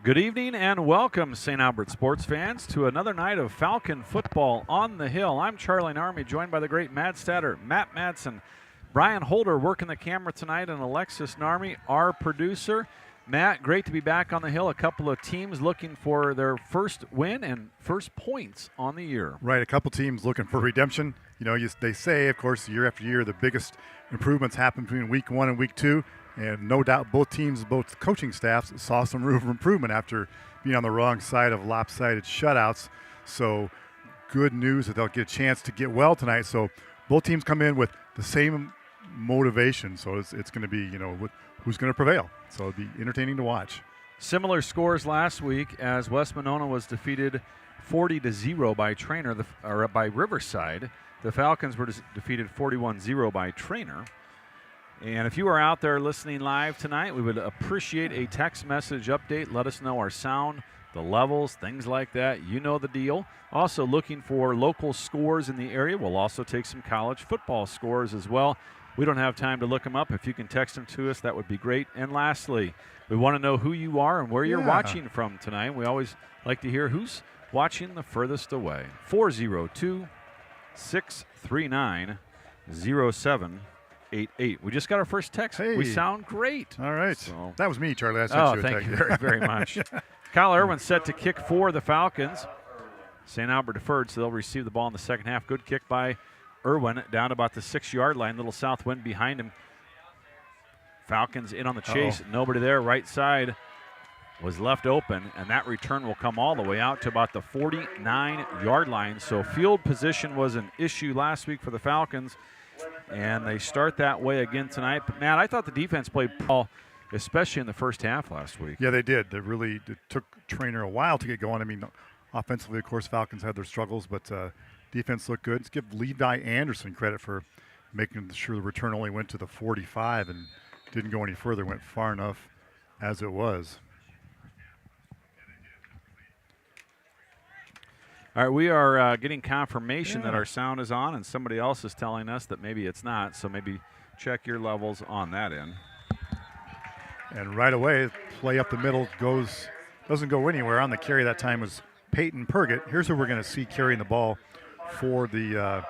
Good evening and welcome, St. Albert sports fans, to another night of Falcon football on the Hill. I'm Charlie Narmy, joined by the great Matt Statter, Matt Madsen, Brian Holder working the camera tonight, and Alexis Narmy, our producer. Matt, great to be back on the Hill. A couple of teams looking for their first win and first points on the year. Right, a couple teams looking for redemption. You know, they say, of course, year after year, the biggest improvements happen between week 1 and week 2. And no doubt both teams, both coaching staffs saw some room for improvement after being on the wrong side of lopsided shutouts. So good news that they'll get a chance to get well tonight. So both teams come in with the same motivation. So it's going to be, who's going to prevail. So it'll be entertaining to watch. Similar scores last week as West Monona was defeated 40-0 by by Riverside. The Falcons were defeated 41-0 by Trainer. And if you are out there listening live tonight, we would appreciate a text message update. Let us know our sound, the levels, things like that. You know the deal. Also looking for local scores in the area. We'll also take some college football scores as well. We don't have time to look them up. If you can text them to us, that would be great. And lastly, we want to know who you are and where you're watching from tonight. We always like to hear who's watching the furthest away. 402-639-0788. We just got our first text. Hey. We sound great. All right. So, that was me, Charlie. I sent you a thank text. you very, very much. Kyle Irwin set to kick for the Falcons. St. Albert deferred, so they'll receive the ball in the second half. Good kick by Irwin down about the 6-yard line. Little south wind behind him. Falcons in on the chase. Nobody there. Right side was left open, and that return will come all the way out to about the 49-yard line. So field position was an issue last week for the Falcons, and they start that way again tonight. But, Matt, I thought the defense played well, especially in the first half last week. Yeah, they did. It took Trainer a while to get going. I mean, offensively, of course, Falcons had their struggles, but defense looked good. Let's give Levi Anderson credit for making sure the return only went to the 45 and didn't go any further, went far enough as it was. All right, we are getting confirmation that our sound is on, and somebody else is telling us that maybe it's not, so maybe check your levels on that end. And right away, play up the middle doesn't go anywhere. On the carry that time was Peyton Purgett. Here's who we're going to see carrying the ball for the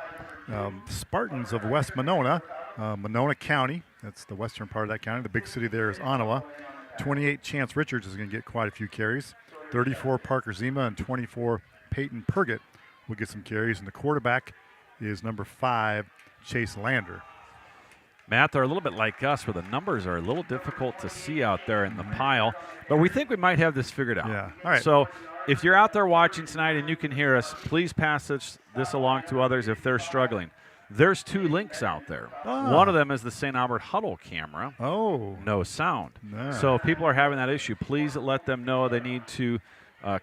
Spartans of West Monona, Monona County. That's the western part of that county. The big city there is Ottawa. 28, Chance Richards is going to get quite a few carries. 34, Parker Zima, and 24, Peyton Purgett will get some carries. And the quarterback is number 5, Chase Lander. Matt, they're a little bit like us where the numbers are a little difficult to see out there in the pile, but we think we might have this figured out. Yeah. All right. So if you're out there watching tonight and you can hear us, please pass this along to others if they're struggling. There's 2 links out there. One of them is the St. Albert Huddle camera. No sound. No. So if people are having that issue, please let them know they need to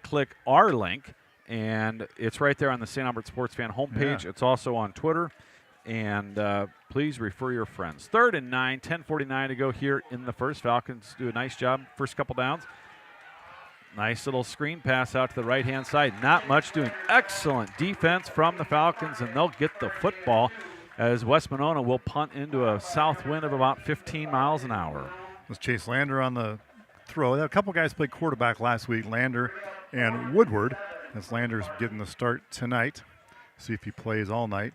click our link, and it's right there on the St. Albert Sports Fan homepage. Yeah. It's also on Twitter, and please refer your friends. 3rd and 9, 10:49 to go here in the first. Falcons do a nice job first couple downs. Nice little screen pass out to the right-hand side. Not much doing. Excellent defense from the Falcons, and they'll get the football as West Monona will punt into a south wind of about 15 miles an hour. Was Chase Lander on the throw. A couple guys played quarterback last week, Lander and Woodward. As Lander's getting the start tonight. See if he plays all night.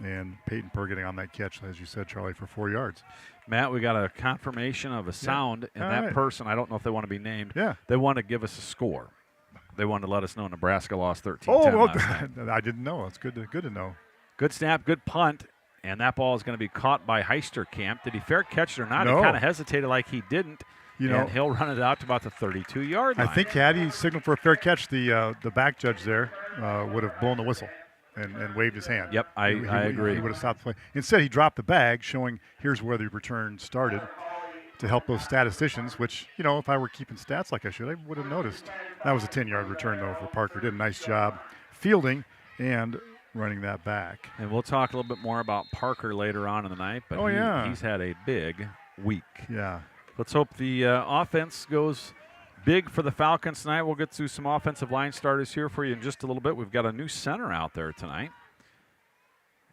And Peyton Purr getting on that catch, as you said, Charlie, for 4 yards. Matt, we got a confirmation of a sound, and that person, I don't know if they want to be named, they want to give us a score. They wanted to let us know Nebraska lost 13-10 last night. I didn't know. It's good to know. Good snap, good punt, and that ball is going to be caught by Heisterkamp. Did he fair catch it or not? No. He kind of hesitated like he didn't, and he'll run it out to about the 32-yard line. I think had he signaled for a fair catch, the back judge there would have blown the whistle. And waved his hand. Yep, I agree. He would have stopped the play. Instead, he dropped the bag, showing here's where the return started to help those statisticians, which, if I were keeping stats like I should, I would have noticed. That was a 10-yard return, though, for Parker. Did a nice job fielding and running that back. And we'll talk a little bit more about Parker later on in the night, but he's had a big week. Yeah. Let's hope the offense goes big for the Falcons tonight. We'll get to some offensive line starters here for you in just a little bit. We've got a new center out there tonight.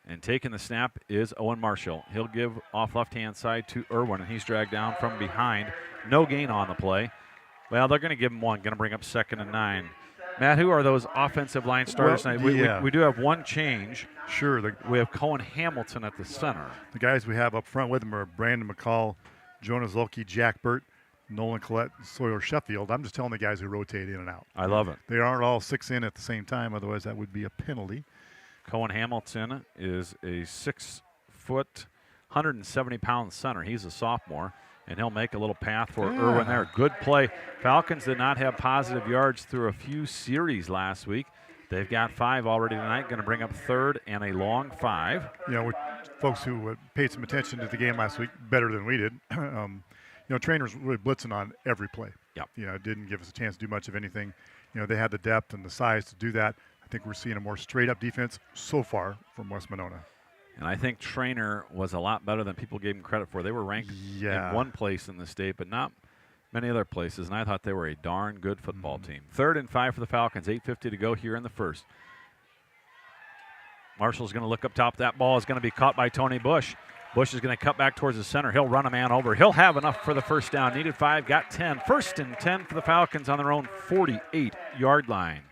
And taking the snap is Owen Marshall. He'll give off left-hand side to Irwin, and he's dragged down from behind. No gain on the play. Well, they're going to give him one. Going to bring up 2nd and 9. Matt, who are those offensive line starters tonight? We do have one change. Sure. We have Cohen Hamilton at the center. The guys we have up front with him are Brandon McCall, Jonas Zulke, Jack Burt, Nolan Collette, Sawyer Sheffield. I'm just telling the guys who rotate in and out. I love it. They aren't all 6 in at the same time, otherwise that would be a penalty. Cohen Hamilton is a 6-foot, 170-pound center. He's a sophomore, and he'll make a little path for Irwin there. Good play. Falcons did not have positive yards through a few series last week. They've got 5 already tonight. Going to bring up 3rd and a long 5. You know, with folks who paid some attention to the game last week better than we did, you know, trainers really blitzing on every play. Yep. You know, it didn't give us a chance to do much of anything. You know, they had the depth and the size to do that. I think we're seeing a more straight-up defense so far from West Monona. And I think Trainer was a lot better than people gave him credit for. They were ranked in one place in the state, but not many other places, and I thought they were a darn good football team. 3rd and 5 for the Falcons, 8:50 to go here in the first. Marshall's going to look up top. That ball is going to be caught by Tony Bush. Bush is going to cut back towards the center. He'll run a man over. He'll have enough for the first down. Needed 5, got 10. 1st and 10 for the Falcons on their own 48-yard line.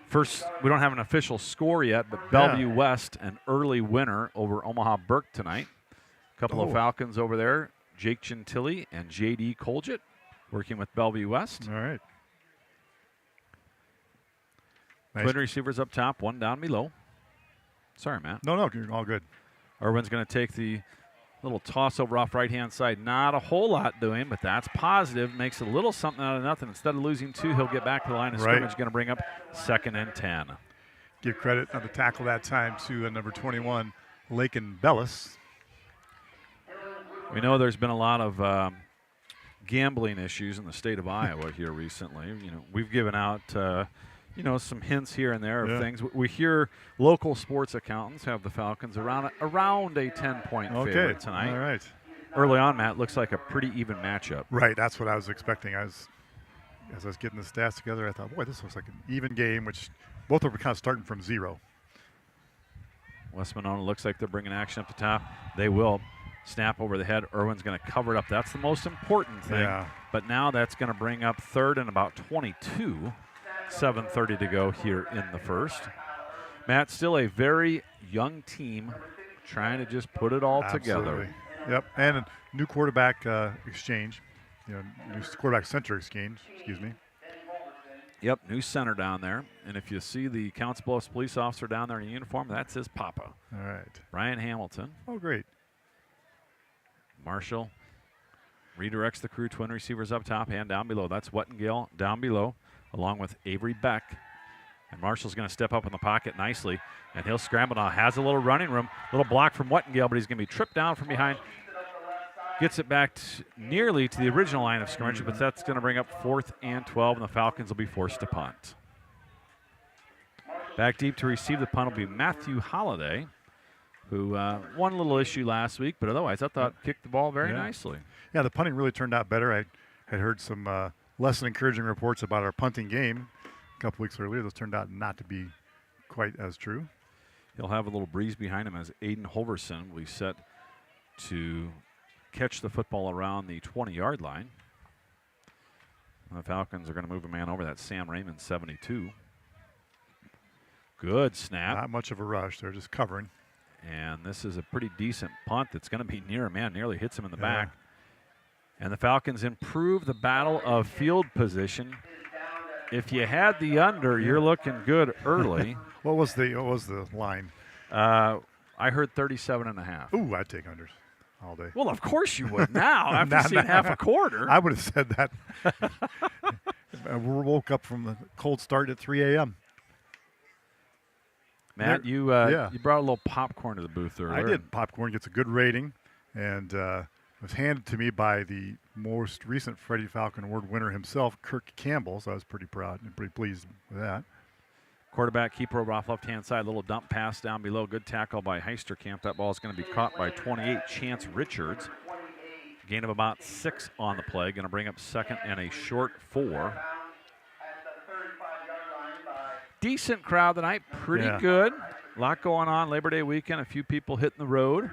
First, we don't have an official score yet, but Bellevue West, an early winner over Omaha Burke tonight. A couple of Falcons over there, Jake Gentili and J.D. Colgett, working with Bellevue West. All right. Nice. Twin receivers up top, one down below. Sorry, Matt. No, you're all good. Irwin's going to take the little toss over off right-hand side. Not a whole lot doing, but that's positive. Makes a little something out of nothing. Instead of losing 2, he'll get back to the line of scrimmage. Going to bring up 2nd and 10. Give credit on the tackle that time to number 21, Lakin Bellis. We know there's been a lot of gambling issues in the state of Iowa here recently. You know, we've given out some hints here and there of things. We hear local sports accountants have the Falcons around a 10-point favorite tonight. All right. Early on, Matt, looks like a pretty even matchup. Right, that's what I was expecting. As I was getting the stats together, I thought, boy, this looks like an even game, which both are kind of starting from 0. West Monona looks like they're bringing action up the top. They will. Snap over the head. Irwin's going to cover it up. That's the most important thing. Yeah. But now that's going to bring up 3rd and about 22. 7:30 to go here in the first. Matt, still a very young team trying to just put it all together. Yep, and a new quarterback exchange. New quarterback center exchange, excuse me. Yep, new center down there. And if you see the Counts Bluffs police officer down there in uniform, that's his papa. All right. Brian Hamilton. Oh, great. Marshall redirects the crew, twin receivers up top and down below. That's Wettengale down below, along with Avery Beck. And Marshall's going to step up in the pocket nicely, and he'll scramble now. Has a little running room, little block from Wettengale, but he's going to be tripped down from behind. Gets it back nearly to the original line of scrimmage, but that's going to bring up 4th and 12, and the Falcons will be forced to punt. Back deep to receive the punt will be Matthew Holliday, who won a little issue last week, but otherwise I thought kicked the ball very nicely. Yeah, the punting really turned out better. I had heard some less than encouraging reports about our punting game a couple weeks earlier. Those turned out not to be quite as true. He'll have a little breeze behind him as Aiden Hoverson will be set to catch the football around the 20-yard line. And the Falcons are going to move a man over. That's Sam Raymond, 72. Good snap. Not much of a rush. They're just covering. And this is a pretty decent punt that's going to be near a man. Nearly hits him in the back. And the Falcons improve the battle of field position. If you had the under, you're looking good early. What was the line? I heard 37.5. Ooh, I'd take unders all day. Well, of course you would now after seeing half a quarter. I would have said that. I woke up from the cold start at 3 a.m. Matt, you brought a little popcorn to the booth earlier. I did. Popcorn gets a good rating, and it was handed to me by the most recent Freddie Falcon Award winner himself, Kirk Campbell, so I was pretty proud and pretty pleased with that. Quarterback keeper over off left-hand side, little dump pass down below. Good tackle by Heisterkamp. That ball is going to be caught by 28, Chance Richards. Gain of about 6 on the play. Going to bring up 2nd and a short 4. Decent crowd tonight. Pretty good. A lot going on. Labor Day weekend. A few people hitting the road.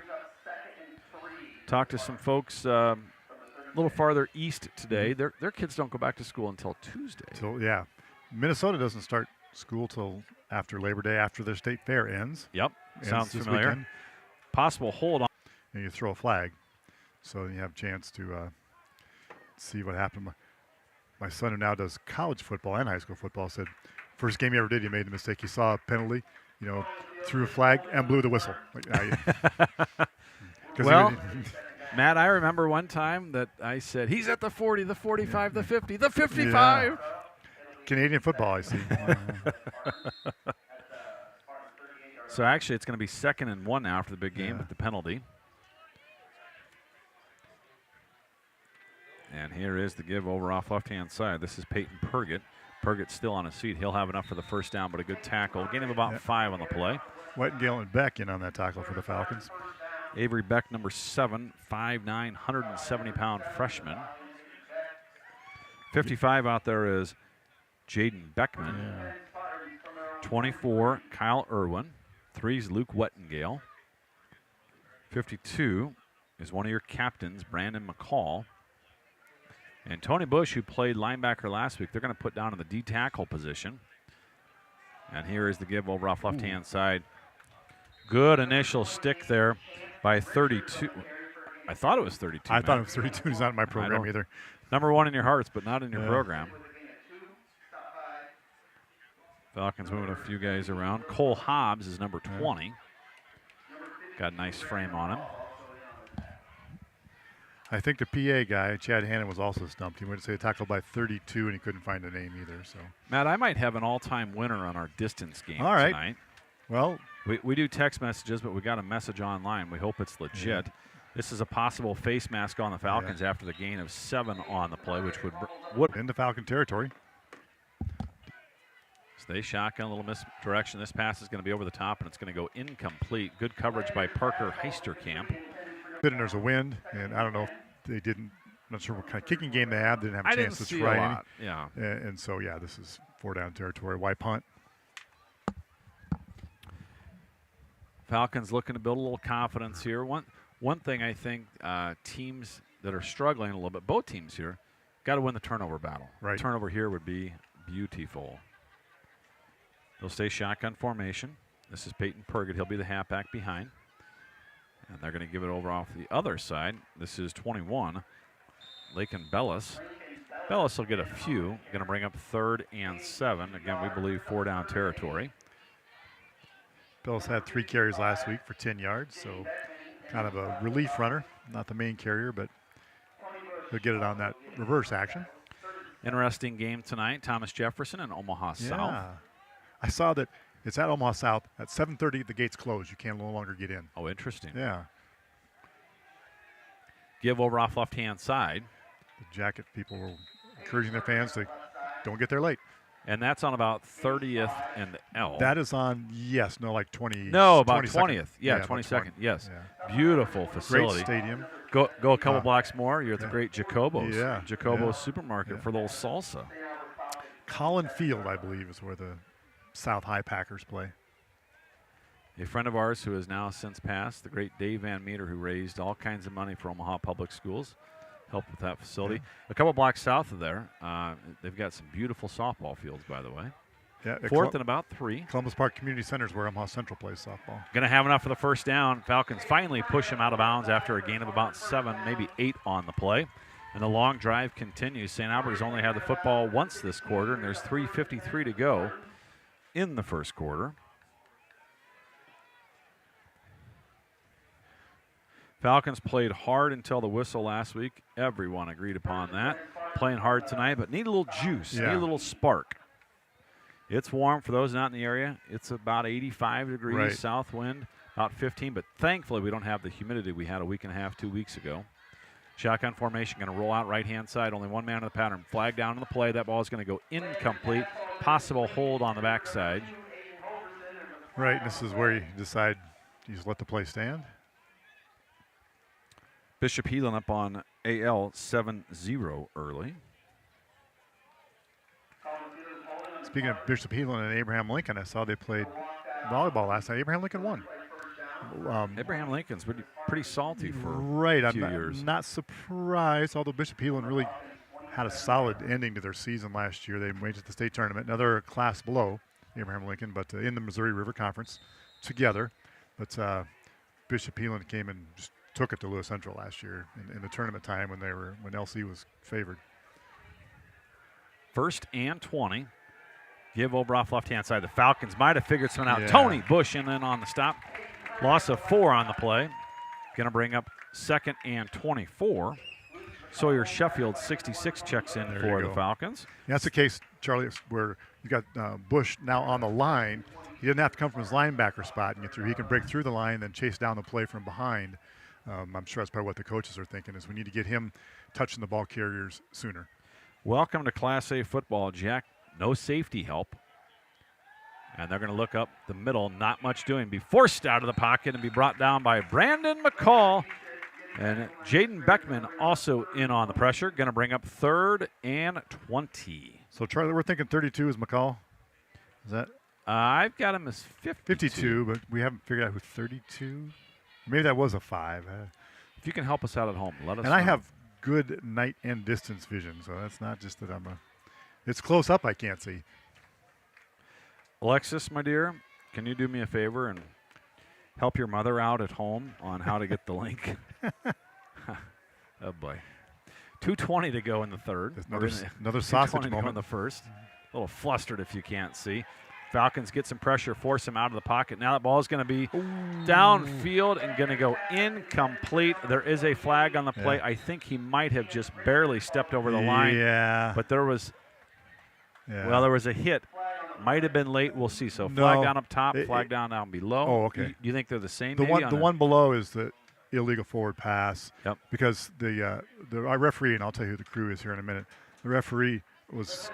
Talked to some folks little farther east today. Their kids don't go back to school until Tuesday. So yeah, Minnesota doesn't start school till after Labor Day, after their state fair ends. Yep, sounds this familiar. weekend. Possible hold on. And you throw a flag, so you have a chance to see what happened. My son, who now does college football and high school football, said first game he ever did, he made the mistake. He saw a penalty, threw a flag and blew the whistle. Well, Matt, I remember one time that I said, he's at the 40, the 45, the 50, the 55. Yeah. Canadian football, I see. So actually it's going to be 2nd and 1 now after the big game with the penalty. And here is the give over off left-hand side. This is Peyton Purgett. Purgett's still on his feet. He'll have enough for the first down, but a good tackle. Gain him about 5 on the play. Whitengale and Beck in on that tackle for the Falcons. Avery Beck, number 7, 5'9", 170-pound freshman. 55 out there is Jaden Beckman. 24, Kyle Irwin. 3 is Luke Whitengale. 52 is one of your captains, Brandon McCall. And Tony Bush, who played linebacker last week, they're going to put down in the D tackle position. And here is the give over off left-hand side. Good initial stick there by 32. I thought it was 32. I thought it was 32. He's not in my program either. Number 1 in your hearts, but not in your program. Falcons moving a few guys around. Cole Hobbs is number 20. Got a nice frame on him. I think the PA guy, Chad Hannon, was also stumped. He went to say tackled by 32, and he couldn't find a name either. So, Matt, I might have an all-time winner on our distance game tonight. Well, we do text messages, but we got a message online. We hope it's legit. Yeah. This is a possible face mask on the Falcons after the gain of 7 on the play, which would into Falcon territory. So they shotgun, a little misdirection. This pass is going to be over the top, and it's going to go incomplete. Good coverage by Parker Heisterkamp. And there's a wind, and I don't know if they didn't. I'm not sure what kind of kicking game they had. They didn't have a chance to try any. Yeah. And so, this is 4-down territory. Why punt? Falcons looking to build a little confidence here. One thing I think teams that are struggling a little bit, both teams here, got to win the turnover battle. Right. Turnover here would be beautiful. They'll stay shotgun formation. This is Peyton Purgett. He'll be the halfback behind. And they're going to give it over off the other side. This is 21, Lakin Bellis. Bellis will get a few. Going to bring up 3rd and 7. Again, we believe 4-down territory. Bellis had 3 carries last week for 10 yards, so kind of a relief runner. Not the main carrier, but he'll get it on that reverse action. Interesting game tonight. Thomas Jefferson and Omaha South. I saw that it's at Omaha South. At 7:30, the gates close. You can no longer get in. Oh, interesting. Yeah. Give over off left-hand side. The Jacket people were encouraging their fans to don't get there late. And that's on about 30th and L. That is on, like 20. No, about 22nd. 20th. Yeah, 22nd. Yes. Yeah. Beautiful facility. Great stadium. Go a couple blocks more. You're at the great Jacobos. Yeah. Jacobos Supermarket for a little salsa. Collin Field, I believe, is where the South High Packers play. A friend of ours who has now since passed, the great Dave Van Meter, who raised all kinds of money for Omaha Public Schools, helped with that facility. Yeah. A couple blocks south of there, they've got some beautiful softball fields, by the way. Yeah, 4th and about 3. Columbus Park Community Center is where Omaha Central plays softball. Going to have enough for the first down. Falcons finally push him out of bounds after a gain of about 7, maybe 8 on the play. And the long drive continues. St. Albert has only had the football once this quarter, and there's 3:53 to go in the first quarter. Falcons played hard until the whistle last week. Everyone agreed upon that. Playing hard tonight, but need a little juice, need a little spark. It's warm for those not in the area. It's about 85 degrees, south wind, about 15, but thankfully we don't have the humidity we had a week and a half, 2 weeks ago. Shotgun formation going to roll out right-hand side. Only one man in the pattern. Flag down on the play. That ball is going to go incomplete. Possible hold on the backside. Right, this is where you decide you just let the play stand. Bishop Heelan up on AL 7-0 early. Speaking of Bishop Heelan and Abraham Lincoln, I saw they played volleyball last night. Abraham Lincoln won. Abraham Lincoln's pretty salty for right. a few years. I'm not surprised, although Bishop Heelan really had a solid ending to their season last year. They made it to the state tournament. Now they're a class below Abraham Lincoln, but in the Missouri River Conference together. But Bishop Heelan came and just took it to Lewis Central last year in the tournament time when LC was favored. 1st and 20. Give over off left-hand side. The Falcons might have figured something out. Yeah. Tony Bush in on the stop. Loss of 4 on the play. Going to bring up 2nd and 24. Sawyer Sheffield, 66, checks in for the Falcons. Yeah, that's the case, Charlie, where you got Bush now on the line. He doesn't have to come from his linebacker spot and get through. He can break through the line, then chase down the play from behind. I'm sure that's probably what the coaches are thinking, is we need to get him touching the ball carriers sooner. Welcome to Class A football, Jack. No safety help. And they're going to look up the middle. Not much doing. Be forced out of the pocket and be brought down by Brandon McCall. And Jaden Beckman also in on the pressure. Going to bring up 3rd and 20. So, Charlie, we're thinking 32 is McCall. Is that? I've got him as 52, but we haven't figured out who 32. Maybe that was a 5. If you can help us out at home, let us know. And I have good night and distance vision, so that's not just that it's close up I can't see. Alexis, my dear, can you do me a favor and help your mother out at home on how to get the link? Oh, boy. 2:20 to go in the third. Another sausage moment. In the first. A little flustered if you can't see. Falcons get some pressure, force him out of the pocket. Now that ball is going to be downfield and going to go incomplete. There is a flag on the play. Yeah. I think he might have just barely stepped over the line. Yeah. But there was there was a hit. Might have been late. We'll see. So flag down up top, flag down below. Oh, okay. Do you think they're the same? The one below is the illegal forward pass. Yep. Because our referee, and I'll tell you who the crew is here in a minute, the referee was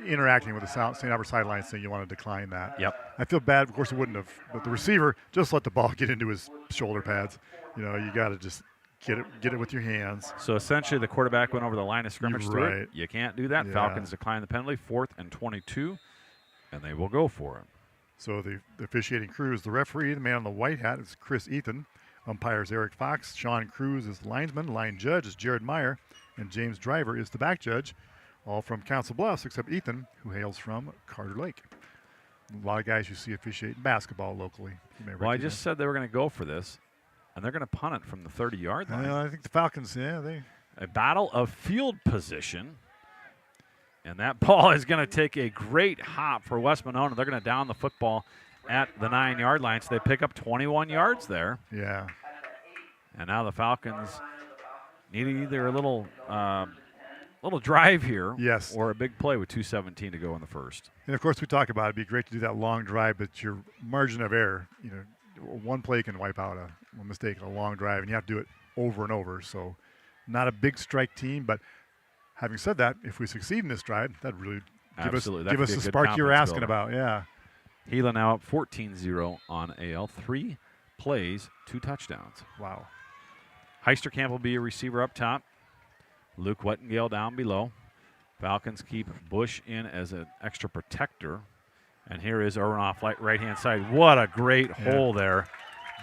interacting with the St. Albert sideline saying you want to decline that. Yep. I feel bad. Of course, he wouldn't have. But the receiver just let the ball get into his shoulder pads. You got to just get it with your hands. So essentially the quarterback went over the line of scrimmage through it. You can't do that. Yeah. Falcons decline the penalty, 4th and 22, and they will go for it. So the officiating crew is the referee. The man in the white hat is Chris Ethan. Umpires Eric Fox. Sean Cruz is linesman. Line judge is Jared Meyer. And James Driver is the back judge. All from Council Bluffs except Ethan, who hails from Carter Lake. A lot of guys you see officiating basketball locally. Well, I just said they were going to go for this, and they're going to punt it from the 30-yard line. I think the Falcons, A battle of field position, and that ball is going to take a great hop for West Monona. They're going to down the football at the 9-yard line, so they pick up 21 yards there. Yeah. And now the Falcons need either a little drive here, yes, or a big play with 2:17 to go in the first. And of course, we talk about it'd be great to do that long drive, but your margin of error, one play can wipe out a mistake in a long drive, and you have to do it over and over. So, not a big strike team, but having said that, if we succeed in this drive, that'd really give us the spark you were asking about. Yeah. Gila now up 14-0 on AL. 3 plays, 2 touchdowns. Wow. Heisterkamp will be a receiver up top. Luke Wettengale down below. Falcons keep Bush in as an extra protector. And here is Oranoff right-hand side. What a great hole there.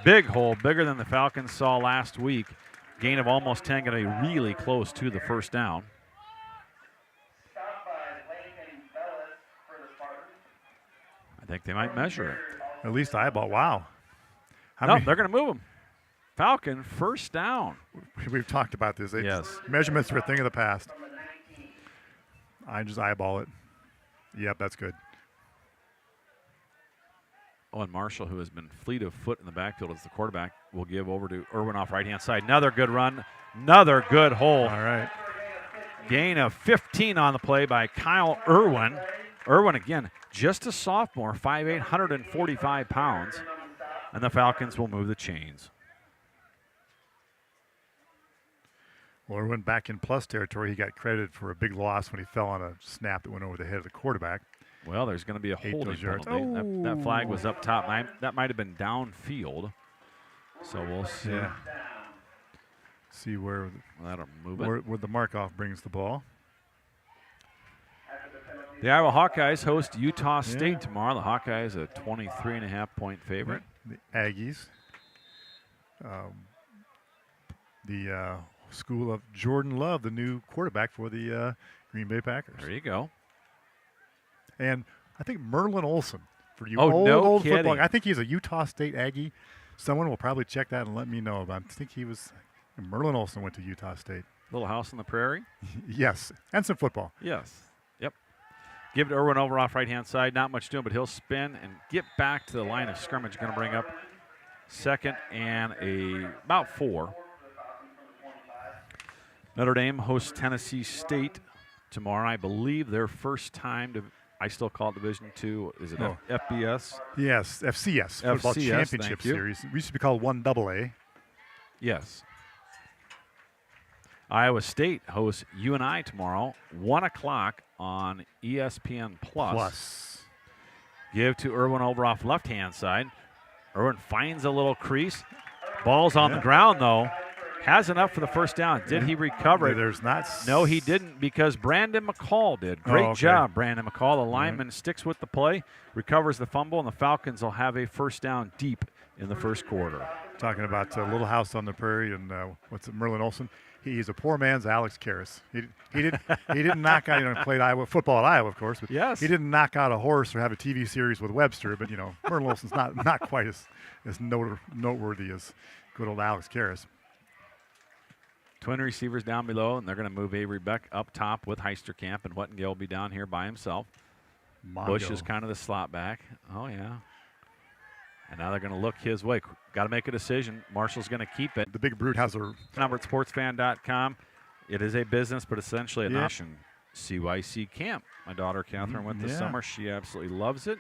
Big hole, bigger than the Falcons saw last week. Gain of almost 10, going to be really close to the first down. I think they might measure it. At least eyeball. Wow. They're going to move him. Falcon, first down. We've talked about this. Yes. Measurements are a thing of the past. I just eyeball it. Yep, that's good. Owen Marshall, who has been fleet of foot in the backfield as the quarterback, will give over to Irwin off right-hand side. Another good run. Another good hole. All right. Gain of 15 on the play by Kyle Irwin. Irwin, again, just a sophomore, 5'8", 145 pounds. And the Falcons will move the chains. Well, Irwin back in plus territory. He got credited for a big loss when he fell on a snap that went over the head of the quarterback. Well, there's going to be a holding penalty. That flag was up top. That might have been downfield. So we'll see. Yeah. See where the mark-off brings the ball. The Iowa Hawkeyes host Utah State tomorrow. The Hawkeyes a 23.5-point favorite. The Aggies. the school of Jordan Love, the new quarterback for the Green Bay Packers. There you go. And I think Merlin Olsen, for you Oh, no old kidding. football, I think he's a Utah State Aggie. Someone will probably check that and let me know. But I think Merlin Olsen went to Utah State. Little house on the prairie. Yes, and some football. Yes. Yep. Give it to Irwin over off right-hand side. Not much doing, but he'll spin and get back to the line of scrimmage. Going to bring up second and about 4. Notre Dame hosts Tennessee State tomorrow. I believe their first time to. I still call it Division II. Is it FBS? Yes, FCS, Football FCS, Championship Series. We used to be called 1AA. Yes. Iowa State hosts UNI tomorrow, 1 o'clock on ESPN Plus. Give to Irwin over off left-hand side. Irwin finds a little crease. Ball's on the ground, though. Has enough for the first down. Did he recover it? There's not. No, he didn't, because Brandon McCall did. Great job, Brandon McCall. The lineman sticks with the play, recovers the fumble, and the Falcons will have a first down deep in the first quarter. Talking about Little House on the Prairie and Merlin Olsen. He's a poor man's Alex Karras. He didn't knock out, played Iowa football at Iowa, of course, but yes, he didn't knock out a horse or have a TV series with Webster. But Merlin Olsen's not quite as noteworthy as good old Alex Karras. Twin receivers down below, and they're going to move Avery Beck up top with Heisterkamp, and Wettingale will be down here by himself. Bush is kind of the slot back. Oh, yeah. And now they're going to look his way. Got to make a decision. Marshall's going to keep it. The big brute has a... NumberedSportsFan.com. It is a business, but essentially a nation. CYC camp. My daughter, Catherine, went this summer. She absolutely loves it.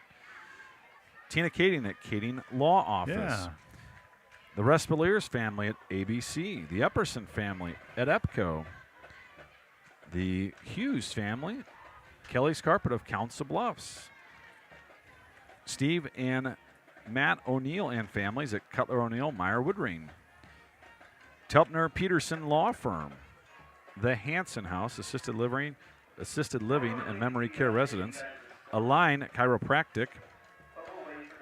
Tina Kading at Kading Law Office. Yeah. The Respaliers family at ABC. The Epperson family at EPCO. The Hughes family, Kelly's Carpet of Council Bluffs. Steve and Matt O'Neill and families at Cutler O'Neill, Meyer Woodring. Telpner Peterson Law Firm. The Hanson House, assisted living and memory care residence. Align Chiropractic.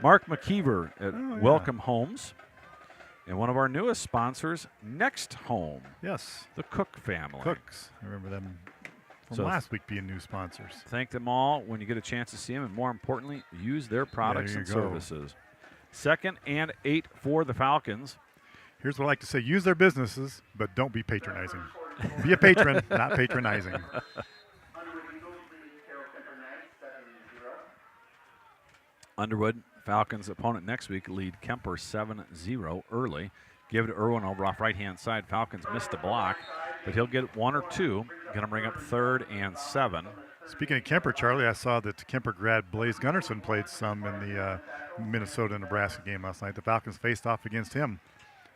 Mark McKeever at Welcome Homes. And one of our newest sponsors, Next Home. Yes. The Cook family. Cooks. I remember them from last week being new sponsors. Thank them all when you get a chance to see them, and more importantly, use their products and services. 2nd and 8 for the Falcons. Here's what I like to say. Use their businesses, but don't be patronizing. Be a patron, not patronizing. Underwood, Falcons' opponent next week, lead Kemper 7-0 early. Give it to Irwin over off right-hand side. Falcons missed the block, but he'll get 1 or 2. Going to bring up 3rd and 7. Speaking of Kemper, Charlie, I saw that Kemper grad Blaze Gunnarsson played some in the Minnesota-Nebraska game last night. The Falcons faced off against him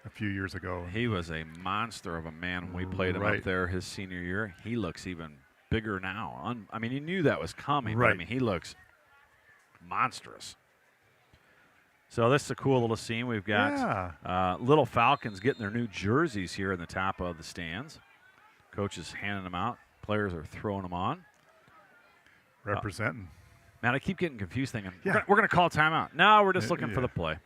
a few years ago. He was a monster of a man when we played him up there his senior year. He looks even bigger now. I mean, you knew that was coming, but I mean, he looks monstrous. So this is a cool little scene. We've got little Falcons getting their new jerseys here in the top of the stands. Coach is handing them out. Players are throwing them on. Representing. Man, I keep getting confused thinking, we're going to call timeout. No, we're just looking for the play.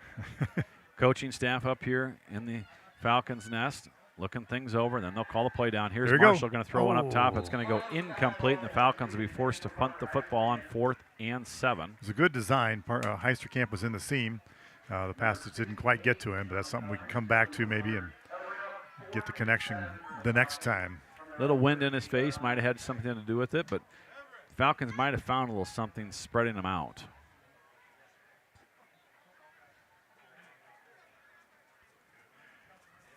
Coaching staff up here in the Falcons' nest, looking things over, and then they'll call the play down. Here's Marshall going to throw one up top. It's going to go incomplete, and the Falcons will be forced to punt the football on 4th and 7. It was a good design. Heisterkamp was in the seam. The pass just didn't quite get to him, but that's something we can come back to maybe and get the connection the next time. Little wind in his face might have had something to do with it, but Falcons might have found a little something spreading them out.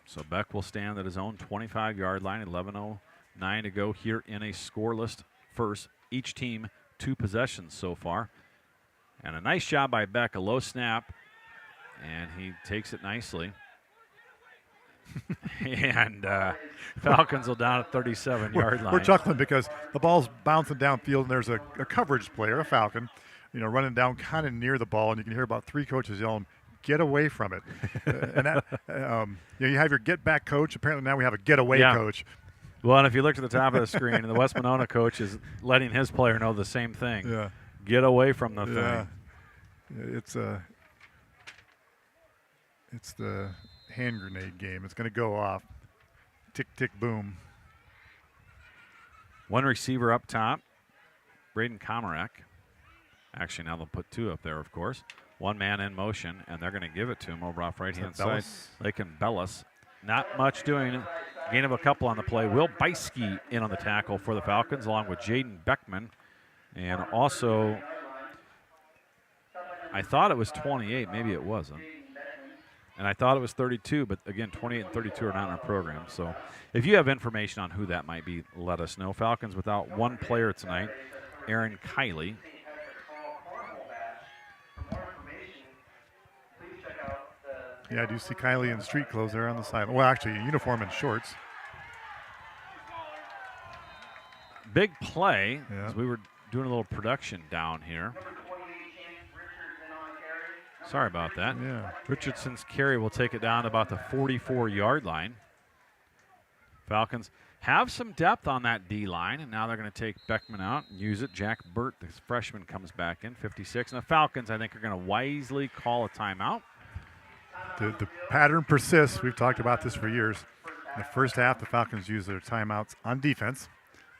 So Beck will stand at his own 25-yard line, 11:09 to go here in a scoreless first. Each team 2 possessions so far. And a nice job by Beck, a low snap, and he takes it nicely. And Falcons will down at 37-yard line. We're chuckling because the ball's bouncing downfield, and there's a coverage player, a Falcon, running down kind of near the ball, and you can hear about 3 coaches yelling, "Get away from it!" And that, you have your get-back coach. Apparently now we have a get-away coach. Well, and if you look at the top of the screen, and the West Monona coach is letting his player know the same thing. Yeah. Get away from the thing. It's the hand grenade game. It's going to go off. Tick, tick, boom. One receiver up top, Braden Komarak. Actually, now they'll put two up there, of course. One man in motion, and they're going to give it to him over off right-hand side. Lakin Bellis. Not much doing. Gain of a couple on the play. Will Beiske in on the tackle for the Falcons, along with Jaden Beckman. And also, I thought it was 28. Maybe it wasn't. And I thought it was 32, but again, 28 and 32 are not in our program. So if you have information on who that might be, let us know. Falcons without one player tonight, Aaron Kiley. Yeah, I do see Kiley in street clothes there on the side. Well, actually, uniform and shorts. Big play, Yeah. as we were doing a little production down here. Sorry about that. Yeah. Richardson's carry will take it down to about the 44-yard line. Falcons have some depth on that D-line, and now they're going to take Beckman out and use it. Jack Burt, the freshman, comes back in, 56. And the Falcons, I think, are going to wisely call a timeout. The pattern persists. We've talked about this for years. In the first half, the Falcons use their timeouts on defense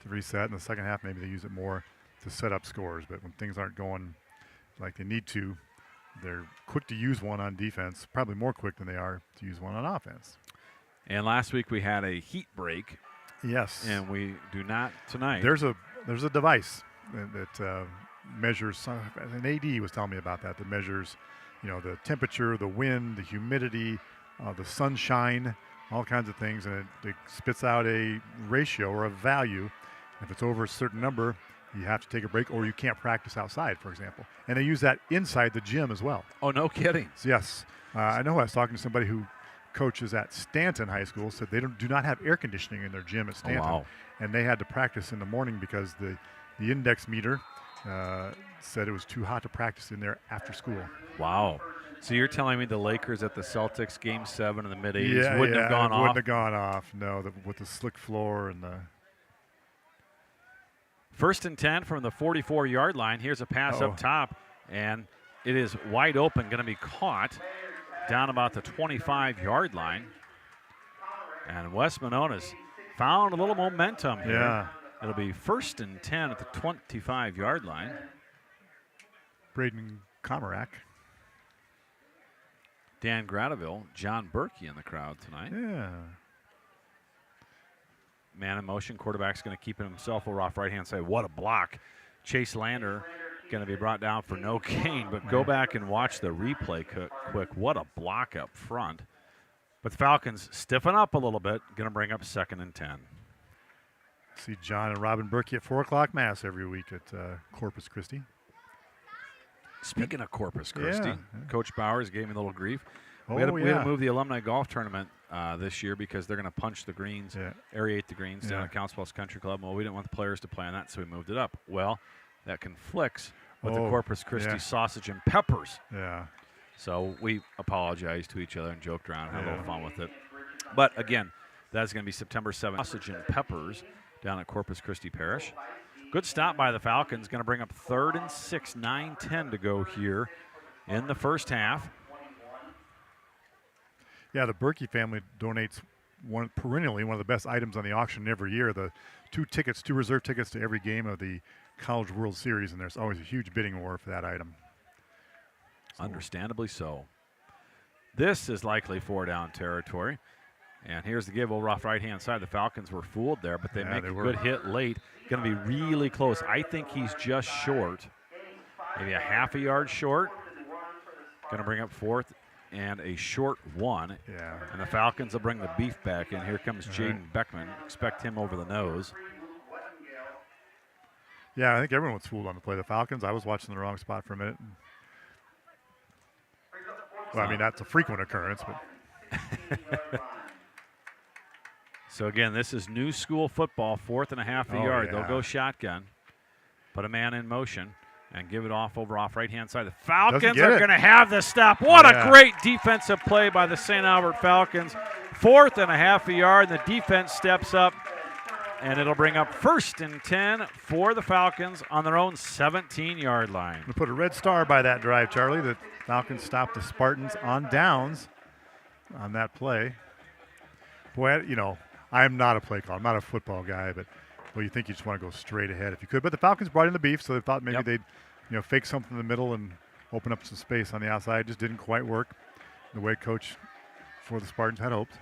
to reset. In the second half, maybe they use it more to set up scores. But when things aren't going like they need to, they're quick to use one on defense, probably more quick than they are to use one on offense. And last week we had a heat break. Yes. And we do not tonight. There's a device that measures, an AD was telling me about that measures, the temperature, the wind, the humidity, the sunshine, all kinds of things, and it spits out a ratio or a value. If it's over a certain number, you have to take a break, or you can't practice outside, for example. And they use that inside the gym as well. Oh, no kidding. Yes. I know I was talking to somebody who coaches at Stanton High School, said they do not have air conditioning in their gym at Stanton. Oh, wow. And they had to practice in the morning because the index meter said it was too hot to practice in there after school. Wow. So you're telling me the Lakers at the Celtics Game 7 in the mid-'80s wouldn't have gone off? Wouldn't have gone off, no, with the slick floor and the... First and 10 from the 44-yard line. Here's a pass up top, and it is wide open, going to be caught down about the 25-yard line. And West Monona's found a little momentum here. Yeah. It'll be first and 10 at the 25-yard line. Braden Komarak. Dan Gradeville, John Berkey in the crowd tonight. Yeah. Man in motion, quarterback's going to keep it himself over off right-hand side. What a block. Chase Lander going to be brought down for no gain, but go back and watch the replay quick. What a block up front. But the Falcons stiffen up a little bit, going to bring up second and 10. See John and Robin Berkey at 4 o'clock Mass every week at Corpus Christi. Speaking of Corpus Christi, Yeah. Coach Bowers gave me a little grief. Oh, We had to move the alumni golf tournament this year because they're going to punch the greens, aerate the greens down at Council Bluffs Country Club. Well, we didn't want the players to play on that, so we moved it up. Well, that conflicts with the Corpus Christi sausage and peppers. Yeah. So we apologized to each other and joked around and had a little fun with it. But, again, that's going to be September 7th. Sausage and peppers down at Corpus Christi Parish. Good stop by the Falcons. Going to bring up 3rd and 6, 9-10 to go here in the first half. Yeah, the Berkey family donates perennially one of the best items on the auction every year, the 2 reserve tickets to every game of the College World Series, and there's always a huge bidding war for that item. Understandably so. This is likely 4-down territory. And here's the give over off right-hand side. The Falcons were fooled there, but they make a good hit late. Going to be really close. I think he's just short, maybe a half a yard short. Going to bring up 4th and a short 1. Yeah. And the Falcons will bring the beef back in. Here comes Jaden Beckman. Expect him over the nose. Yeah, I think everyone was fooled on the play. The Falcons, I was watching the wrong spot for a minute. Well, I mean, that's a frequent occurrence, but... So, again, this is new school football, 4th and a half a yard. Yeah. They'll go shotgun, put a man in motion, and give it off over off right-hand side. The Falcons are going to have the stop. What a great defensive play by the St. Albert Falcons. 4th and a half a yard, and the defense steps up, and it'll bring up 1st and 10 for the Falcons on their own 17-yard line. We put a red star by that drive, Charlie. The Falcons stopped the Spartans on downs. on that play. Boy, I'm not a play caller. I'm not a football guy, but you think you just want to go straight ahead if you could. But the Falcons brought in the beef, so they thought maybe they'd fake something in the middle and open up some space on the outside. Just didn't quite work the way coach for the Spartans had hoped.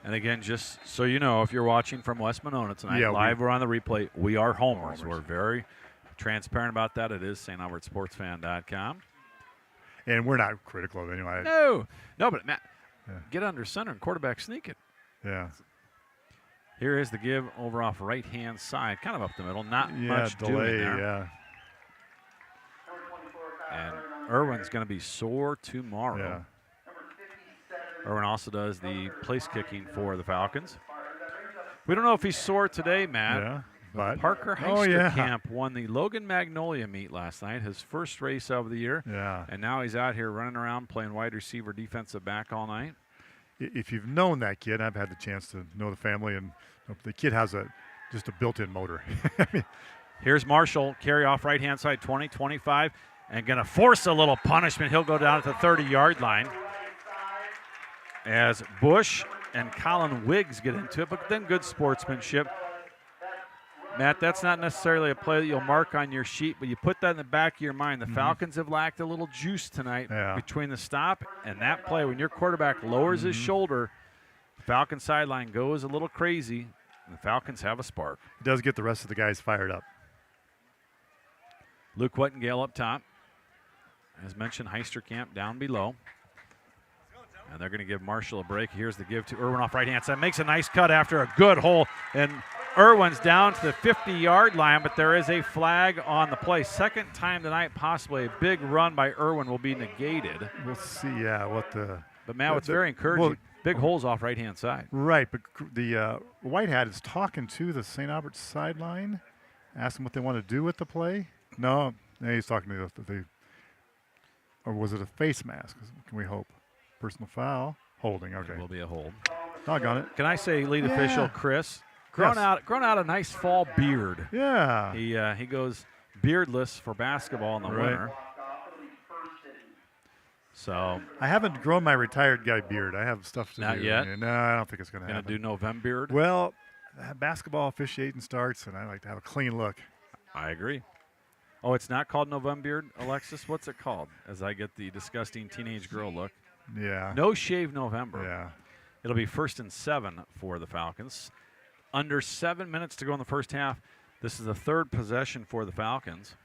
And again, just so you know, if you're watching from West Monona tonight, live or on the replay, we are homers. We're very transparent about that. It is StAlbertSportsFan.com. And we're not critical of anyone. No, but Matt, get under center and quarterback sneak it. Yeah. Here is the give over off right-hand side, kind of up the middle, not much delay, doing there. And Irwin's going to be sore tomorrow. Yeah. Irwin also does the place kicking for the Falcons. We don't know if he's sore today, Matt. Yeah, but Parker Heisterkamp won the Logan Magnolia meet last night, his first race of the year. Yeah. And now he's out here running around playing wide receiver, defensive back all night. If you've known that kid, I've had the chance to know the family, and the kid has just a built-in motor. Here's Marshall, carry off right-hand side, 20, 25, and going to force a little punishment. He'll go down at the 30-yard line as Bush and Colin Wiggs get into it, but then good sportsmanship. Matt, that's not necessarily a play that you'll mark on your sheet, but you put that in the back of your mind. The Falcons have lacked a little juice tonight between the stop and that play. When your quarterback lowers his shoulder, the Falcon sideline goes a little crazy, and the Falcons have a spark. It does get the rest of the guys fired up. Luke Wettengale up top. As mentioned, Heisterkamp down below. And they're going to give Marshall a break. Here's the give to Irwin off right-hand side. Makes a nice cut after a good hole. And Irwin's down to the 50-yard line, but there is a flag on the play. Second time tonight, possibly a big run by Irwin will be negated. We'll see, what the... But, Matt, it's very encouraging. Well, big holes off right-hand side. Right, but the White Hat is talking to the St. Albert sideline, asking what they want to do with the play. No, he's talking to the or was it a face mask? Can we hope? Personal foul. Holding, okay. It will be a hold. Doggone it. Can I say lead official Chris? Grown out a nice fall beard. Yeah. He goes beardless for basketball in the winter. So I haven't grown my retired guy beard. I have stuff to do. Not yet? No, I don't think it's going to happen. Going to do November beard? Well, basketball officiating starts, and I like to have a clean look. I agree. Oh, it's not called November beard, Alexis? What's it called? As I get the disgusting teenage girl look. Yeah. No shave November. Yeah. It'll be 1st and 7 for the Falcons. Under 7 minutes to go in the first half. This is the third possession for the Falcons.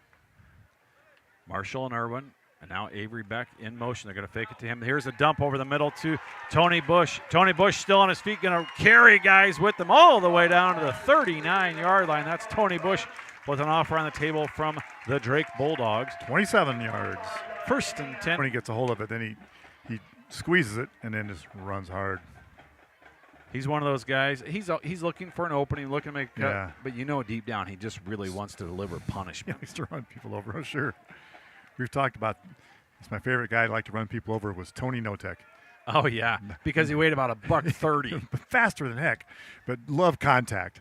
Marshall and Irwin, and now Avery Beck in motion. They're going to fake it to him. Here's a dump over the middle to Tony Bush. Tony Bush still on his feet, going to carry guys with him all the way down to the 39-yard line. That's Tony Bush with an offer on the table from the Drake Bulldogs. 27 yards. 1st and 10. When he gets a hold of it, then he squeezes it and then just runs hard. He's one of those guys. He's looking for an opening, looking to make a cut, but deep down he just really wants to deliver punishment. He likes to run people over, I'm sure. We've talked about, it's my favorite guy I'd like to run people over was Tony Notek. Oh, yeah, because he weighed about $130. Faster than heck, but love contact.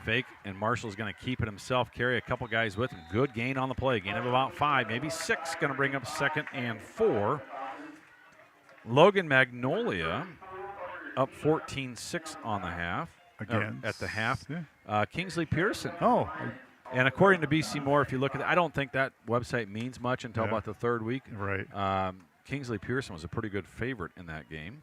Fake, and Marshall's going to keep it himself, carry a couple guys with him. Good gain on the play. Gain of about 5, maybe 6, going to bring up 2nd and 4. Logan Magnolia up 14-6 on the half. Again. At the half. Yeah. Kingsley Pearson. Oh. And according to BC Moore, if you look at it, I don't think that website means much until about the third week. Right. Kingsley Pearson was a pretty good favorite in that game.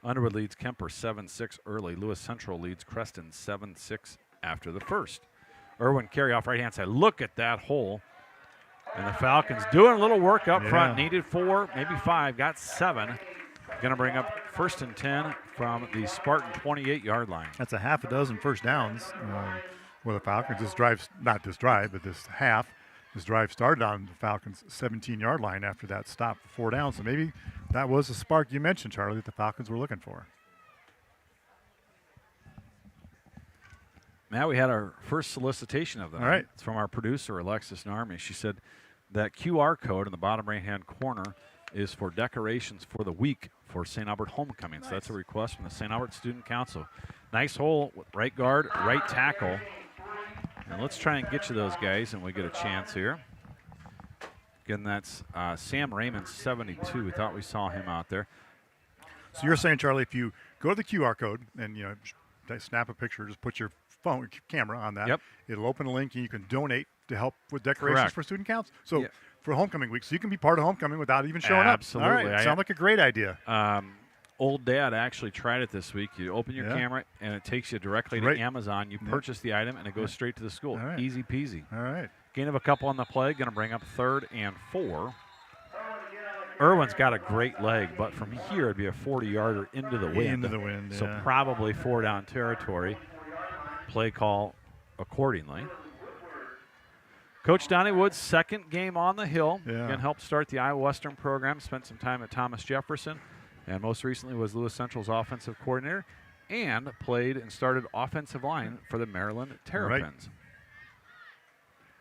Underwood leads Kemper 7-6 early. Lewis Central leads Creston 7-6 after the first. Irwin carry off right-hand side. Look at that hole. And the Falcons doing a little work up front. Needed 4, maybe 5, got 7. Going to bring up 1st and 10 from the Spartan 28-yard line. That's a half a dozen first downs where the Falcons, this drive started on the Falcons' 17-yard line after that stop for 4 downs. So maybe that was the spark you mentioned, Charlie, that the Falcons were looking for. Matt, we had our first solicitation of the night. All right. It's from our producer, Alexis Narmi. She said that QR code in the bottom right-hand corner is for decorations for the week for St. Albert Homecoming. So that's a request from the St. Albert Student Council. Nice hole with right guard, right tackle. And let's try and get you those guys, and we get a chance here. Again, that's Sam Raymond, 72. We thought we saw him out there. So you're saying, Charlie, if you go to the QR code and snap a picture, just put your camera on that. Yep. It'll open a link and you can donate to help with decorations Correct. for student councils. So Yeah. for homecoming week, so you can be part of homecoming without even showing Absolutely. up. All right. Sound like a great idea. Old Dad actually tried it this week. You open your Yeah. camera, and it takes you directly Right. to Amazon. You purchase the item, and it goes straight to the school. All right. Easy peasy. All right. Gain of a couple on the play. Going to bring up 3rd and 4. Irwin's got a great leg, but from here it'd be a 40-yarder into the wind. Into the wind, So yeah. probably 4-down territory. Play call accordingly. Coach Donnie Wood's second game on the Hill. Yeah. Again, helped start the Iowa Western program. Spent some time at Thomas Jefferson, and most recently was Lewis Central's offensive coordinator, and played and started offensive line for the Maryland Terrapins.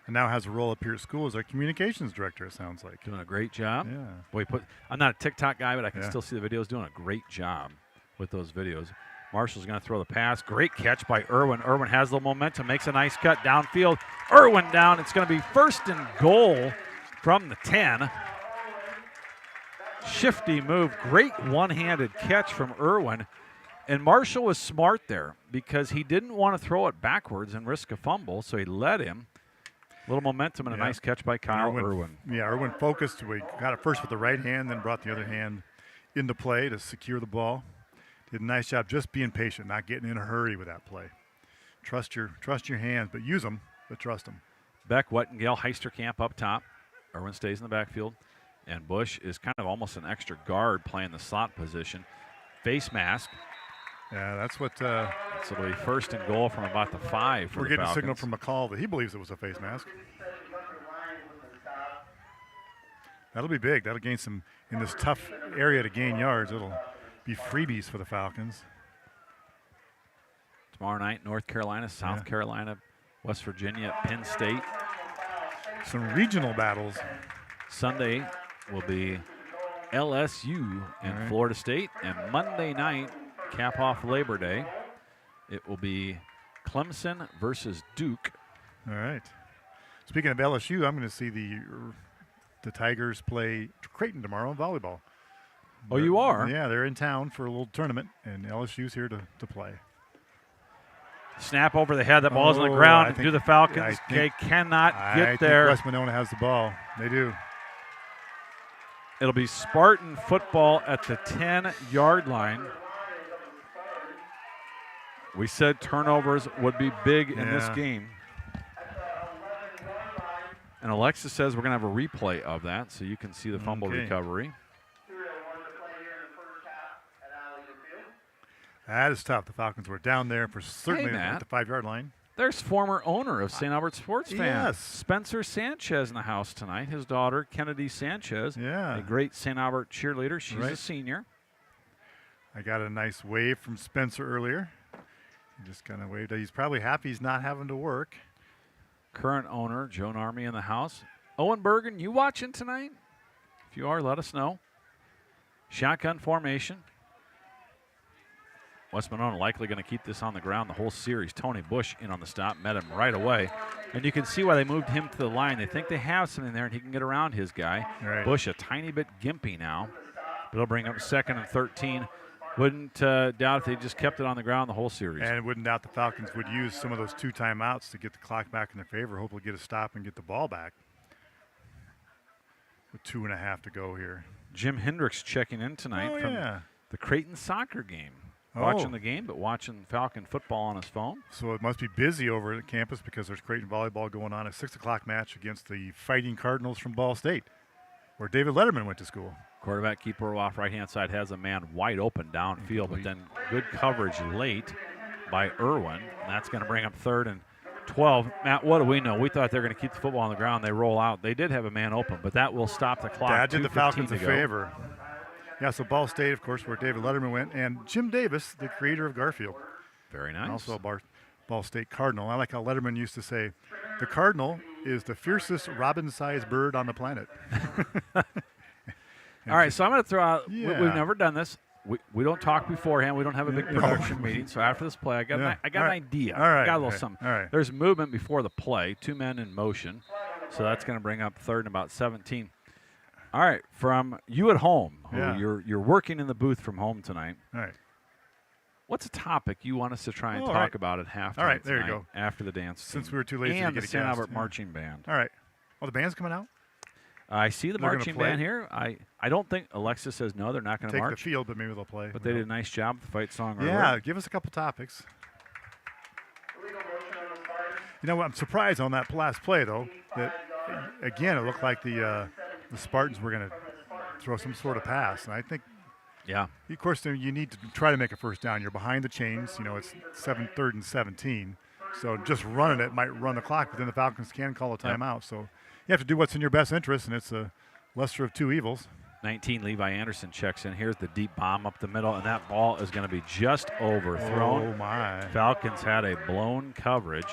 And now has a role up here at school as our communications director, it sounds like. Doing a great job. Yeah. Boy, I'm not a TikTok guy, but I can Yeah. still see the videos. Doing a great job with those videos. Marshall's going to throw the pass. Great catch by Irwin. Irwin has the momentum, makes a nice cut downfield. Irwin down. It's going to be 1st and goal from the 10. Shifty move. Great one-handed catch from Irwin. And Marshall was smart there because he didn't want to throw it backwards and risk a fumble, so he let him. A little momentum and a nice catch by Kyle Irwin. Yeah, Irwin focused. We got it first with the right hand, then brought the other hand into play to secure the ball. Did a nice job just being patient, not getting in a hurry with that play. Trust your hands, but use them, but trust them. Beck, Wettengale, Heisterkamp up top. Irwin stays in the backfield. And Bush is kind of almost an extra guard playing the slot position. Face mask. Yeah, that's what. So it'll be 1st and goal from about the 5 for We're the getting Falcons. a signal from McCall that he believes it was a face mask. That'll be big. That'll gain some in this tough area to gain yards. It'll be freebies for the Falcons. Tomorrow night, North Carolina, South Carolina, West Virginia, Penn State. Some regional battles. Sunday will be LSU and Florida State. And Monday night, cap off Labor Day, it will be Clemson versus Duke. All right. Speaking of LSU, I'm going to see the Tigers play Creighton tomorrow in volleyball. Oh, you are? Yeah, they're in town for a little tournament, and LSU's here to play. Snap over the head. That ball's on the ground. Do the Falcons. They cannot get there. I think West Monona has the ball. They do. It'll be Spartan football at the 10-yard line. We said turnovers would be big in this game. And Alexis says we're going to have a replay of that so you can see the fumble recovery. That is tough. The Falcons were down there for certainly Matt, at the 5-yard line. There's former owner of St. Albert Sports Fan, Yes. Spencer Sanchez, in the house tonight. His daughter, Kennedy Sanchez, a great St. Albert cheerleader. She's a senior. I got a nice wave from Spencer earlier. He just kind of waved. He's probably happy he's not having to work. Current owner, Joan Army, in the house. Owen Bergen, you watching tonight? If you are, let us know. Shotgun formation. West Monona likely going to keep this on the ground the whole series. Tony Bush in on the stop, met him right away. And you can see why they moved him to the line. They think they have something there and he can get around his guy. Right. Bush a tiny bit gimpy now. But it'll bring up 2nd and 13. Wouldn't doubt if they just kept it on the ground the whole series. And wouldn't doubt the Falcons would use some of those 2 timeouts to get the clock back in their favor, hopefully get a stop and get the ball back. With 2.5 to go here. Jim Hendricks checking in tonight from the Creighton soccer game. Watching the game, but watching Falcon football on his phone. So it must be busy over at campus because there's Creighton volleyball going on. A 6 o'clock match against the Fighting Cardinals from Ball State, where David Letterman went to school. Quarterback keeper off right-hand side has a man wide open downfield, but then good coverage late by Irwin. And that's going to bring up 3rd and 12. Matt, what do we know? We thought they were going to keep the football on the ground. They roll out. They did have a man open, but that will stop the clock. That did the Falcons a favor. Yeah, so Ball State, of course, where David Letterman went, and Jim Davis, the creator of Garfield. Very nice. And also a Ball State Cardinal. I like how Letterman used to say, the Cardinal is the fiercest robin-sized bird on the planet. All right, so I'm going to throw out, we've never done this. We don't talk beforehand. We don't have a big production meeting. So after this play, I got an idea. All right. I got a little something. All right. There's movement before the play, 2 men in motion. So that's going to bring up 3rd and about 17. All right, from you at home, who Yeah. you're working in the booth from home tonight. All right. What's a topic you want us to try and all talk right. about at halftime All right, there you tonight go. after the dance Since team we were too lazy to and get the a St. guest, Albert yeah. Marching Band? All right. Oh, the band's coming out? I see the They're gonna marching play. band here. I don't think Alexis says no, they're not going to Take march. the field, but maybe they'll play. But We they did don't- a nice job with the fight song Yeah, earlier. give us a couple topics. You know what? I'm surprised on that last play, though, that, again, it looked like the Spartans were going to throw some sort of pass. And I think, Yeah. of course, you need to try to make a first down. You're behind the chains. You know, it's 3rd and 17. So just running it might run the clock, but then the Falcons can call a timeout. So you have to do what's in your best interest, and it's a lesser of two evils. 19, Levi Anderson checks in. Here's the deep bomb up the middle, and that ball is going to be just overthrown. Oh, my. Falcons had a blown coverage.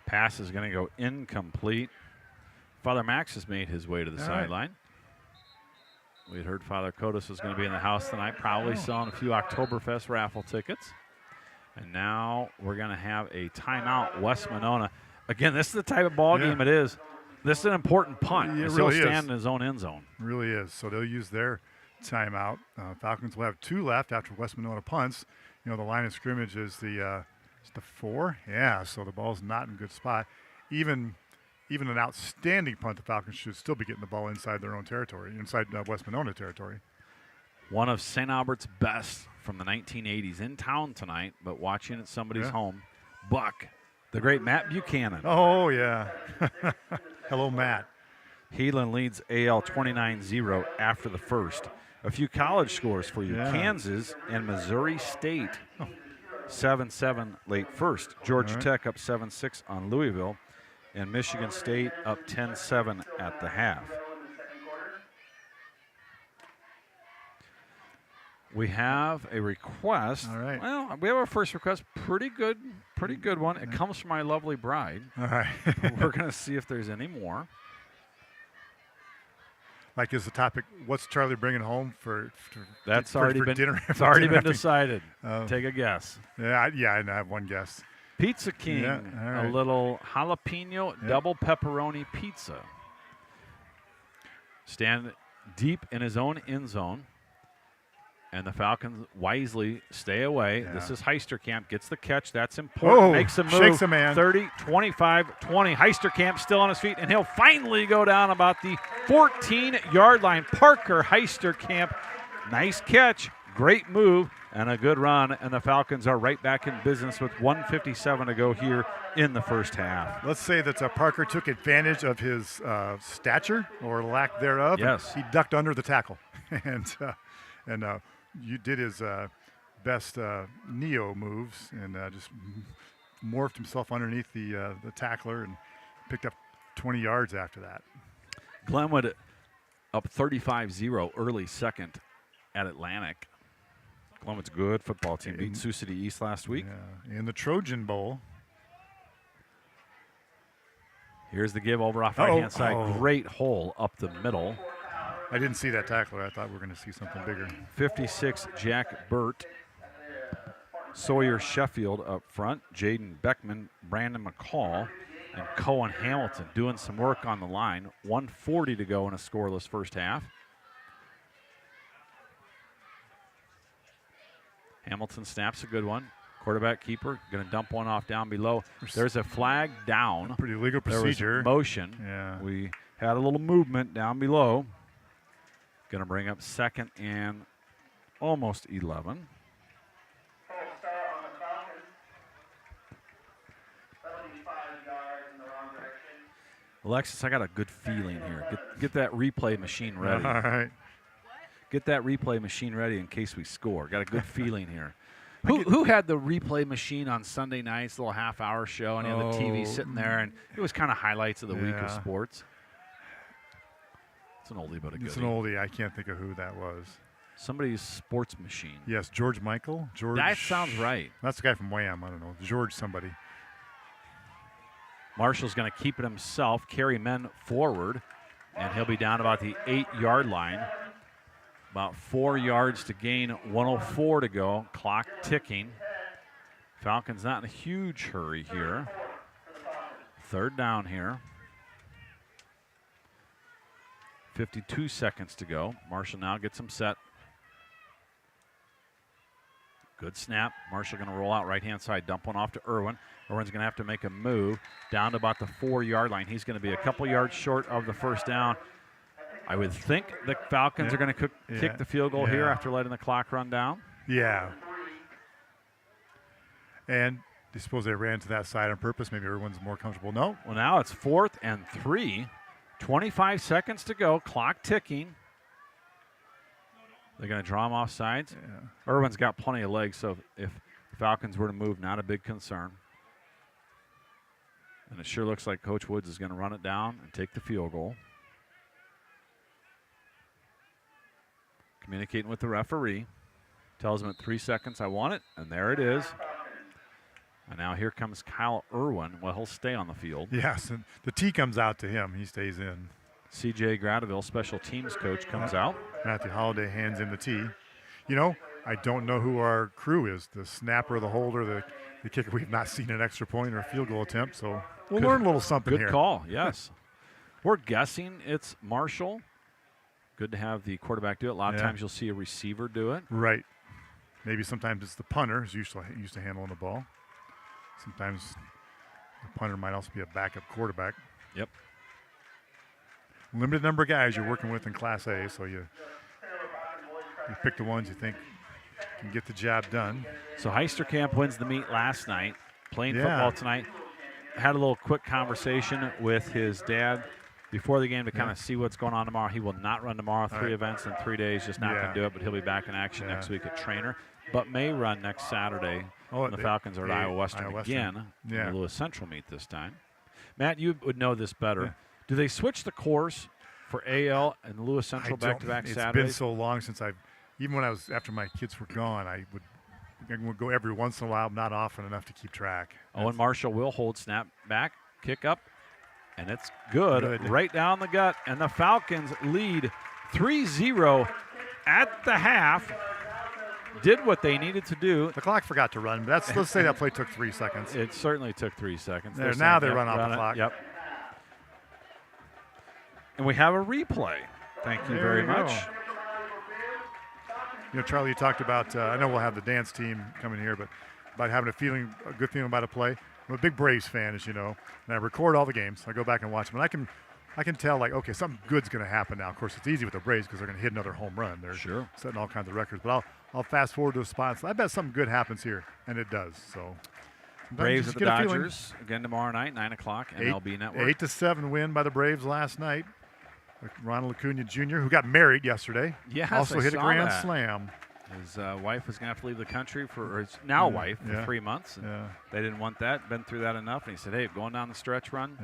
Pass is going to go incomplete. Father Max has made his way to the All right. sideline. We had heard Father Kotis was going to be in the house tonight, probably selling a few Oktoberfest raffle tickets. And now we're going to have a timeout, West Monona. Again, this is the type of ball game it is. This is an important punt. It He'll really is. stand in his own end zone. Really is. So they'll use their timeout. Falcons will have 2 left after West Monona punts. You know, the line of scrimmage is the 4. Yeah, so the ball's not in a good spot. Even an outstanding punt, the Falcons should still be getting the ball inside their own territory, inside West Monona territory. One of St. Albert's best from the 1980s in town tonight, but watching at somebody's home. Buck, the great Matt Buchanan. Oh, yeah. Hello, Matt. Heelan leads AL 29-0 after the first. A few college scores for you. Yeah. Kansas and Missouri State. 7-7 late first. Georgia Tech up 7-6 on Louisville. And Michigan State up 10-7 at the half. We have a request. All right. Well, we have our first request. Pretty good one. It comes from my lovely bride. All right. We're going to see if there's any more. Like, is the topic, what's Charlie bringing home for That's for already been dinner? It's already dinner been after- decided. Oh. Take a guess. Yeah, I have one guess. Pizza King, Yeah, all right. a little jalapeno double pepperoni pizza. Stand deep in his own end zone. And the Falcons wisely stay away. Yeah. This is Heisterkamp. Gets the catch. That's important. Oh, Makes a move. shakes a man. 30, 25, 20. Heisterkamp still on his feet, and he'll finally go down about the 14-yard line. Parker Heisterkamp. Nice catch. Great move and a good run. And the Falcons are right back in business with 1:57 to go here in the first half. Let's say that Parker took advantage of his stature or lack thereof. Yes. He ducked under the tackle. and you did his best neo moves and just morphed himself underneath the tackler and picked up 20 yards after that. Glenwood up 35-0 early second at Atlantic. Glenwood's a good football team. Beat Sioux City East last week. Yeah. In the Trojan Bowl. Here's the give over off Uh-oh. right-hand side. Oh. Great hole up the middle. I didn't see that tackler. I thought we were going to see something bigger. 56, Jack Burt. Sawyer Sheffield up front. Jaden Beckman, Brandon McCall, and Cohen Hamilton doing some work on the line. 1:40 to go in a scoreless first half. Hamilton snaps a good one. Quarterback keeper going to dump one off down below. There's a flag down. Pretty legal procedure. There was motion. Yeah. We had a little movement down below. Going to bring up 2nd and almost 11. Alexis, I got a good feeling here. Get that replay machine ready. All right. Get that replay machine ready in case we score. Got a good feeling here. Who had the replay machine on Sunday nights, little half-hour show, and you had the TV sitting there, and it was kind of highlights of the week of Yeah. sports. It's an oldie but a goodie. It's an oldie. I can't think of who that was. Somebody's sports machine. Yes, George Michael. George. That sounds right. That's the guy from Wham. I don't know. George somebody. Marshall's going to keep it himself, carry men forward, and he'll be down about the 8-yard line. About 4 yards to gain, 1:04 to go. Clock ticking. Falcons not in a huge hurry here. 3rd down here. 52 seconds to go. Marshall now gets him set. Good snap. Marshall going to roll out right-hand side, dump one off to Irwin. Irwin's going to have to make a move down to about the 4-yard line. He's going to be a couple yards short of the first down. I would think the Falcons are going to kick the field goal here after letting the clock run down. Yeah. And do you suppose they ran to that side on purpose? Maybe Irwin's more comfortable. No. Well, now it's 4th and 3. 25 seconds to go. Clock ticking. They're going to draw him off sides. Yeah. Irwin's got plenty of legs, so if the Falcons were to move, not a big concern. And it sure looks like Coach Woods is going to run it down and take the field goal. Communicating with the referee. Tells him at 3 seconds, I want it, and there it is. And now here comes Kyle Irwin. Well, he'll stay on the field. Yes, and the tee comes out to him. He stays in. C.J. Gradeville, special teams coach, comes out. Matthew Holliday hands in the tee. You know, I don't know who our crew is, the snapper, the holder, the kicker. We've not seen an extra point or a field goal attempt, so we'll learn a little something here. Good call, yes. We're guessing it's Marshall. Good to have the quarterback do it. A lot of times you'll see a receiver do it. Right. Maybe sometimes it's the punter who's used to handling the ball. Sometimes the punter might also be a backup quarterback. Yep. Limited number of guys you're working with in Class A, so you pick the ones you think can get the job done. So Heisterkamp wins the meet last night, playing football tonight. Had a little quick conversation with his dad before the game to kind of see what's going on tomorrow. He will not run tomorrow. 3 events in 3 days, just not going to do it, but he'll be back in action next week at Trainer, but may run next Saturday when the Falcons are at Iowa Western again in the Lewis Central meet this time. Matt, you would know this better. Yeah. Do they switch the course for AL and Lewis Central back-to-back Saturdays? It's been so long since even when after my kids were gone, I would go every once in a while, not often enough to keep track. Owen Marshall will hold snap back, kick up, and it's good. Right down the gut, and the Falcons lead 3-0 at the half. Did what they needed to do. The clock forgot to run, but let's say that play took 3 seconds. It certainly took 3 seconds. Now they run off the clock. Yep. And we have a replay. Thank you very much. You know, Charlie, you talked about, I know we'll have the dance team coming here, but about having a good feeling about a play. I'm a big Braves fan, as you know, and I record all the games. I go back and watch them, and I can tell, like, okay, something good's going to happen now. Of course, it's easy with the Braves because they're going to hit another home run. They're setting all kinds of records. But I'll fast forward to the spots. I bet something good happens here, and it does. So Braves at the Dodgers again tomorrow night, 9 o'clock, MLB Network. 8-7 win by the Braves last night. Ronald Acuna Jr., who got married yesterday, also hit a grand slam. His wife was going to have to leave the country for his wife for 3 months. And they didn't want that. Been through that enough. And he said, "Hey, going down the stretch run.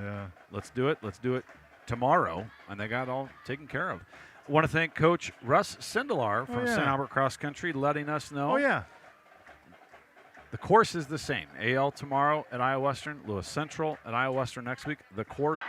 Let's do it. Let's do it tomorrow." And they got all taken care of. I want to thank Coach Russ Sindelar from St. Albert Cross Country letting us know. The course is the same. AL tomorrow at Iowa Western, Lewis Central at Iowa Western next week. The course.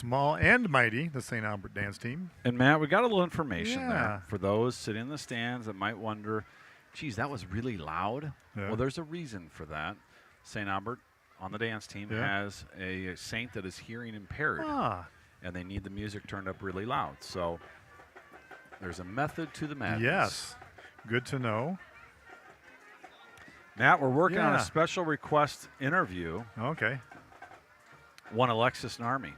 small and mighty, the St. Albert dance team. And Matt, we got a little information Yeah. there for those sitting in the stands that might wonder, geez, that was really loud. Yeah. Well, there's a reason for that. St. Albert on the dance team has a saint that is hearing impaired, and they need the music turned up really loud. So there's a method to the madness. Yes, good to know. Matt, we're working on a special request interview. Okay. One Alexis Narmi.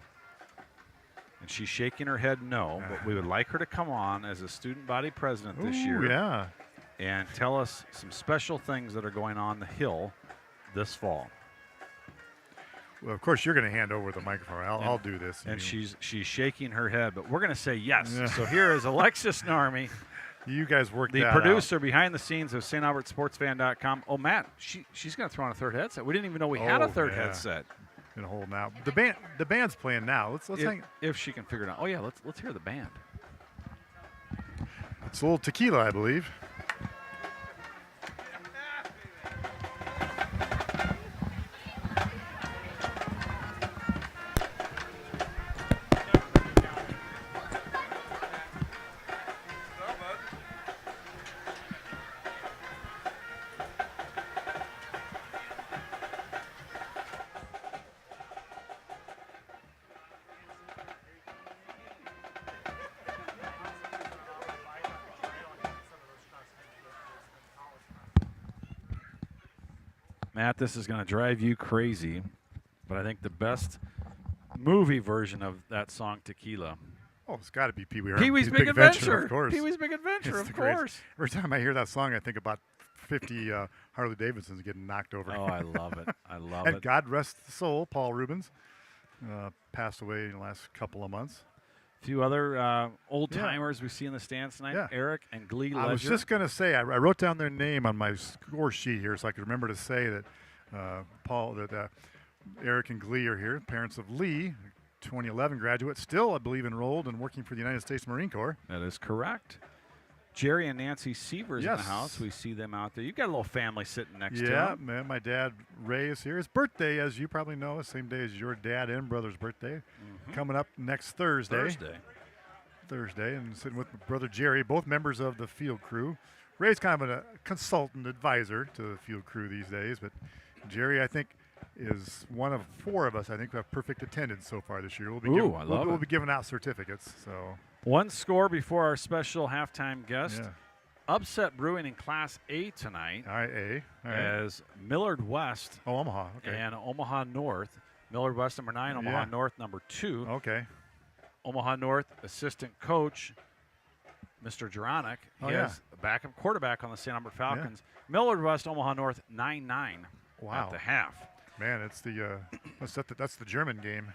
And she's shaking her head no, but we would like her to come on as a student body president this year. Yeah. And tell us some special things that are going on the Hill this fall. Well, of course, you're going to hand over the microphone. I'll do this. And she's shaking her head, but we're going to say yes. Yeah. So here is Alexis Narmi. You guys worked the that producer out. Behind the scenes of StAlbertSportsFan.com. Oh, Matt, she's going to throw on a third headset. We didn't even know we had a third headset. In a hole now. The band's playing now. Let's hang. If she can figure it out. Oh yeah, let's hear the band. It's a little tequila, I believe. Matt, this is going to drive you crazy, but I think the best movie version of that song, Tequila. Oh, it's got to be Pee-wee. Pee-wee's Big Adventure, of course. Pee-wee's Big Adventure, of course. Every time I hear that song, I think about 50 Harley Davidsons getting knocked over. Oh, I love it. I love and it. God rest the soul, Paul Rubens, passed away in the last couple of months. A few other old-timers we see in the stands tonight. Yeah. Eric and Glee Ledger. I was just going to say, I wrote down their name on my score sheet here so I could remember to say that Eric and Glee are here, parents of Lee, 2011 graduate, still, I believe, enrolled and working for the United States Marine Corps. That is correct. Jerry and Nancy Sievers in the house. We see them out there. You've got a little family sitting next to them. Yeah, man, my dad, Ray, is here. His birthday, as you probably know, same day as your dad and brother's birthday. Coming up next Thursday. And sitting with my brother Jerry, both members of the field crew. Ray's kind of a consultant advisor to the field crew these days, but Jerry, I think, is one of four of us, I think, who have perfect attendance so far this year. We'll be giving out certificates. So one score before our special halftime guest. Yeah. Upset brewing in Class A tonight. All right, A. All right. As Millard West Omaha, and Omaha North. Millard West, number 9. Omaha North, number 2. Okay. Omaha North assistant coach, Mr. Juronic. He has a backup quarterback on the St. Albert Falcons. Yeah. Millard West, Omaha North, 9-9 at the half. Man, it's that's the German game.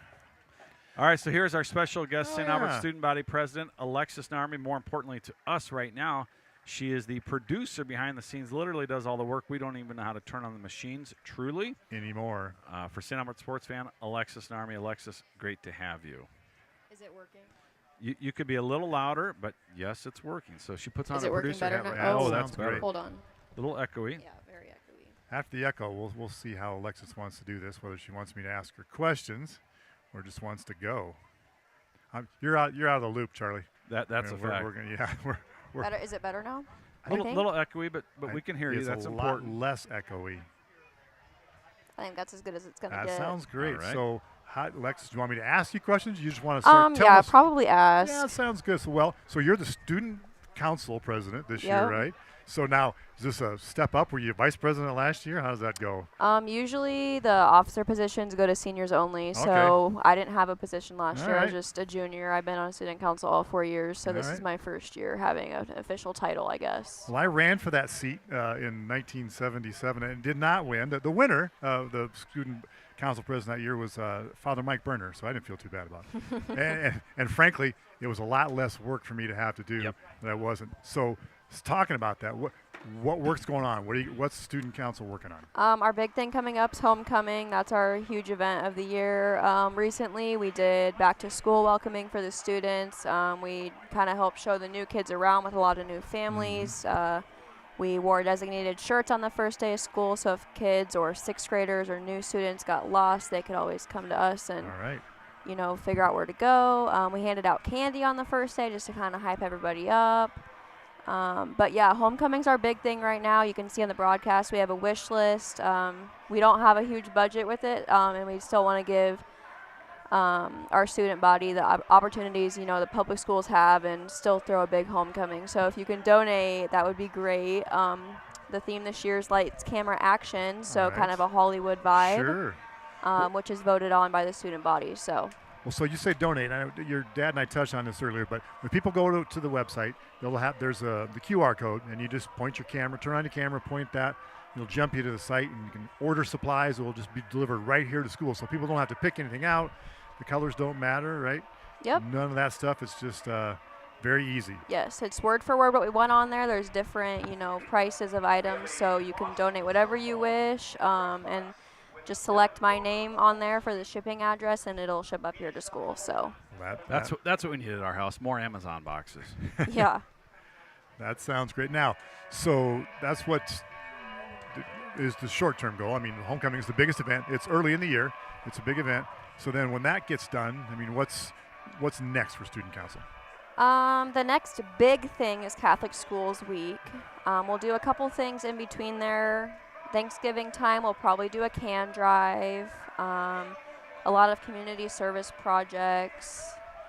All right, so here's our special guest, St. Albert Student Body President, Alexis Narmi. More importantly to us right now, she is the producer behind the scenes, literally does all the work. We don't even know how to turn on the machines, truly. Anymore. For St. Albert Sports Fan, Alexis Narmi. Alexis, great to have you. Is it working? You could be a little louder, but yes, it's working. So she puts on a producer hat. Oh, that's better. Hold on. A little echoey. Yeah, very echoey. After the echo, we'll see how Alexis wants to do this, whether she wants me to ask her questions or just wants to go. You're out of the loop, Charlie. That's a fact. We're better. Is it better now? A little echoey, but we can hear you. That's important. A lot less echoey. I think that's as good as it's going to get. That sounds great. Right. So, Alexis, do you want me to ask you questions? You just want to start telling us? Probably ask. Yeah, sounds good. So you're the student council president this year, right? So now, is this a step up? Were you vice president last year? How does that go? Usually the officer positions go to seniors only. So I didn't have a position last year. I was just a junior. I've been on student council all 4 years. So this is my first year having an official title, I guess. Well, I ran for that seat in 1977 and did not win. The winner, the student council president that year, was Father Mike Berner. So I didn't feel too bad about it. and frankly, it was a lot less work for me to have to do than I wasn't. So talking about that, what work's going on? What's student council working on? Our big thing coming up is homecoming. That's our huge event of the year. Recently, we did back to school welcoming for the students. We kind of helped show the new kids around with a lot of new families. We wore designated shirts on the first day of school, so if kids or sixth graders or new students got lost, they could always come to us and figure out where to go. We handed out candy on the first day just to kind of hype everybody up. But yeah, homecoming's our big thing right now. You can see on the broadcast we have a wish list. We don't have a huge budget with it, and we still want to give our student body the opportunities the public schools have, and still throw a big homecoming. So if you can donate, that would be great. The theme this year is Lights, Camera, Action, so kind of a Hollywood vibe, Sure. which is voted on by the student body. So. Well, so you say donate. Your dad and I touched on this earlier, but when people go to the website, there's the QR code, and you just point your camera, turn on your camera, point that. It'll jump you to the site, and you can order supplies. It will just be delivered right here to school, so people don't have to pick anything out. The colors don't matter, right? Yep. None of that stuff. It's just very easy. Yes, it's word for word what we want on there. There's different, prices of items, so you can donate whatever you wish, and just select my name on there for the shipping address, and it'll ship up here to school. So that's what we need at our house. More Amazon boxes. yeah. That sounds great. Now, so that's what is the short-term goal. I mean, homecoming is the biggest event. It's early in the year. It's a big event. So then when that gets done, I mean, what's next for Student Council? The next big thing is Catholic Schools Week. We'll do a couple things in between there. Thanksgiving time, we'll probably do a can drive, a lot of community service projects,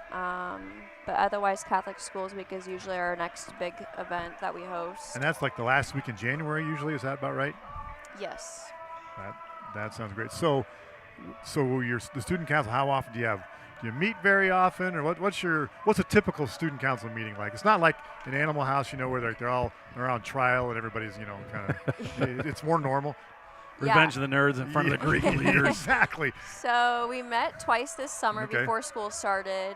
but otherwise Catholic Schools Week is usually our next big event that we host. And that's like the last week in January usually, is that about right? Yes. That sounds great. So the student council, how often do you meet very often, or what's a typical student council meeting like? It's not like an Animal House, where they're all on trial and everybody's, kind of, it's more normal. Revenge of the Nerds in front of the Greek leaders. Exactly. So we met twice this summer Okay. before school started.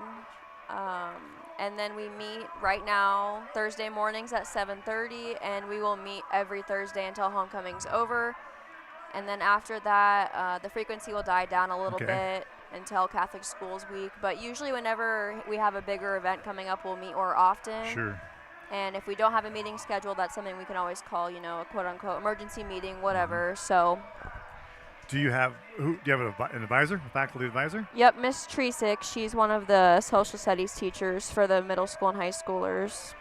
And then we meet right now Thursday mornings at 7:30, and we will meet every Thursday until homecoming's over. And then after that, the frequency will die down a little bit until Catholic Schools Week. But usually whenever we have a bigger event coming up, we'll meet more often. Sure. And if we don't have a meeting scheduled, that's something we can always call, a quote-unquote emergency meeting, whatever. So. Do you have an advisor, a faculty advisor? Yep, Miss Tresick. She's one of the social studies teachers for the middle school and high schoolers.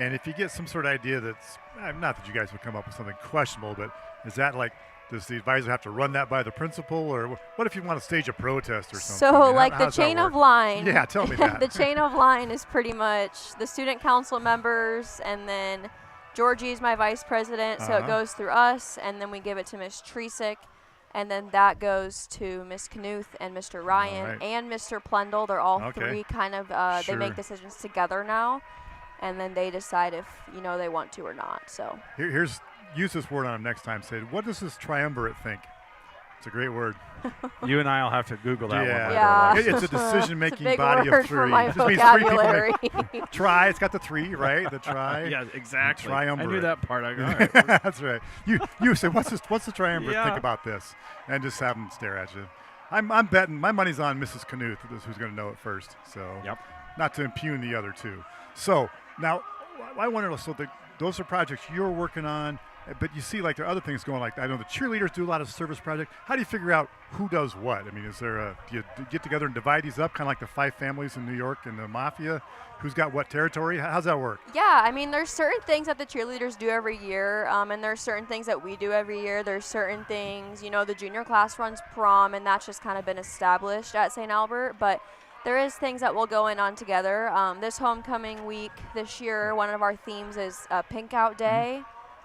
And if you get some sort of idea that's, not that you guys would come up with something questionable, but is that like, does the advisor have to run that by the principal, or what if you want to stage a protest or something? So the chain of line. Yeah, tell me that. The chain of line is pretty much the student council members, and then Georgie's my vice president, so it goes through us, and then we give it to Miss Tresick, and then that goes to Miss Knuth and Mr. Ryan and Mr. Plendel. They're all three kind of, they make decisions together now, and then they decide if, they want to or not. So use this word on them next time. Say, what does this triumvirate think? It's a great word. You and I will have to Google that one. Yeah. It's a decision-making it's a body word of three. For my it just vocabulary. means 3 people. Try. It's got the 3, right? The try. Yeah, exactly. Triumvirate. I knew that part. I go, all right. That's right. You say, what's the triumvirate Yeah. think about this? And just have them stare at you. I'm betting my money's on Mrs. Knuth, who's going to know it first. So not to impugn the other two. So now I wonder, those are projects you're working on. But you see, there are other things going. I know the cheerleaders do a lot of service projects. How do you figure out who does what? I mean, do you get together and divide these up, kind of like the 5 families in New York and the mafia? Who's got what territory? How's that work? Yeah, I mean, there's certain things that the cheerleaders do every year, and there's certain things that we do every year. There's certain things, the junior class runs prom, and that's just kind of been established at St. Albert. But there is things that we'll go in on together. This homecoming week this year, one of our themes is Pink Out Day.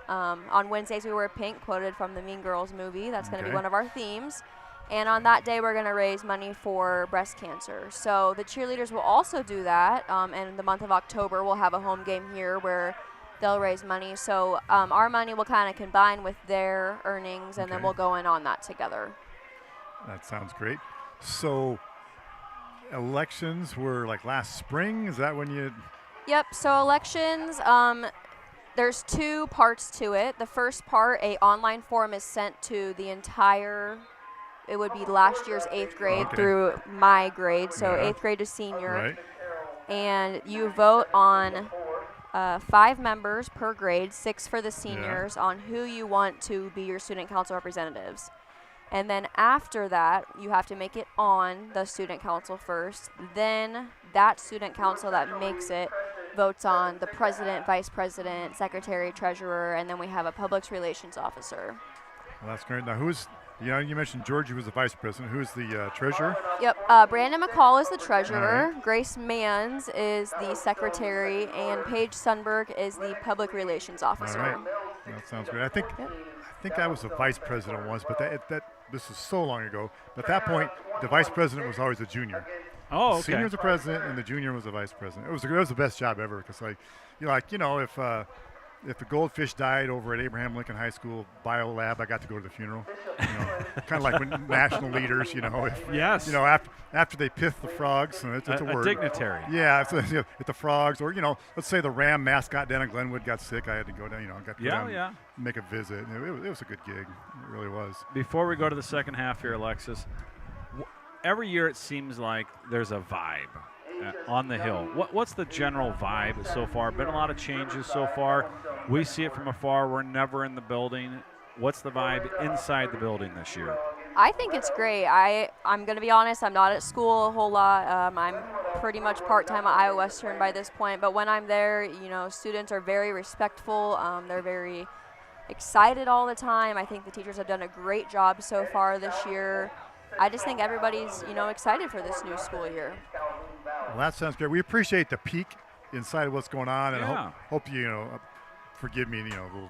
On Wednesdays, we wear pink, quoted from the Mean Girls movie. That's going to be one of our themes. And on that day, we're going to raise money for breast cancer. So the cheerleaders will also do that. And in the month of October, we'll have a home game here where they'll raise money. So our money will kind of combine with their earnings, and then we'll go in on that together. That sounds great. So elections were last spring? Is that when you... Yep. So elections... There's 2 parts to it. The first part, a online form is sent to the entire, it would be last year's 8th grade through my grade, so 8th grade to senior. Right. And you vote on 5 members per grade, 6 for the seniors, on who you want to be your student council representatives. And then after that, you have to make it on the student council first. Then that student council that makes it votes on the president, vice president, secretary, treasurer, and then we have a public relations officer. Well, that's great. Now, you mentioned Georgie was the vice president. Who's the treasurer? Yep. Brandon McCall is the treasurer. Right. Grace Manns is the secretary, and Paige Sunberg is the public relations officer. All right. That sounds great. I think I was a vice president once, but this is so long ago. But at that point, the vice president was always a junior. Oh, okay. The senior was the president, and the junior was the vice president. It was the best job ever because, if the goldfish died over at Abraham Lincoln High School bio lab, I got to go to the funeral. Kind of like when national leaders, Yes. After they pith the frogs, and it's a word. A dignitary. Yeah, if the frogs, or let's say the Ram mascot down in Glenwood got sick, I had to go down. Got to go down and make a visit. It was a good gig. It really was. Before we go to the second half here, Alexis, every year it seems like there's a vibe on the hill. What's the general vibe so far? Been a lot of changes so far. We see it from afar. We're never in the building. What's the vibe inside the building this year? I think it's great. I'm going to be honest, I'm not at school a whole lot. I'm pretty much part-time at Iowa Western by this point, but when I'm there, students are very respectful. They're very excited all the time. I think the teachers have done a great job so far this year. I just think everybody's, excited for this new school year. Well, that sounds great. We appreciate the peek inside of what's going on, and hope you forgive me, little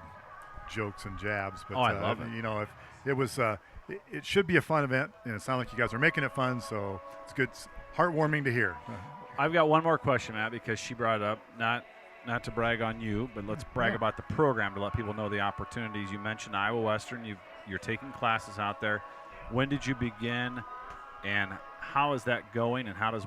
jokes and jabs. But I love it. If it was, it should be a fun event, and it sounds like you guys are making it fun. So it's good, it's heartwarming to hear. I've got one more question, Matt, because she brought it up. Not to brag on you, but let's brag about the program to let people know the opportunities. You mentioned Iowa Western. You're taking classes out there. When did you begin, and how is that going, and how does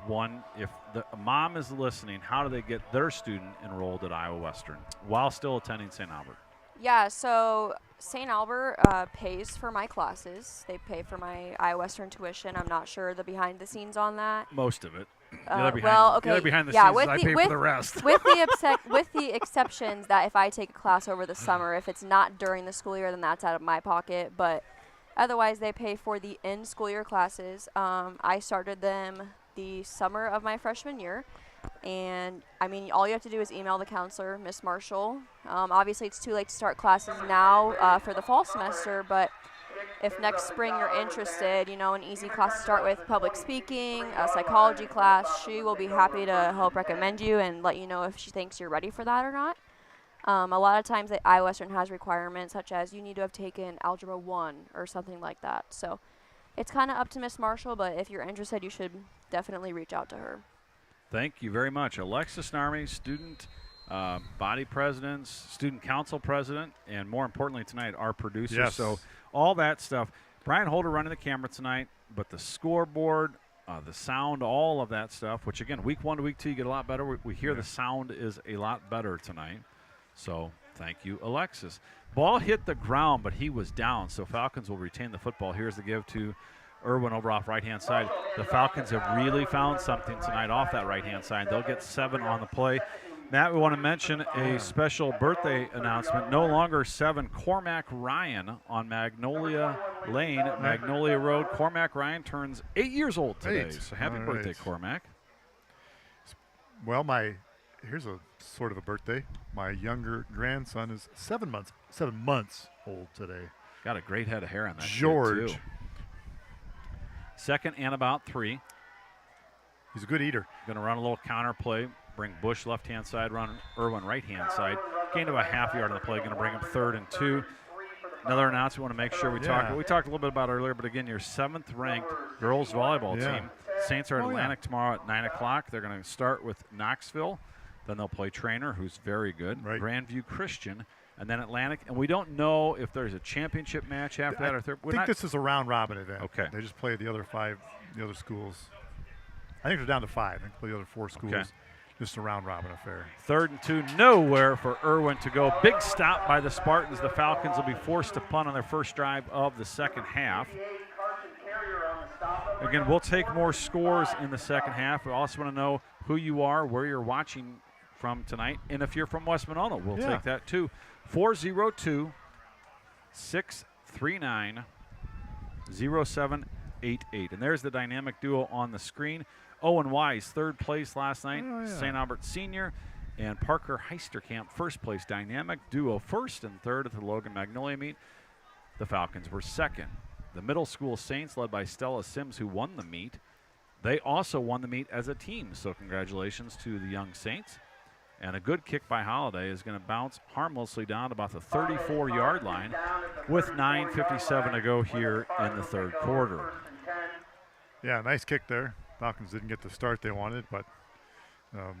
if the mom is listening, how do they get their student enrolled at Iowa Western while still attending St. Albert? Yeah, so St. Albert pays for my classes. They pay for my Iowa Western tuition. I'm not sure the behind the scenes on that. Most of it. The Okay. other behind the scenes is I pay for the rest. with the exceptions that if I take a class over the summer, if it's not during the school year, then that's out of my pocket. But otherwise, they pay for the in-school year classes. I started them the summer of my freshman year. And, all you have to do is email the counselor, Miss Marshall. Obviously, it's too late to start classes now for the fall semester, but if next spring you're interested, an easy class to start with, public speaking, a psychology class, she will be happy to help recommend you and let you know if she thinks you're ready for that or not. A lot of times Iowa Western has requirements such as you need to have taken Algebra 1 or something like that. So it's kind of up to Miss Marshall, but if you're interested, you should definitely reach out to her. Thank you very much. Alexis Narmi, student body president, student council president, and more importantly tonight, our producer. Yes. So all that stuff. Brian Holder running the camera tonight, but the scoreboard, the sound, all of that stuff, which again, week 1 to week 2, you get a lot better. We hear the sound is a lot better tonight. So thank you, Alexis. Ball hit the ground, but he was down, so Falcons will retain the football. Here's the give to Irwin over off right-hand side. The Falcons have really found something tonight off that right-hand side. They'll get 7 on the play. Matt, we want to mention a special birthday announcement. No longer 7, Cormac Ryan on Magnolia Lane, Magnolia Road. Cormac Ryan turns 8 years old today. 8. So happy birthday, Cormac. Well, here's a sort of a birthday. My younger grandson is 7 months old today. Got a great head of hair on that George. kid, too. Second and about 3. He's a good eater. Going to run a little counter play. Bring Bush left-hand side, run Irwin right-hand side. Gain of a half yard on the play. Going to bring him 3rd and 2. Another announcement we want to make sure we talk a little bit about earlier, but again, your 7th-ranked girls volleyball team. Saints are at Atlantic tomorrow at 9 o'clock. They're going to start with Knoxville. Then they'll play Trainer, who's very good. Right. Grandview Christian. And then Atlantic. And we don't know if there's a championship match after that or third. I think this is a round-robin event. Okay. They just play the other schools. I think they're down to 5. I think they play the other 4 schools. Okay. Just a round-robin affair. 3rd and 2, nowhere for Irwin to go. Big stop by the Spartans. The Falcons will be forced to punt on their first drive of the second half. Again, we'll take more scores in the second half. We also want to know who you are, where you're watching from tonight, and if you're from West Monona, we'll take that too. 402-639-2232. 0788. And there's the dynamic duo on the screen. Owen Wise, third place last night. St. Albert Senior and Parker Heisterkamp, first place. Dynamic duo, first and third at the Logan Magnolia meet. The Falcons were second. The middle school Saints, led by Stella Sims, who won the meet. They also won the meet as a team, so congratulations to the young Saints. And a good kick by Holiday is going to bounce harmlessly down to about the 34-yard line with 9:57 to go here in the third quarter. Yeah, nice kick there. Falcons didn't get the start they wanted, but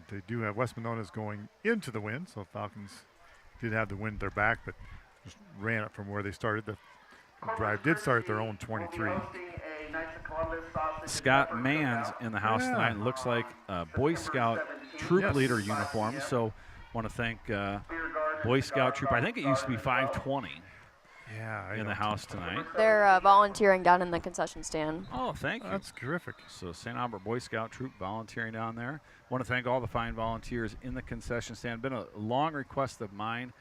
they do have West Monona's going into the wind, so Falcons did have the wind at their back, but just ran it from where they started. The drive did start at their own 23. Scott Mans in the house tonight. It looks like a Boy Scout troop leader uniform, so want to thank Boy Scout troop. I think it used to be 520 in the house tonight. They're volunteering down in the concession stand. Oh, thank you. That's terrific. So St. Albert Boy Scout troop volunteering down there. Want to thank all the fine volunteers in the concession stand. Been a long request of mine.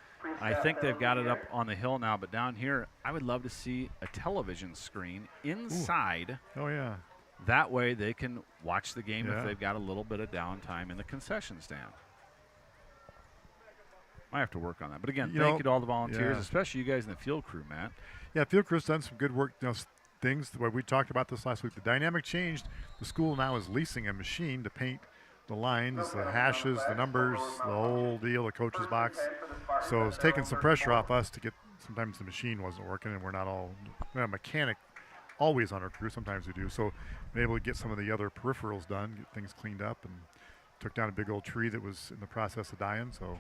I think they've got it up on the hill now, but down here, I would love to see a television screen inside. Ooh. Oh, yeah. That way they can watch the game if they've got a little bit of downtime in the concession stand. I have to work on that. But again, thank you to all the volunteers, especially you guys in the field crew, Matt. Yeah, field crew's done some good work. Things where we talked about this last week. The dynamic changed. The school now is leasing a machine to paint the lines, the hashes, the numbers, the whole deal, the coach's box. So it's taking some pressure off us to get. Sometimes the machine wasn't working, and we're not all a mechanic always on our crew. Sometimes we do. So been able to get some of the other peripherals done, get things cleaned up, and took down a big old tree that was in the process of dying. So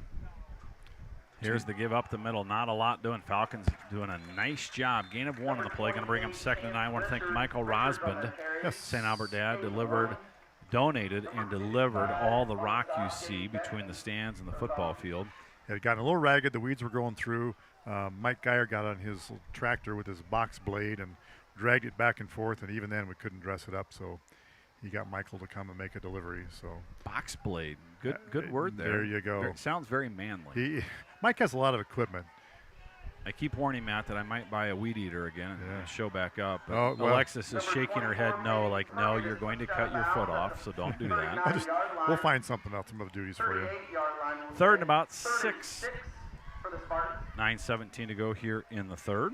here's the give up the middle. Not a lot doing. Falcons doing a nice job. Gain of 1 on the play. Going to bring them 2nd and 9. I want to thank Michael Rosband, St. Albert dad, donated and delivered all the rock you see between the stands and the football field. It had gotten a little ragged. The weeds were going through. Mike Geyer got on his tractor with his box blade and dragged it back and forth, and even then we couldn't dress it up. So he got Michael to come and make a delivery. So box blade, good word there. There you go. Sounds very manly. Mike has a lot of equipment. I keep warning Matt that I might buy a weed eater again and show back up. Oh, well. Alexis is shaking her head no, like, no, you're going to cut your foot off, so don't do that. We'll find something else, some other duties for you. 3rd and about 6. 9:17 to go here in the third.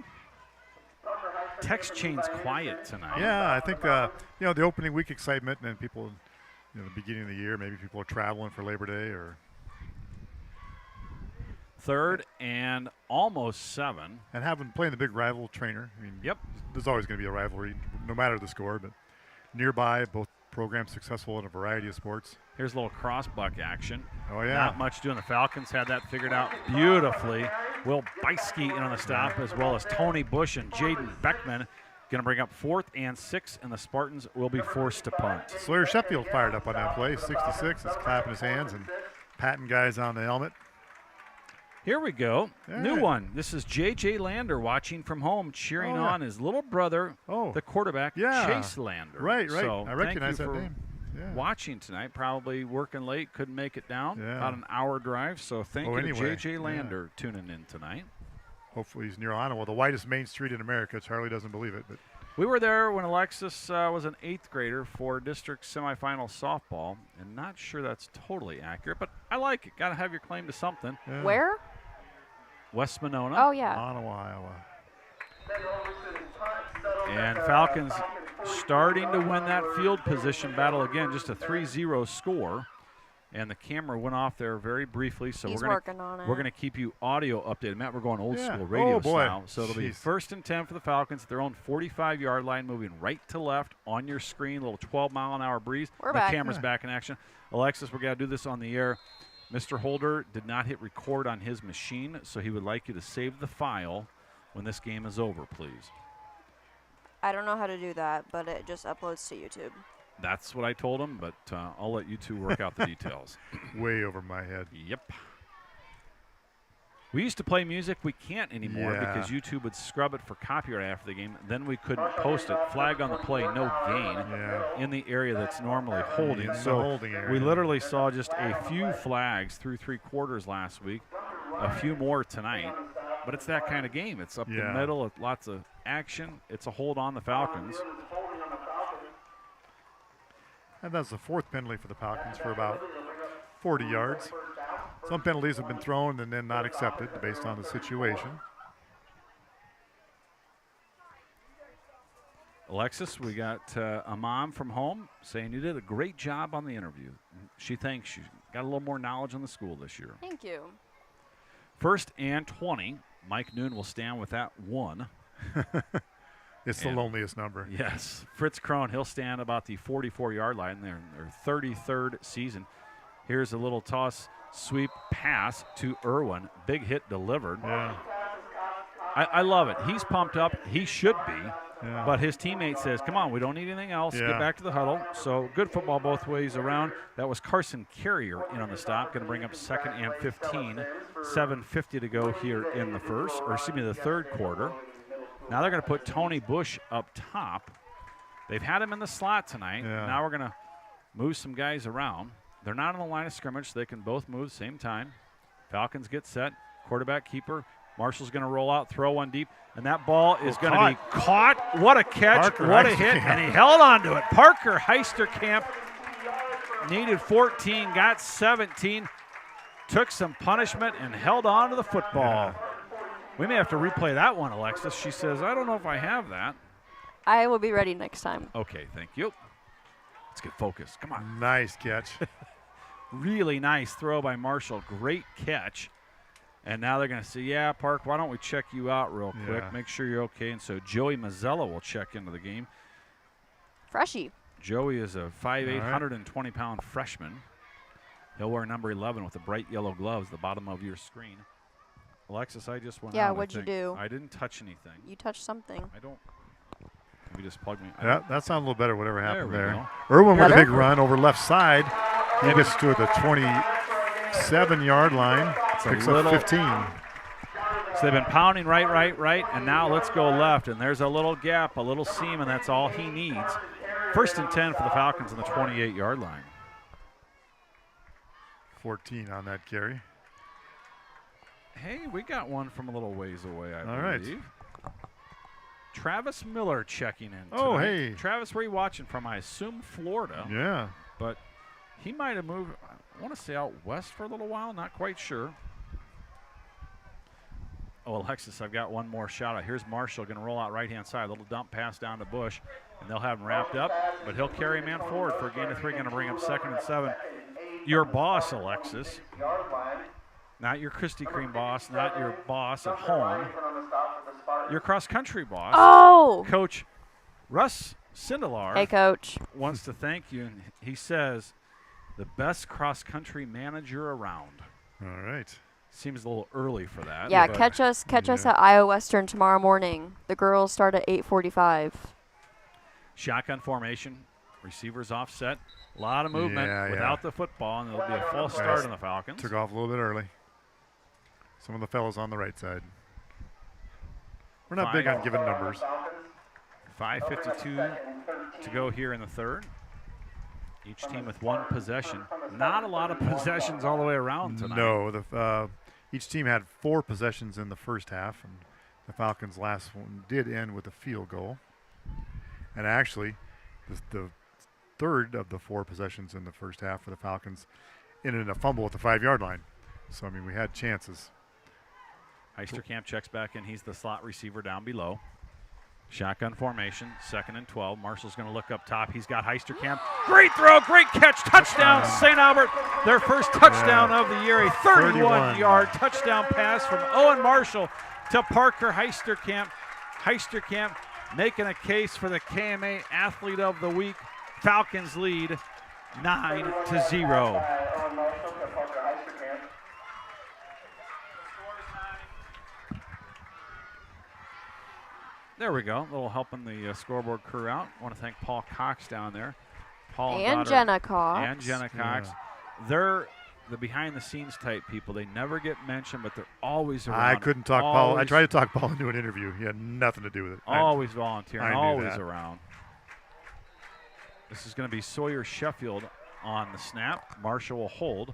Text chain's quiet tonight. Yeah, I think, the opening week excitement and people, the beginning of the year, maybe people are traveling for Labor Day or. 3rd and almost 7. And having playing the big rival Trainer. I mean, there's always going to be a rivalry, no matter the score. But nearby, both programs successful in a variety of sports. Here's a little cross-buck action. Oh, yeah. Not much doing. The Falcons had that figured out beautifully. Will Beiske in on the stop, as well as Tony Bush and Jaden Beckman. Going to bring up 4th and 6, and the Spartans will be forced to punt. Sawyer Sheffield fired up on that play. 66 is clapping his hands and patting guys on the helmet. Here we go. New one. This is J.J. Lander watching from home, cheering on his little brother, the quarterback, Chase Lander. Right. So I recognize thank you that for name. watching tonight. Probably working late, couldn't make it down. About an hour drive. So thank you to J.J. Lander tuning in tonight. Hopefully he's near Ottawa, the widest main street in America. Charlie doesn't believe it, but we were there when Alexis was an 8th grader for district semifinal softball, and not sure that's totally accurate, but I like it. Got to have your claim to something. Yeah. Where? West Monona. Oh, yeah. Ottawa, Iowa. And Falcons starting to win that field position battle again, just a 3-0 score. And the camera went off there very briefly, so we're going to keep you audio updated. Matt, we're going old school radio style. So it'll be 1st and 10 for the Falcons at their own 45-yard line, moving right to left on your screen, a little 12-mile-an-hour breeze. We're back. Camera's back in action. Alexis, we're going to do this on the air. Mr. Holder did not hit record on his machine, so he would like you to save the file when this game is over, please. I don't know how to do that, but it just uploads to YouTube. That's what I told him, but I'll let you two work out the details. Way over my head. Yep. We used to play music. We can't anymore because YouTube would scrub it for copyright after the game. Then we couldn't post it. Flag on the play, no gain in the area that's normally holding. So we literally saw just a few flags through 3 quarters last week, a few more tonight. But it's that kind of game. It's up the middle, lots of action. It's a hold on the Falcons. And that's the 4th penalty for the Falcons for about 40 yards. Some penalties have been thrown and then not accepted based on the situation. Alexis, we got a mom from home saying you did a great job on the interview. She thinks you got a little more knowledge on the school this year. Thank you. 1st and 20. Mike Noon will stand with that 1. It's the loneliest number. Yes. Fritz Krohn, he'll stand about the 44-yard line. They're in their 33rd season. Here's a little toss, sweep, pass to Irwin. Big hit delivered. Yeah. I love it. He's pumped up. He should be. Yeah. But his teammate says, come on, we don't need anything else. Get back to the huddle. So good football both ways around. That was Carson Carrier in on the stop. Going to bring up 2nd and 15. 7:50 to go here in the the third quarter. Now they're going to put Tony Bush up top. They've had him in the slot tonight. Yeah. Now we're going to move some guys around. They're not on the line of scrimmage, so they can both move at the same time. Falcons get set. Quarterback keeper. Marshall's going to roll out, throw one deep, and that ball is going to be caught. What a catch, Parker what a hit, and he held on to it. Parker Heisterkamp needed 14, got 17, took some punishment, and held on to the football. We may have to replay that one, Alexis. She says, I don't know if I have that. I will be ready next time. Okay, thank you. Let's get focused. Come on. Nice catch. Really nice throw by Marshall. Great catch. And now they're going to say, yeah, Park, why don't we check you out real quick, make sure you're okay. And so Joey Mazzella will check into the game. Freshie. Joey is a 5'8", 120-pound freshman. He'll wear number 11 with the bright yellow gloves, the bottom of your screen. Alexis, I just went out. Yeah, what'd you do? I didn't touch anything. You touched something. I don't. Maybe just plug me. Yeah, that sounded a little better, whatever happened there. Go. Irwin with a big run over left side. He gets to the 27-yard line. Picks up 15. So they've been pounding right, and now let's go left. And there's a little gap, a little seam, and that's all he needs. 1st and 10 for the Falcons on the 28-yard line. 14 on that carry. Hey, we got one from a little ways away, I All believe. Right. Travis Miller checking in tonight. Oh, hey. Travis, where are you watching from? I assume Florida. Yeah. But he might have moved, I want to say out west for a little while, not quite sure. Oh, Alexis, I've got one more shout out. Here's Marshall going to roll out right-hand side. A little dump pass down to Bush, and they'll have him wrapped up. But he'll carry a man forward for a gain of 3, going to bring up 2nd and 7. Your boss, Alexis. Not your Krispy Kreme boss, not your boss at home. Your cross-country boss. Oh! Coach Russ Sindelar. Hey, Coach. Wants to thank you. And he says, the best cross-country manager around. All right. Seems a little early for that. Yeah, catch us at Iowa Western tomorrow morning. The girls start at 8:45. Shotgun formation. Receivers offset. A lot of movement without the football, and it'll be a false start on the Falcons. Took off a little bit early. Some of the fellows on the right side. We're not big on giving numbers. 5:52 to go here in the third. Each team with one possession. Not a lot of possessions all the way around tonight. No, each team had 4 possessions in the first half, and the Falcons' last one did end with a field goal. And actually, the third of the 4 possessions in the first half for the Falcons ended in a fumble at the 5-yard line. So, I mean, we had chances. Heisterkamp checks back in. He's the slot receiver down below. Shotgun formation, 2nd and 12. Marshall's going to look up top. He's got Heisterkamp. Great throw, great catch, touchdown, St. Albert. Their first touchdown of the year, a 31-yard touchdown pass from Owen Marshall to Parker Heisterkamp. Heisterkamp making a case for the KMA Athlete of the Week. Falcons lead 9-0. There we go. A little helping the scoreboard crew out. I want to thank Paul Cox down there. Paul and Jenna Cox. And Jenna Cox. They're the behind-the-scenes type people. They never get mentioned, but they're always around. I couldn't talk Paul. I tried to talk Paul into an interview. He had nothing to do with it. Always volunteering, always that. around. This is going to be Sawyer Sheffield on the snap. Marshall will hold.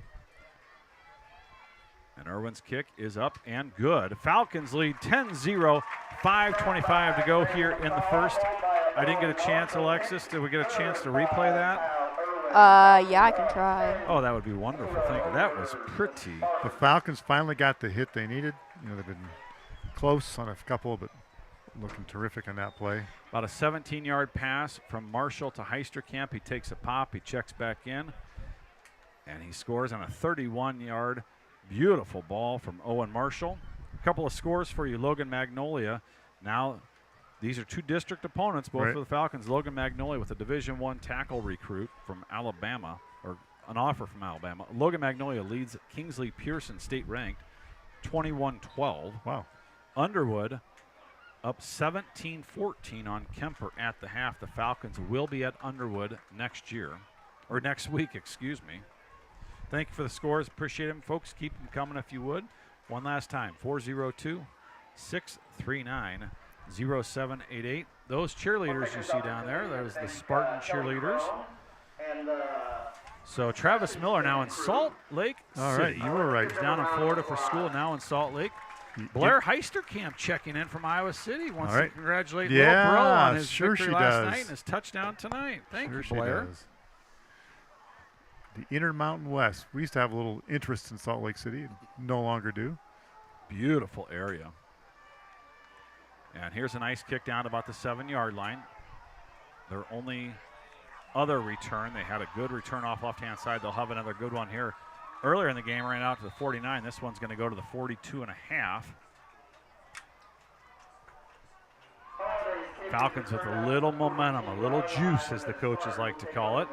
And Irwin's kick is up and good. Falcons lead 10-0, 5:25 to go here in the first. I didn't get a chance, Alexis. Did we get a chance to replay that? Yeah, I can try. Oh, that would be wonderful. Thank you. That was pretty. The Falcons finally got the hit they needed. They've been close on a couple, but looking terrific on that play. About a 17-yard pass from Marshall to Heisterkamp. He takes a pop. He checks back in. And he scores on a 31-yard beautiful ball from Owen Marshall. A couple of scores for you. Logan Magnolia. Now, these are two district opponents, both for the Falcons. Logan Magnolia with a Division I tackle recruit from Alabama, or an offer from Alabama. Logan Magnolia leads Kingsley Pearson, state-ranked, 21-12. Wow. Underwood up 17-14 on Kemper at the half. The Falcons will be at Underwood next week, excuse me. Thank you for the scores. Appreciate them, folks. Keep them coming if you would. One last time, 402-639-0788. Those cheerleaders you see down there, those the Spartan cheerleaders. So Travis Miller now in Salt Lake City. All right, you were right. He's down in Florida for school, now in Salt Lake. Blair Heisterkamp checking in from Iowa City. Wants to congratulate Will Bro on his victory last night and his touchdown tonight. Thank you, Blair. The Intermountain West. We used to have a little interest in Salt Lake City. No longer do. Beautiful area. And here's a nice kick down to about the 7-yard line. Their only other return. They had a good return off left-hand side. They'll have another good one here. Earlier in the game, ran out to the 49. This one's going to go to the 42.5. Falcons with a little momentum, a little juice, as the coaches like to call it.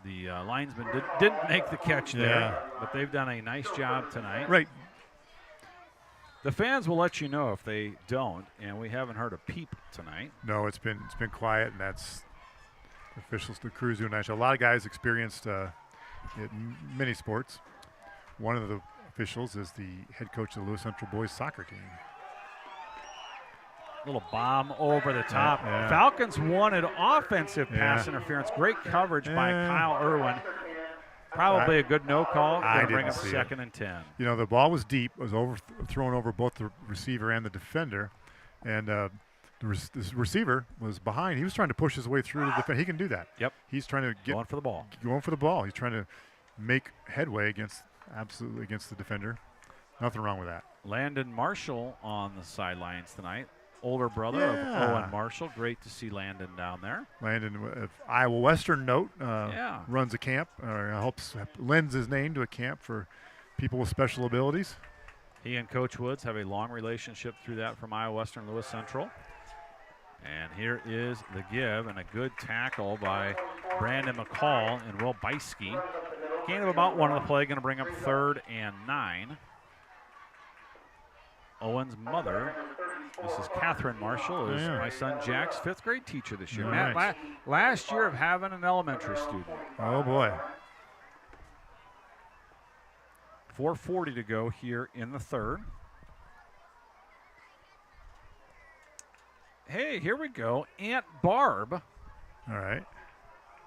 The linesman didn't make the catch there, but they've done a nice job tonight. Right. The fans will let you know if they don't, and we haven't heard a peep tonight. No, it's been quiet, and that's officials, the crews doing a nice job. A lot of guys experienced in many sports. One of the officials is the head coach of the Lewis Central boys soccer team. Little bomb over the top. Falcons wanted offensive pass interference. Great coverage by Kyle Irwin. Probably a good no call. Going to bring up 2nd and 10. The ball was deep. It was thrown over both the receiver and the defender. And the receiver was behind. He was trying to push his way through the defense. He can do that. Yep. He's trying to going for the ball. Going for the ball. He's trying to make headway against the defender. Nothing wrong with that. Landon Marshall on the sidelines tonight. Older brother of Owen Marshall. Great to see Landon down there. Landon, Iowa Western note, runs a camp, or lends his name to a camp for people with special abilities. He and Coach Woods have a long relationship through that from Iowa Western Lewis Central. And here is the give, and a good tackle by Brandon McCall and Will Beiske. Gain of about one on the play, going to bring up 3rd and 9. Owen's mother, this is Catherine Marshall, is my son Jack's 5th grade teacher this year. Matt, last year of having an elementary student. Oh, boy. 4:40 to go here in the third. Hey, here we go. Aunt Barb. All right.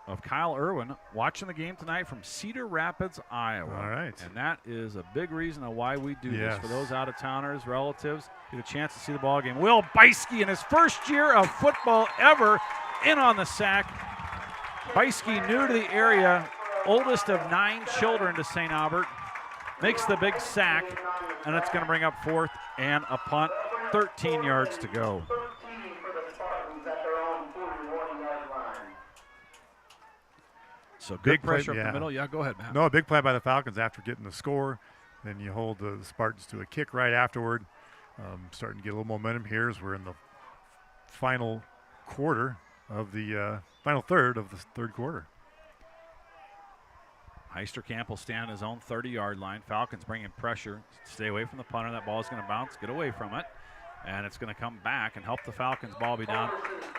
Of Kyle Irwin watching the game tonight from Cedar Rapids, Iowa. All right. And that is a big reason of why we do this. For those out-of-towners, relatives, get a chance to see the ball game. Will Beiske in his first year of football ever in on the sack. Beiske new to the area, oldest of 9 children to St. Albert, makes the big sack, and it's going to bring up 4th and a punt, 13 yards to go. So big pressure up the middle. Yeah, go ahead, Matt. No, a big play by the Falcons after getting the score. Then you hold the Spartans to a kick right afterward. Starting to get a little momentum here as we're in the final quarter of the final third of the third quarter. Heisterkamp will stand on his own 30-yard line. Falcons bringing pressure. Stay away from the punter. That ball is going to bounce. Get away from it. And it's going to come back and help the Falcons ball be down.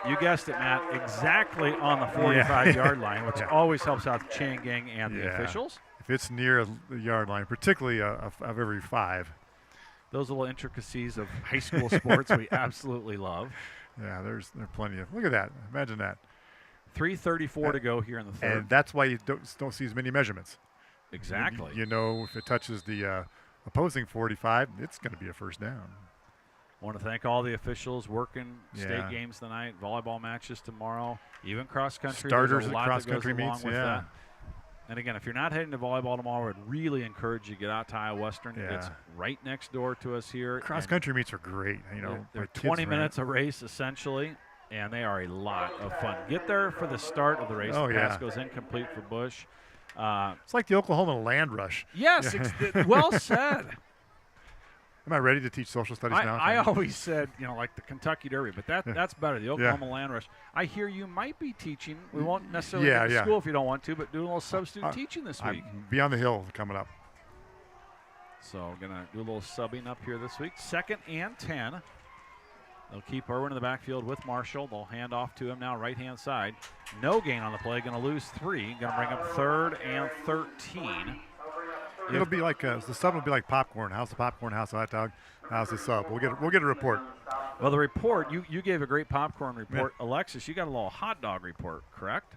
You guessed it, Matt, exactly on the 45-yard line, which always helps out the chain gang and the officials. If it's near the yard line, particularly of every 5. Those little intricacies of high school sports we absolutely love. Yeah, there are plenty of. Look at that. Imagine that. 3:34 to go here in the third. And that's why you don't see as many measurements. Exactly. You know, if it touches the opposing 45, it's going to be a first down. Want to thank all the officials working Yeah. state games tonight, volleyball matches tomorrow, even cross country. Starters There's a at lot cross that goes country along meets, with yeah. that. And again, if you're not heading to volleyball tomorrow, I'd really encourage you to get out to Iowa Western. Yeah. It's right next door to us here. Cross country meets are great. You know, They're my kids 20 ran. minutes a race essentially, and they are a lot of fun. Get there for the start of the race. Oh, the pass yeah. goes incomplete for Bush. It's like the Oklahoma land rush. Yes, well said. Am I ready to teach social studies now? I always said, like the Kentucky Derby, but that's better. The Oklahoma Land Rush. I hear you might be teaching. We won't necessarily get to school if you don't want to, but do a little substitute teaching this week. Be on the hill coming up. So going to do a little subbing up here this week. 2nd and 10. They'll keep Irwin in the backfield with Marshall. They'll hand off to him now right-hand side. No gain on the play. Going to lose 3. Going to bring up 3rd and 13. It'll be like the sub will be like popcorn. How's the popcorn? How's the hot dog? How's the sub? We'll get a report. Well, the report you gave a great popcorn report, yeah. Alexis. You got a little hot dog report, correct?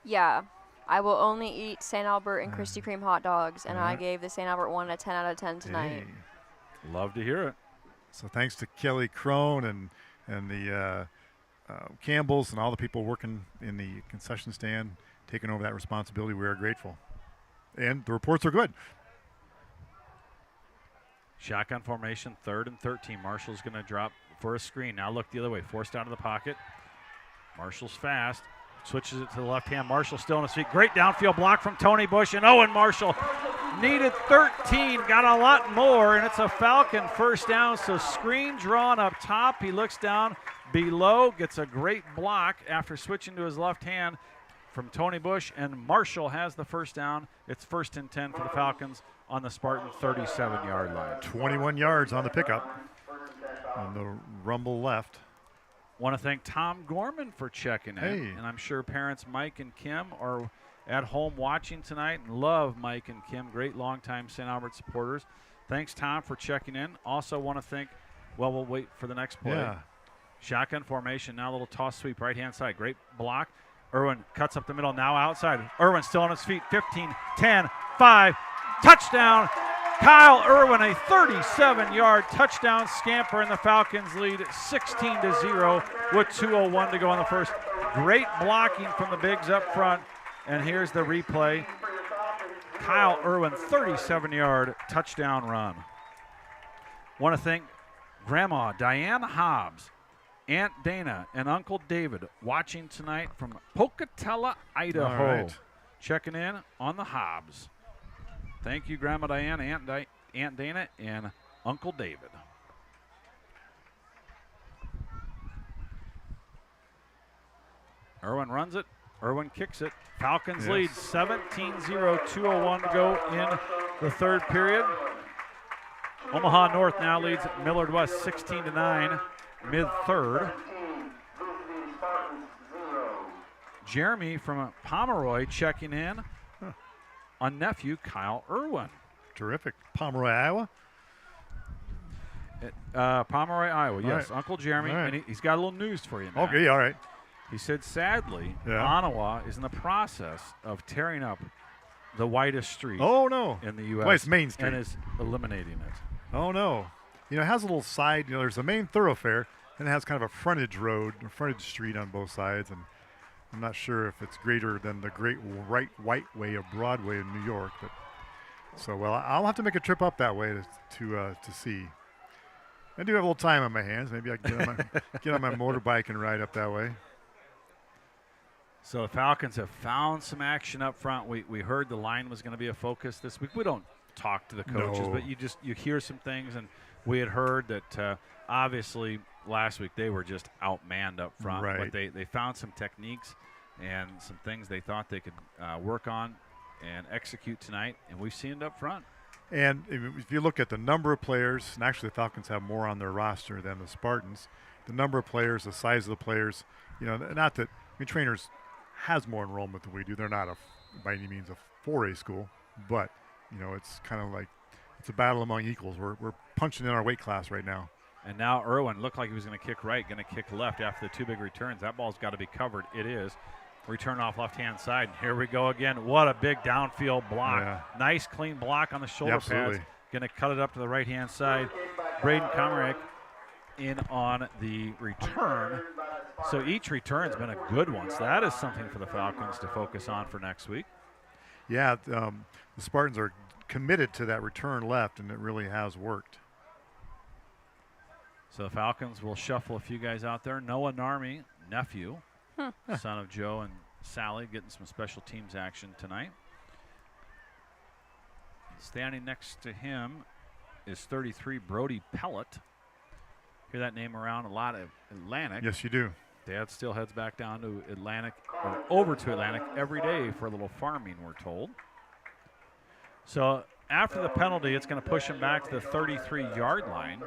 Yeah, I will only eat St. Albert and Krispy Kreme hot dogs, and I gave the St. Albert one a 10 out of 10 tonight. Hey. Love to hear it. So thanks to Kelly Crone and the Campbells and all the people working in the concession stand, taking over that responsibility. We are grateful. And the reports are good. Shotgun formation, 3rd and 13. Marshall's going to drop for a screen. Now look the other way, forced out of the pocket. Marshall's fast, switches it to the left hand. Marshall still on his feet. Great downfield block from Tony Bush, and Owen Marshall needed 13, got a lot more, and it's a Falcon first down. So screen drawn up top. He looks down below, gets a great block after switching to his left hand from Tony Bush, and Marshall has the first down. It's 1st and 10 for the Falcons on the Spartan 37-yard line. 21 yards on the pickup on the rumble left. Want to thank Tom Gorman for checking in. Hey. And I'm sure parents Mike and Kim are at home watching tonight and love Mike and Kim, great longtime St. Albert supporters. Thanks, Tom, for checking in. Also want to thank, we'll wait for the next play. Yeah. Shotgun formation, now a little toss sweep right-hand side. Great block. Irwin cuts up the middle, now outside. Irwin still on his feet, 15, 10, 5, touchdown. Kyle Irwin, a 37-yard touchdown scamper, and the Falcons lead 16-0 with 2:01 to go in the first. Great blocking from the bigs up front, and here's the replay. Kyle Irwin, 37-yard touchdown run. Want to thank Grandma Diane Hobbs, Aunt Dana, and Uncle David watching tonight from Pocatello, Idaho. All right. Checking in on the Hobbs. Thank you, Grandma Diane, Aunt Dana, and Uncle David. Irwin runs it. Irwin kicks it. Falcons lead 17-0, 2:01 to go in the third period. Omaha North now leads Millard West 16-9. Mid-third. Jeremy from Pomeroy checking in on nephew Kyle Irwin. Terrific. Pomeroy, Iowa? Pomeroy, Iowa, yes. Right. Uncle Jeremy, Right. and he's got a little news for you, Matt. Okay, all right. He said, sadly, Yeah. Ottawa is in the process of tearing up the widest street Oh, no. in the U.S. Twice Main Street. and is eliminating it. Oh, no. You know, it has a little side. You know, there's a main thoroughfare, and it has kind of a frontage road, a frontage street on both sides. And I'm not sure if it's greater than the Great White Way of Broadway in New York. But so, well, I'll have to make a trip up that way to see. I do have a little time on my hands. Maybe I can get on my motorbike and ride up that way. So the Falcons have found some action up front. We heard the line was going to be a focus this week. We don't talk to the coaches, No. but you hear some things, and we had heard that obviously last week they were just outmanned up front. Right. But they found some techniques and some things they thought they could work on and execute tonight, and we've seen it up front. And if you look at the number of players, and actually the Falcons have more on their roster than the Spartans, the number of players, the size of the players, you know, not that, Trainers has more enrollment than we do. They're not by any means a 4A school, but, you know, it's kind of like it's a battle among equals. We're punching in our weight class right now. And now Irwin looked like he was going to kick right, going to kick left after the two big returns. That ball's got to be covered. It is. Return off left-hand side. Here we go again. What a big downfield block. Yeah. Nice, clean block on the shoulder Absolutely. pads. Going to cut it up to the right-hand side. Braden Comerick in on the return. So each return's been a good one. So that is something for the Falcons to focus on for next week. Yeah, the Spartans are committed to that return left, and it really has worked. So the Falcons will shuffle a few guys out there. Noah Narmi, nephew, son of Joe and Sally, getting some special teams action tonight. Standing next to him is 33 Brody Pellet. Hear that name around a lot of Atlantic. Yes, you do. Dad still heads back down to Atlantic, or over to Atlantic every day for a little farming, we're told. So after the penalty, it's going to push him back to the 33-yard line.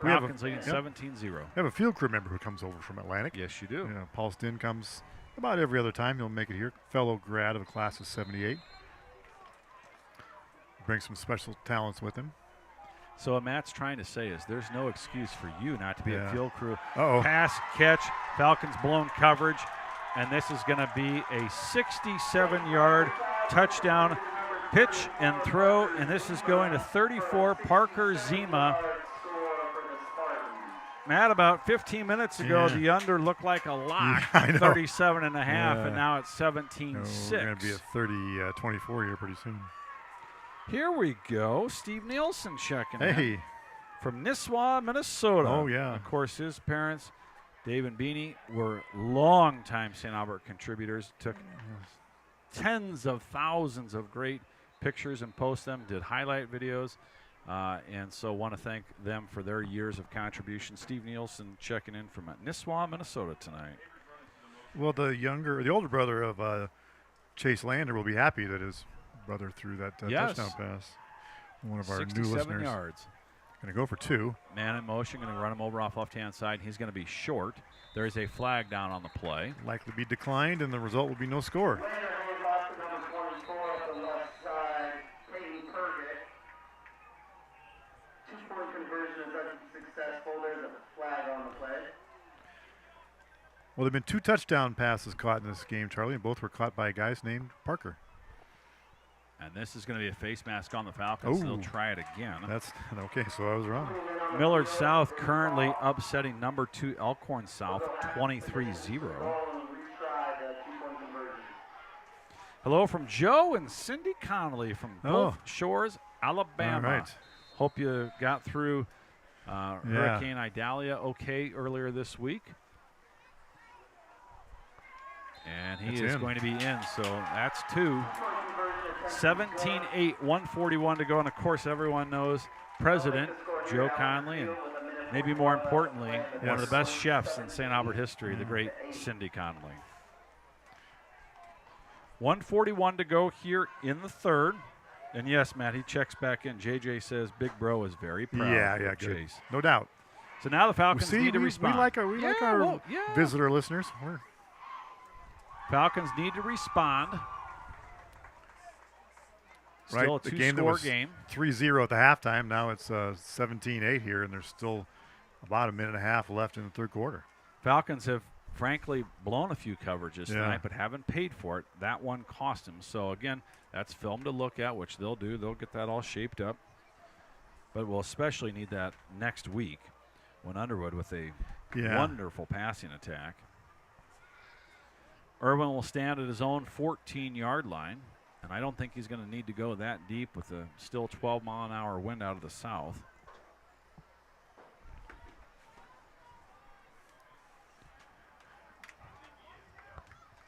Falcons leading 17-0. We have a field crew member who comes over from Atlantic. Yes, you do. Yeah, Paul Stinn comes about every other time. He'll make it here. Fellow grad of the class of 78. Brings some special talents with him. So what Matt's trying to say is there's no excuse for you not to be a field crew. Uh-oh. Pass, catch, Falcons blown coverage, and this is going to be a 67-yard touchdown pitch and throw, and this is going to 34 Parker Zima. Matt, about 15 minutes ago, the under looked like a lock, 37 and a half, and now it's 17-6. We're going to be at 30-24 here pretty soon. Here we go. Steve Nielsen checking in Hey. from Nisswa, Minnesota. Oh, yeah. Of course, his parents, Dave and Beanie, were longtime St. Albert contributors. Took tens of thousands of great pictures and posted them, did highlight videos. And so want to thank them for their years of contribution. Steve Nielsen checking in from Nisswa, Minnesota tonight. Well, the older brother of Chase Lander will be happy that his brother threw that touchdown pass. One of our new 67 listeners. yards. Going to go for 2. Man in motion, going to run him over off left-hand side. He's going to be short. There is a flag down on the play. Likely be declined, and the result will be no score. Well, there have been 2 touchdown passes caught in this game, Charlie, and both were caught by guys named Parker. And this is going to be a face mask on the Falcons. So they'll try it again. That's okay, so I was wrong. Millard South currently upsetting number 2 Elkhorn South 23-0. Hello from Joe and Cindy Connolly from both Shores, Alabama. All right. Hope you got through Hurricane Idalia okay earlier this week. And he is going to be in, so that's 2. 17-8, 141 to go. And, of course, everyone knows President Joe Conley and maybe more importantly, one of the best chefs in St. Albert history, the great Cindy Conley. 141 to go here in the third. And, yes, Matt, he checks back in. JJ says Big Bro is very proud of good. Chase. No doubt. So now the Falcons need to respond. We like our visitor listeners. Falcons need to respond. Still a two-score game. 3-0 at the halftime. Now it's 17-8 here, and there's still about a minute and a half left in the third quarter. Falcons have, frankly, blown a few coverages tonight, but haven't paid for it. That one cost them. So, again, that's film to look at, which they'll do. They'll get that all shaped up. But we'll especially need that next week when Underwood with a wonderful passing attack. Irwin will stand at his own 14-yard line, and I don't think he's going to need to go that deep with a still 12-mile-an-hour wind out of the south.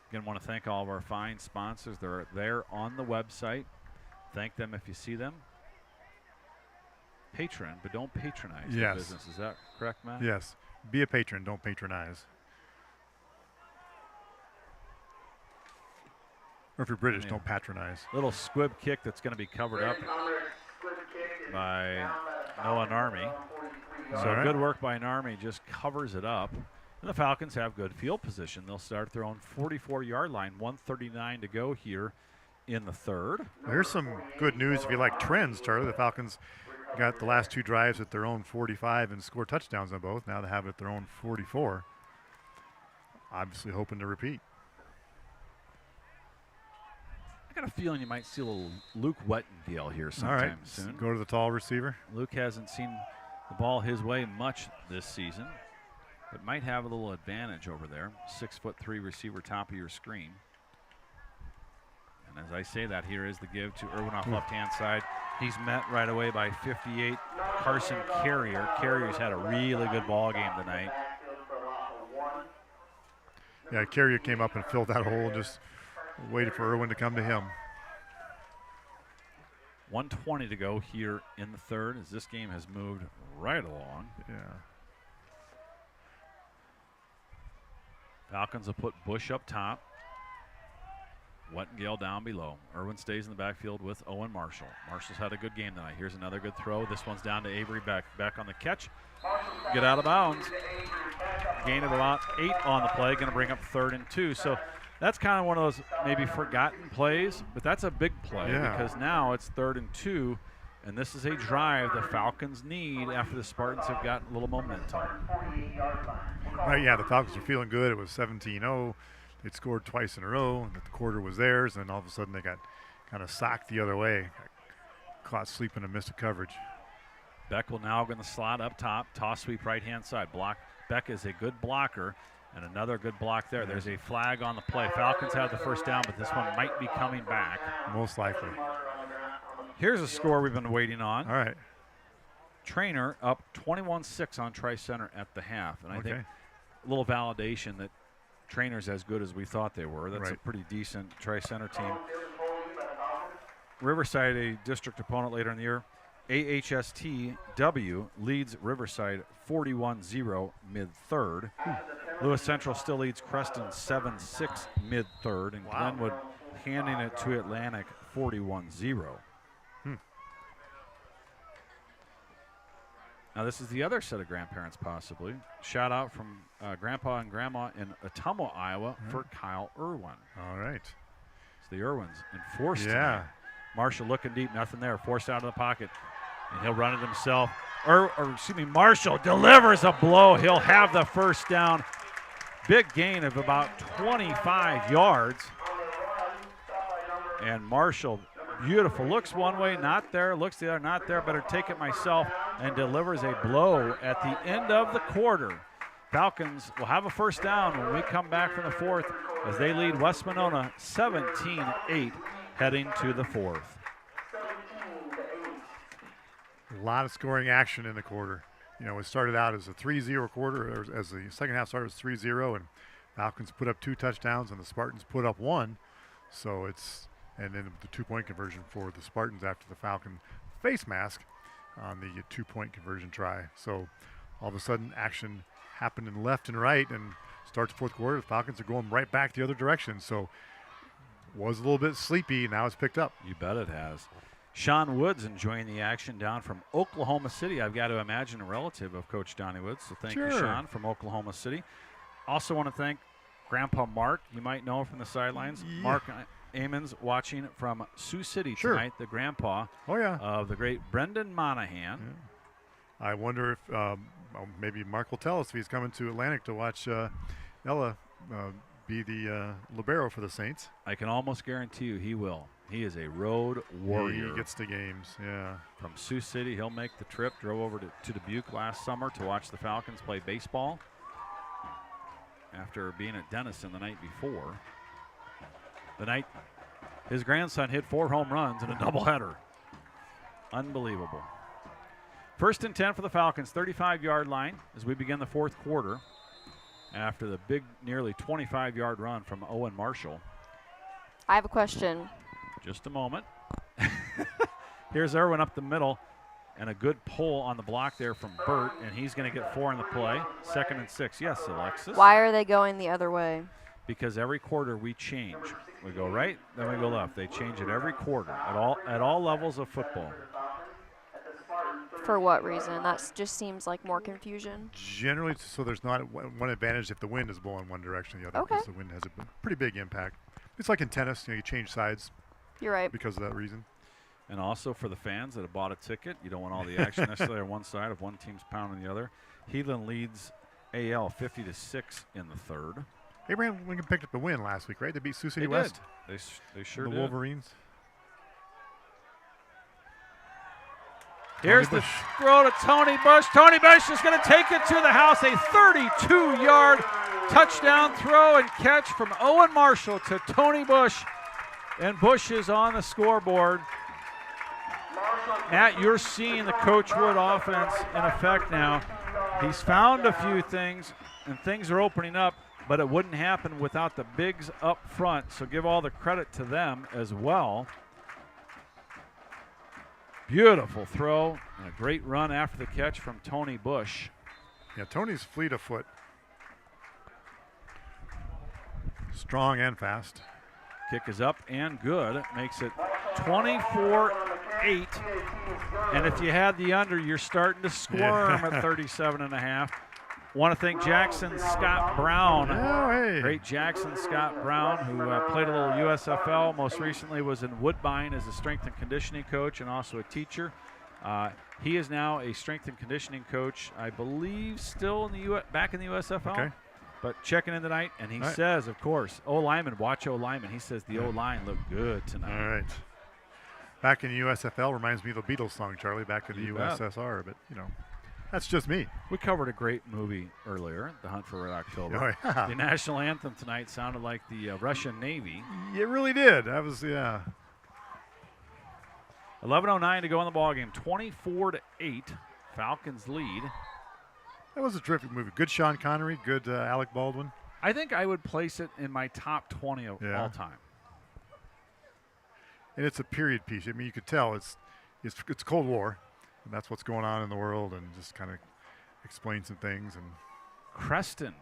Again, want to thank all of our fine sponsors. They're there on the website. Thank them if you see them. Patron, but don't patronize the business. Is that correct, Matt? Yes. Be a patron. Don't patronize. Or if you're British, don't patronize. Little squib kick that's going to be covered up by Noah Narmi. So good work by Narmi, just covers it up. And the Falcons have good field position. They'll start their own 44-yard line, 1:39 to go here in the third. Here's some good news if you like trends, Charlie. The Falcons got the last 2 drives at their own 45 and scored touchdowns on both. Now they have it at their own 44. Obviously hoping to repeat. I got a feeling you might see a little Luke Wettengale here sometime soon. Go to the tall receiver. Luke hasn't seen the ball his way much this season, but might have a little advantage over there. 6'3" receiver, top of your screen. And as I say that, here is the give to Irwin off left-hand side. He's met right away by 58, Carson Carrier. Carrier's had a really good ball game tonight. Yeah, Carrier came up and filled that hole and just waited for Irwin to come to him. 1:20 to go here in the third as this game has moved right along. Yeah. Falcons will put Bush up top. Wettengale down below. Irwin stays in the backfield with Owen Marshall. Marshall's had a good game tonight. Here's another good throw. This one's down to Avery Beck. Beck on the catch. Get out of bounds. Gain of about 8 on the play. Going to bring up 3rd and 2. So that's kind of one of those maybe forgotten plays, but that's a big play because now it's 3rd and 2, and this is a drive the Falcons need after the Spartans have gotten a little momentum. Right, yeah, the Falcons were feeling good. It was 17-0. They'd scored twice in a row, and the quarter was theirs, and all of a sudden they got kind of socked the other way. Caught sleeping and missed a coverage. Beck will now going to slot up top, toss sweep right-hand side. Block. Beck is a good blocker, and another good block there. There's a flag on the play. Falcons have the first down, but this one might be coming back. Most likely. Here's a score we've been waiting on. All right. Trainer up 21-6 on Tri-Center at the half, and I think a little validation that Trainer's as good as we thought they were. That's a pretty decent Tri-Center team. Riverside, a district opponent later in the year. AHSTW leads Riverside 41-0 mid-third. Lewis Central still leads Creston 7-6 mid-third, and Glenwood handing it to Atlantic 41-0. Now this is the other set of grandparents possibly. Shout out from Grandpa and Grandma in Ottumwa, Iowa for Kyle Irwin. All right. It's the Irwins enforced. Yeah. Marshall looking deep, nothing there. Forced out of the pocket, and he'll run it himself. Marshall delivers a blow. He'll have the first down. Big gain of about 25 yards. And Marshall, beautiful. Looks one way, not there. Looks the other, not there. Better take it myself. And delivers a blow at the end of the quarter. Falcons will have a first down when we come back from the fourth as they lead West Monona 17-8 heading to the fourth. A lot of scoring action in the quarter. You know, it started out as a 3-0 quarter, or as the second half started as 3-0, and Falcons put up 2 touchdowns and the Spartans put up 1. So it's, and then the 2-point conversion for the Spartans after the Falcon face mask on the 2-point conversion try. So all of a sudden action happened in left and right, and starts fourth quarter. The Falcons are going right back the other direction. So was a little bit sleepy. Now it's picked up. You bet it has. Sean Woods enjoying the action down from Oklahoma City. I've got to imagine a relative of Coach Donnie Woods. So thank you, Sean, from Oklahoma City. Also want to thank Grandpa Mark. You might know him from the sidelines. Yeah. Mark Amons watching from Sioux City tonight, the grandpa of the great Brendan Monahan. Yeah. I wonder if maybe Mark will tell us if he's coming to Atlantic to watch Ella be the libero for the Saints. I can almost guarantee you he will. He is a road warrior. He gets to games, From Sioux City, he'll make the trip. Drove over to Dubuque last summer to watch the Falcons play baseball after being at Denison the night before. The night his grandson hit 4 home runs in a doubleheader. Unbelievable. 1st and 10 for the Falcons, 35-yard line as we begin the fourth quarter after the big, nearly 25-yard run from Owen Marshall. I have a question. Just a moment. Here's Irwin up the middle, and a good pull on the block there from Burt, and he's going to get 4 in the play. 2nd and 6. Yes, Alexis. Why are they going the other way? Because every quarter we change. We go right, then we go left. They change it every quarter at all levels of football. For what reason? That just seems like more confusion. Generally, so there's not one advantage if the wind is blowing one direction or the other, because the wind has a pretty big impact. It's like in tennis, you change sides. You're right. Because of that reason. And also for the fans that have bought a ticket, you don't want all the action necessarily on one side if one team's pounding the other. Heathland leads AL 50-6 in the third. Abraham Lincoln picked up the win last week, right? They beat Sioux City They West. did. They sure the did. Wolverines. Here's the throw to Tony Bush. Tony Bush is going to take it to the house. A 32-yard touchdown throw and catch from Owen Marshall to Tony Bush. And Bush is on the scoreboard. Matt, you're seeing the Coach Wood offense in effect now. He's found a few things, and things are opening up, but it wouldn't happen without the bigs up front, so give all the credit to them as well. Beautiful throw and a great run after the catch from Tony Bush. Yeah, Tony's fleet of foot. Strong and fast. Kick is up and good. It makes it 24-8. And if you had the under, you're starting to squirm at 37.5. Want to thank Jackson Scott Brown. Oh, hey. Great Jackson Scott Brown, who played a little USFL. Most recently was in Woodbine as a strength and conditioning coach and also a teacher. He is now a strength and conditioning coach, I believe, still in back in the USFL. Okay. But checking in tonight, and he says, of course, O-lineman, watch O-lineman. He says the O-line looked good tonight. All right. Back in the USFL reminds me of the Beatles song, Charlie, back in the You bet. USSR. But, that's just me. We covered a great movie earlier, The Hunt for Red October. Oh, yeah. The national anthem tonight sounded like the Russian Navy. It really did. That was, yeah. 11:09 to go in the ballgame. 24-8. Falcons lead. That was a terrific movie. Good Sean Connery, good Alec Baldwin. I think I would place it in my top 20 of all time. And it's a period piece. I mean, you could tell it's Cold War, and that's what's going on in the world, and just kind of explain some things. And Creston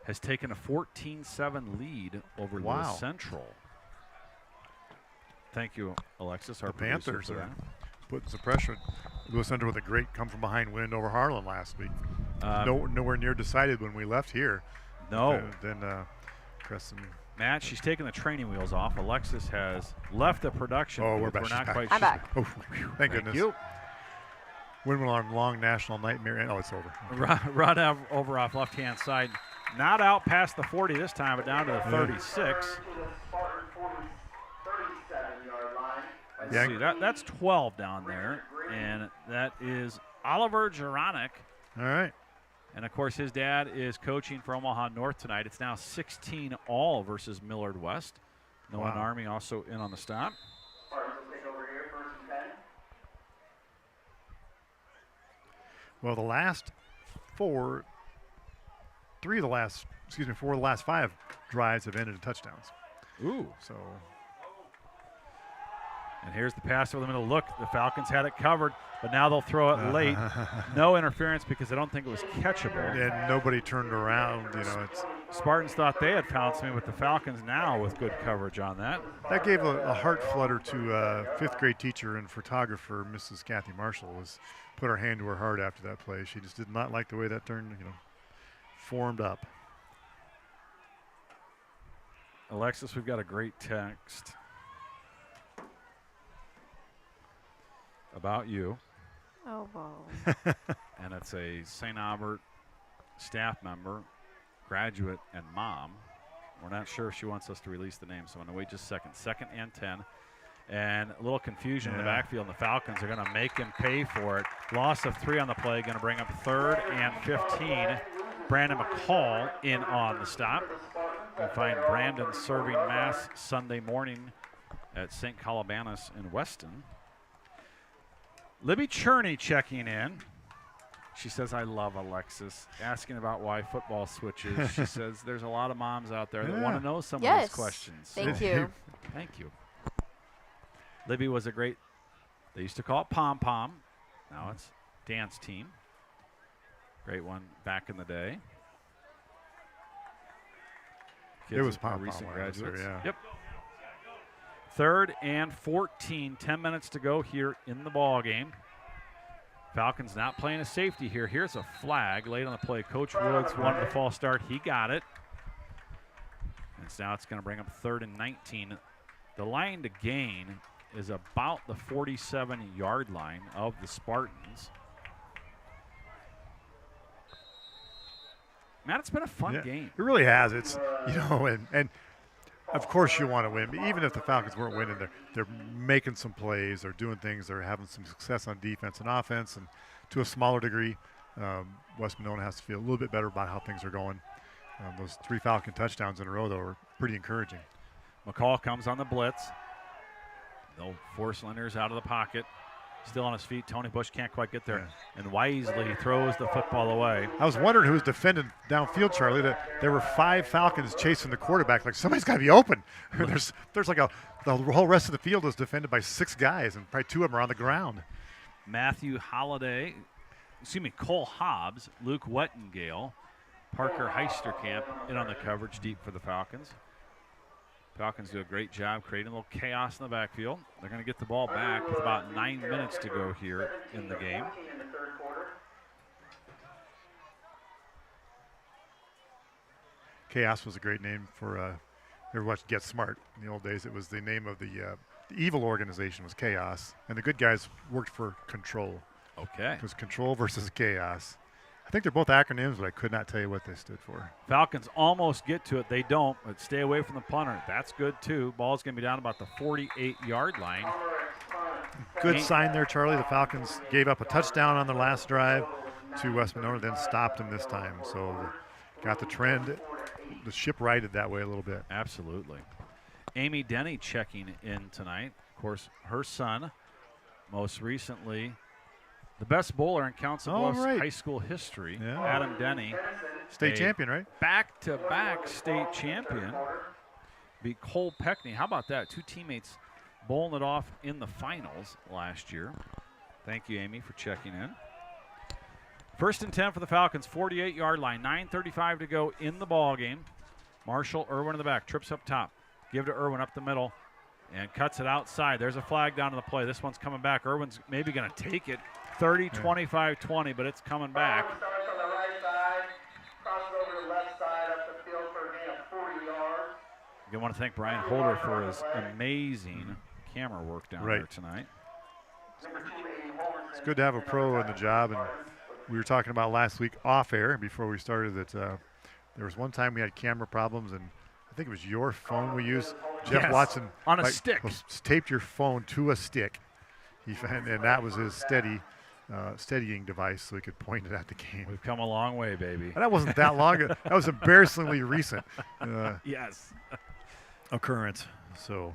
has taken a 14-7 lead over Lewis Central. Thank you, Alexis, our the Panthers producer, for are that. putting some pressure. Lewis Central with a great come-from-behind win over Harlan last week. Nowhere near decided when we left here. No. Then Creston. Matt, she's taking the training wheels off. Alexis has left the production. Oh, we're booth. back. We're not quite I'm back. Oh, thank goodness. you. Win on long national nightmare. Oh, it's over. Run over off left-hand side. Not out past the 40 this time, but down to the 36. Let's see. That's 12 down there, and that is Oliver Juronic. All right. And, of course, his dad is coaching for Omaha North tonight. It's now 16-all versus Millard West. Noah Army also in on the stop. Well, four of the last 5 drives have ended in touchdowns. Ooh. So. And here's the pass over the middle. Look, the Falcons had it covered, but now they'll throw it late. No interference because I don't think it was catchable. And nobody turned around. Spartans thought they had found something, but the Falcons now with good coverage on that. That gave a heart flutter to a 5th grade teacher and photographer, Mrs. Kathy Marshall, put her hand to her heart after that play. She just did not like the way that turned, formed up. Alexis, we've got a great text about you. Oh, wow. And it's a St. Albert staff member, graduate, and mom. We're not sure if she wants us to release the name, so I'm going to wait just a second. 2nd and 10. And a little confusion in the backfield, and the Falcons are going to make him pay for it. Loss of 3 on the play, going to bring up 3rd and 15. Brandon McCall in on the stop. We'll find Brandon serving Mass Sunday morning at St. Colubanus in Weston. Libby Cherney checking in. She says, I love Alexis. Asking about why football switches. She says, there's a lot of moms out there that want to know some of these questions. Thank you. Thank you. Libby was a great, they used to call it pom-pom. Now it's dance team. Great one back in the day. Kids It was are pom-pom. recent Graduates. graduates. Yeah. Yep. 3rd and 14, 10 minutes to go here in the ball game. Falcons not playing a safety here. Here's a flag late on the play. Coach Woods wanted the false start. He got it. And now it's going to bring up 3rd and 19. The line to gain is about the 47-yard line of the Spartans. Matt, it's been a fun game. It really has. It's, and of course you want to win. Even if the Falcons weren't winning, they're making some plays, they're doing things, they're having some success on defense and offense, and to a smaller degree, West Monona has to feel a little bit better about how things are going. Those 3 Falcon touchdowns in a row, though, are pretty encouraging. McCall comes on the blitz. They'll force Lenders out of the pocket. Still on his feet. Tony Bush can't quite get there. Yeah. And wisely throws the football away. I was wondering who was defending downfield, Charlie. There were 5 Falcons chasing the quarterback. Like, somebody's got to be open. there's like the whole rest of the field is defended by 6 guys, and probably 2 of them are on the ground. Cole Hobbs, Luke Wettengale, Parker Heisterkamp in on the coverage deep for the Falcons. Falcons do a great job creating a little chaos in the backfield. They're going to get the ball back with about 9 minutes to go here in the game. Chaos was a great name for ever watched Get Smart. In the old days, it was the name of the evil organization was Chaos, and the good guys worked for Control. Okay. It was Control versus Chaos. I think they're both acronyms, but I could not tell you what they stood for. Falcons almost get to it. They don't, but stay away from the punter. That's good, too. Ball's going to be down about the 48-yard line. Good sign there, Charlie. The Falcons gave up a touchdown on the last drive to West Monona, then stopped them this time. So got the trend. The ship righted that way a little bit. Absolutely. Amy Denny checking in tonight. Of course, her son, most recently, the best bowler in Council Bluffs high school history, Adam Denny. State champion, right? Back-to-back state champion. Beat Cole Peckney. How about that? 2 teammates bowling it off in the finals last year. Thank you, Amy, for checking in. 1st and 10 for the Falcons, 48-yard line. 9:35 to go in the ball game. Marshall Irwin in the back, trips up top. Give to Irwin up the middle and cuts it outside. There's a flag down to the play. This one's coming back. Irwin's maybe going to take it. 30, 25, 20, but it's coming back. I want to thank Brian Holder for his amazing camera work down there tonight. It's good to have a pro in the job, and we were talking about last week off air before we started that there was one time we had camera problems, and I think it was your phone we used. Jeff Watson on a stick taped your phone to a stick, and that was his steadying device, so he could point it at the game. We've come a long way, baby. And that wasn't that long ago. That was embarrassingly recent. Occurrence. So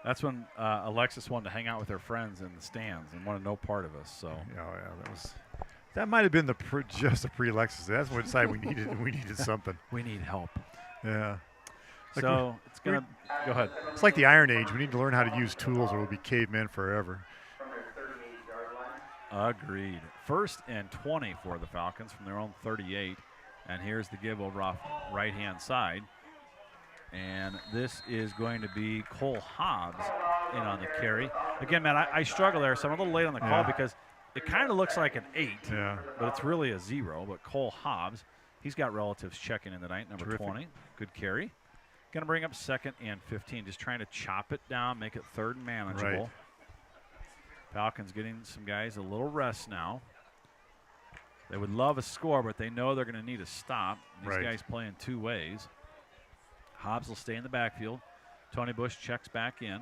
that's when Alexis wanted to hang out with her friends in the stands and wanted no part of us. So that might have been just a pre-Alexis. That's when we decided we needed something. We need help. Yeah. So it's gonna go ahead. It's like the Iron Age. We need to learn how to use tools, or we'll be cavemen forever. Agreed. 1st and 20 for the Falcons from their own 38. And here's the give over off right-hand side. And this is going to be Cole Hobbs in on the carry. Again, man, I struggle there, so I'm a little late on the call because it kind of looks like an 8, but it's really a 0. But Cole Hobbs, he's got relatives checking in tonight, number 20. Good carry. Going to bring up 2nd and 15, just trying to chop it down, make it 3rd and manageable. Right. Falcons getting some guys a little rest now. They would love a score, but they know they're going to need a stop. These guys playing 2 ways. Hobbs will stay in the backfield. Tony Bush checks back in.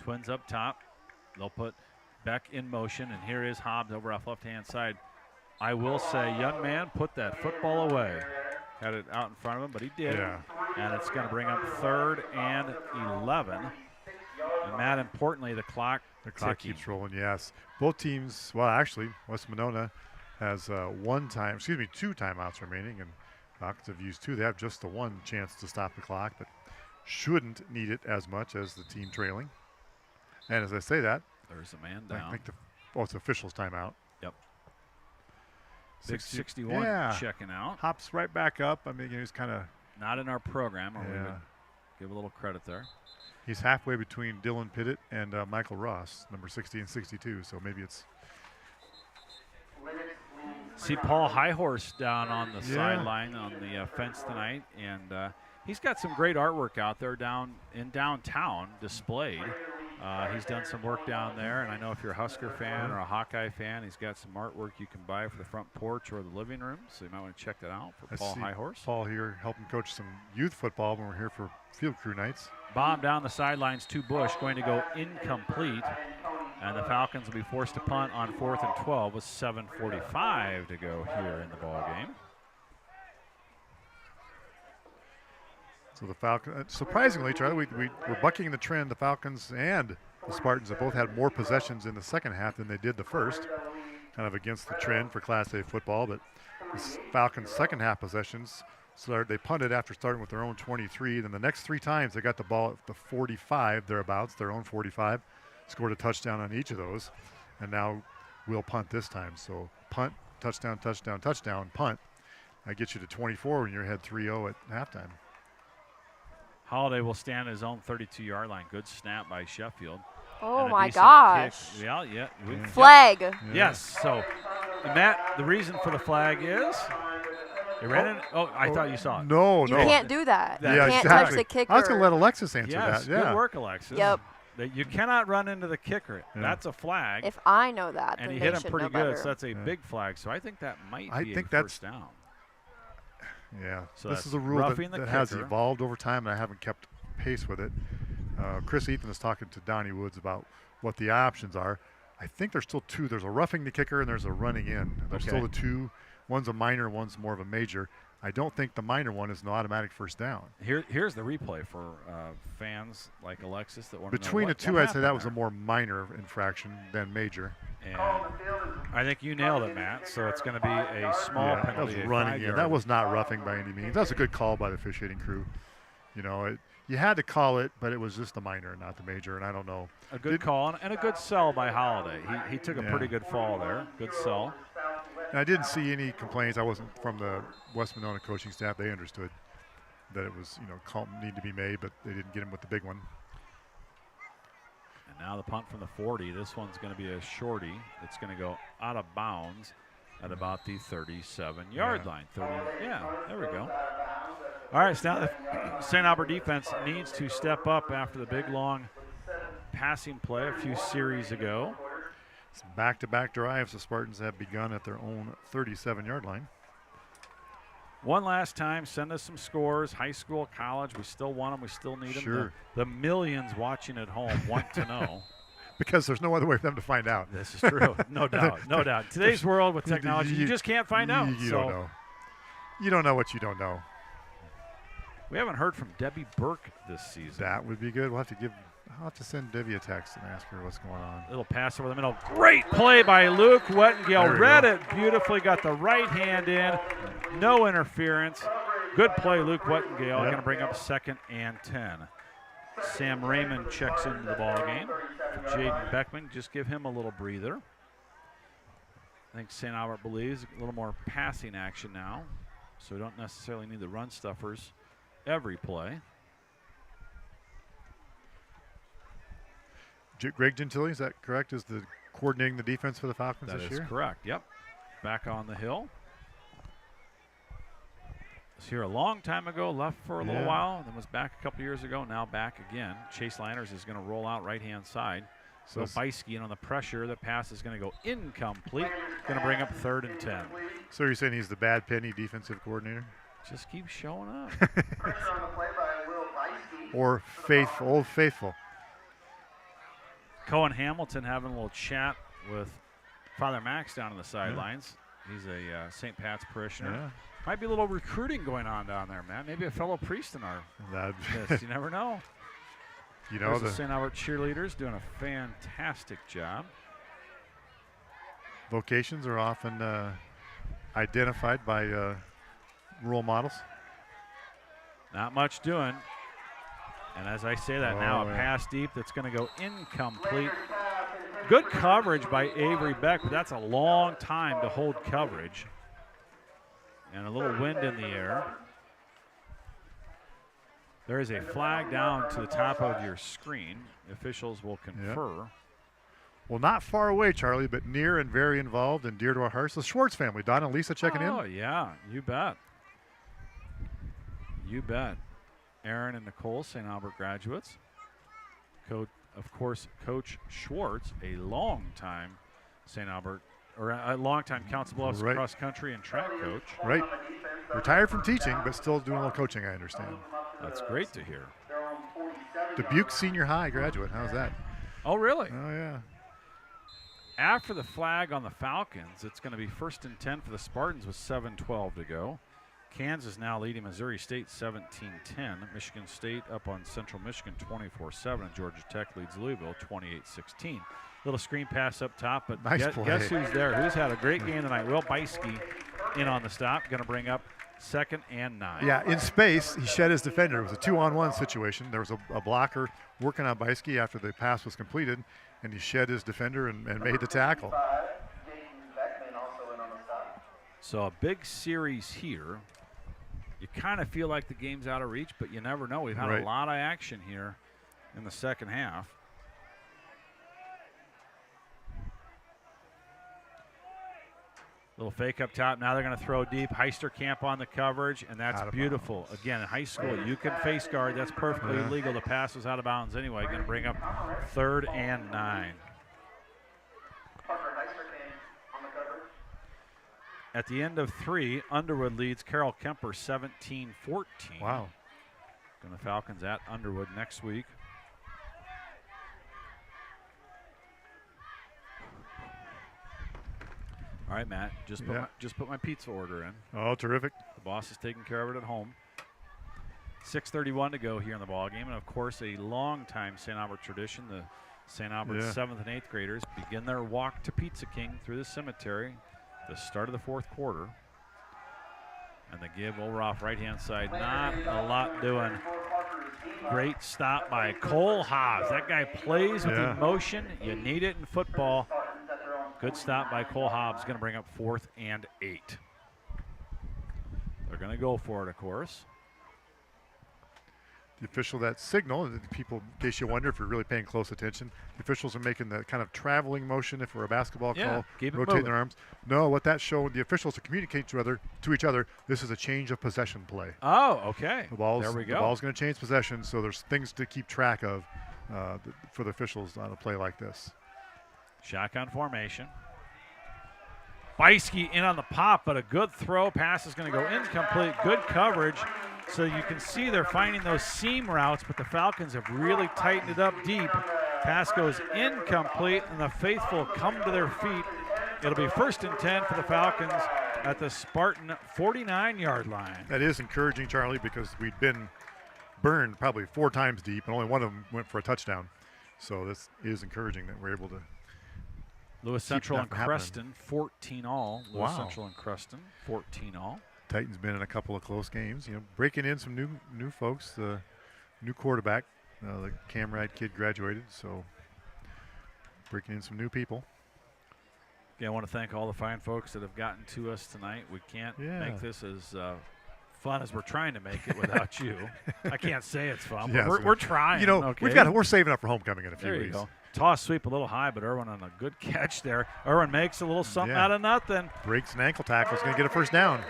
Twins up top. They'll put Beck in motion, and here is Hobbs over off left-hand side. I will say, young man, put that football away. Had it out in front of him, but he did. And it's going to bring up 3rd and 11. And Matt, importantly, the clock keeps rolling, yes. Both teams, well, actually, West Monona has 2 timeouts remaining, and Falcons have used 2. They have just the 1 chance to stop the clock, but shouldn't need it as much as the team trailing. And as I say that, there's a man down. I think it's officials timeout. Yep. 661 checking out. Hops right back up. I mean, he's kind of not in our program, or we would give a little credit there. He's halfway between Dylan Pittett and Michael Ross, number 60 and 62. So maybe it's. See Paul Highhorse down on the sideline on the fence tonight, and he's got some great artwork out there down in downtown displayed. He's done some work down there, and I know if you're a Husker fan or a Hawkeye fan, he's got some artwork you can buy for the front porch or the living room, so you might want to check that out for Paul Highhorse. Paul here helping coach some youth football when we're here for field crew nights. Bomb down the sidelines to Bush, going to go incomplete, and the Falcons will be forced to punt on 4th and 12 with 7:45 to go here in the ball game. So the Falcons, surprisingly, Charlie, we're bucking the trend. The Falcons and the Spartans have both had more possessions in the second half than they did the first, kind of against the trend for Class A football. But the Falcons' second half possessions, they punted after starting with their own 23. Then the next 3 times they got the ball at the 45, thereabouts, their own 45, scored a touchdown on each of those. And now we'll punt this time. So punt, touchdown, touchdown, touchdown, punt. That gets you to 24 when you're ahead 3-0 at halftime. Holiday will stand at his own 32-yard line. Good snap by Sheffield. Oh, my gosh. Kick. Yeah. Flag. Yep. Yes. So, Matt, the reason for the flag is they ran in. Oh, I thought you saw it. No. You can't do that. Yeah, you can't exactly. touch the kicker. I was going to let Alexis answer yes, that. Yeah. Good work, Alexis. Yep. You cannot run into the kicker. Yeah. That's a flag. If I know that, and then he they hit him should pretty know good, better. so that's a big flag. So I think that might be a first down. Yeah. So this is a rule that has evolved over time, and I haven't kept pace with it. Chris Ethan is talking to Donnie Woods about what the options are. I think there's still 2. There's a roughing the kicker and there's a running in. There's still the 2. One's a minor, one's more of a major. I don't think the minor one is an automatic first down. Here's the replay for fans like Alexis that want to know Between the 2, I'd say that was a more minor infraction than major. And I think you nailed it, Matt. So it's going to be a small penalty. That was running in. That was not roughing by any means. That was a good call by the officiating crew. You know, you had to call it, but it was just the minor, not the major, and I don't know. A good call and a good sell by Holiday. He took a pretty good fall there. Good sell. And I didn't see any complaints. I wasn't from the West Monona coaching staff. They understood that it was, call need to be made, but they didn't get him with the big one. And now the punt from the 40. This one's going to be a shorty. It's going to go out of bounds at about the 37-yard line. 30. Yeah, there we go. All right, so now the St. Albert defense needs to step up after the big, long passing play a few series ago. It's back-to-back drives the Spartans have begun at their own 37-yard line. One last time, send us some scores, high school, college. We still want them. We still need them. Sure. The millions watching at home want to know. Because there's no other way for them to find out. This is true. No doubt. No doubt. Today's world with technology, you just can't find out. You don't know. You don't know what you don't know. We haven't heard from Debbie Burke this season. That would be good. I'll have to send Debbie a text and ask her what's going on. Little pass over the middle. Great play by Luke Wettengale. Read it beautifully. Got the right hand in. No interference. Good play, Luke Wettengale. Going to bring up 2nd and 10. Sam Raymond checks into the ball game. Jaden Beckman, just give him a little breather. I think St. Albert believes a little more passing action now, so we don't necessarily need the run stuffers every play. Greg Gentile, is that correct? Is the coordinating the defense for the Falcons this year? That is correct, yep. Back on the hill. Was here a long time ago, left for a little while, and then was back a couple years ago, now back again. Chase Landers is going to roll out right-hand side. So Beisky in on the pressure. The pass is going to go incomplete. Going to bring up 3rd and 10. So you're saying he's the bad penny defensive coordinator? Just keep showing up. Or Old Faithful. Cohen Hamilton having a little chat with Father Max down on the sidelines. He's a St. Pat's parishioner. Yeah. Might be a little recruiting going on down there, man. Maybe a fellow priest in our list. You never know. The St. Albert cheerleaders doing a fantastic job. Vocations are often identified by role models. Not much doing. And as I say that now, a pass deep that's going to go incomplete. Good coverage by Avery Beck, but that's a long time to hold coverage. And a little wind in the air. There is a flag down to the top of your screen. Officials will confer. Yep. Well, not far away, Charlie, but near and very involved and dear to our hearts. The Schwartz family. Don and Lisa checking in. Oh, yeah. You bet. You bet. Aaron and Nicole, St. Albert graduates. of course, Coach Schwartz, a longtime St. Albert, or a longtime Council Bluffs Right. cross country and track coach. Right. Retired from teaching, but still doing a little coaching, I understand. That's great to hear. Dubuque Senior High graduate. How's that? Oh, really? Oh, yeah. After the flag on the Falcons, it's going to be 1st and 10 for the Spartans with 7:12 to go. Kansas now leading Missouri State 17-10. Michigan State up on Central Michigan 24-7. And Georgia Tech leads Louisville 28-16. Little screen pass up top, but Nice guess play. who's there? Who's had a great game tonight? Will Beiske in on the stop. Going to bring up 2nd and 9. Yeah, in space, he shed his defender. It was a 2-on-1 situation. There was a blocker working on Beiske after the pass was completed, and he shed his defender and made the tackle. So a big series here. You kind of feel like the game's out of reach, but you never know. We've had Right. a lot of action here in the second half. Little fake up top. Now they're going to throw deep. Heisterkamp on the coverage, and that's Out of beautiful. Again, in high school, you can face guard. That's perfectly legal. The pass was out of bounds anyway. Going to bring up 3rd and 9. At the end of 3, Underwood leads Carroll Kemper 17-14. Wow. And the Falcons at Underwood next week. All right, Matt, just put my pizza order in. Oh, terrific. The boss is taking care of it at home. 6:31 to go here in the ball game, and of course, a long-time St. Albert tradition. The St. Albert 7th and 8th graders begin their walk to Pizza King through the cemetery. The start of the 4th quarter. And the give over off right-hand side. Not a lot doing. Great stop by Cole Hobbs. That guy plays with emotion. You need it in football. Good stop by Cole Hobbs. Going to bring up 4th and 8. They're going to go for it, of course. The official, that signal, people, in case you wonder if you're really paying close attention, the officials are making the kind of traveling motion if we're a basketball call, keep it rotating moving. their arms. No, what that showed, the officials to communicate to each other, this is a change of possession play. Oh, okay. There we go. The ball's going to change possession, so there's things to keep track of for the officials on a play like this. Shotgun formation. Beiske in on the pop, but a good throw. Pass is going to go incomplete. Good coverage. So you can see they're finding those seam routes, but the Falcons have really tightened it up deep. Pass goes incomplete, and the faithful come to their feet. It'll be 1st and 10 for the Falcons at the Spartan 49-yard line. That is encouraging, Charlie, because we'd been burned probably 4 times deep, and only one of them went for a touchdown. So this is encouraging that we're able to. Lewis Central and that happening. Creston, 14 all. Lewis Wow. Central and Creston, 14 all. Titans been in a couple of close games, breaking in some new folks. The new quarterback, the Camrad kid graduated, so breaking in some new people. Again, I want to thank all the fine folks that have gotten to us tonight. We can't make this as fun as we're trying to make it without you. I can't say it's fun, but we're trying. Okay? We're saving up for homecoming in a few There you weeks. go. Toss sweep a little high, but Irwin on a good catch there. Irwin makes a little something out of nothing. Breaks an ankle tackle. Is going to get a first down.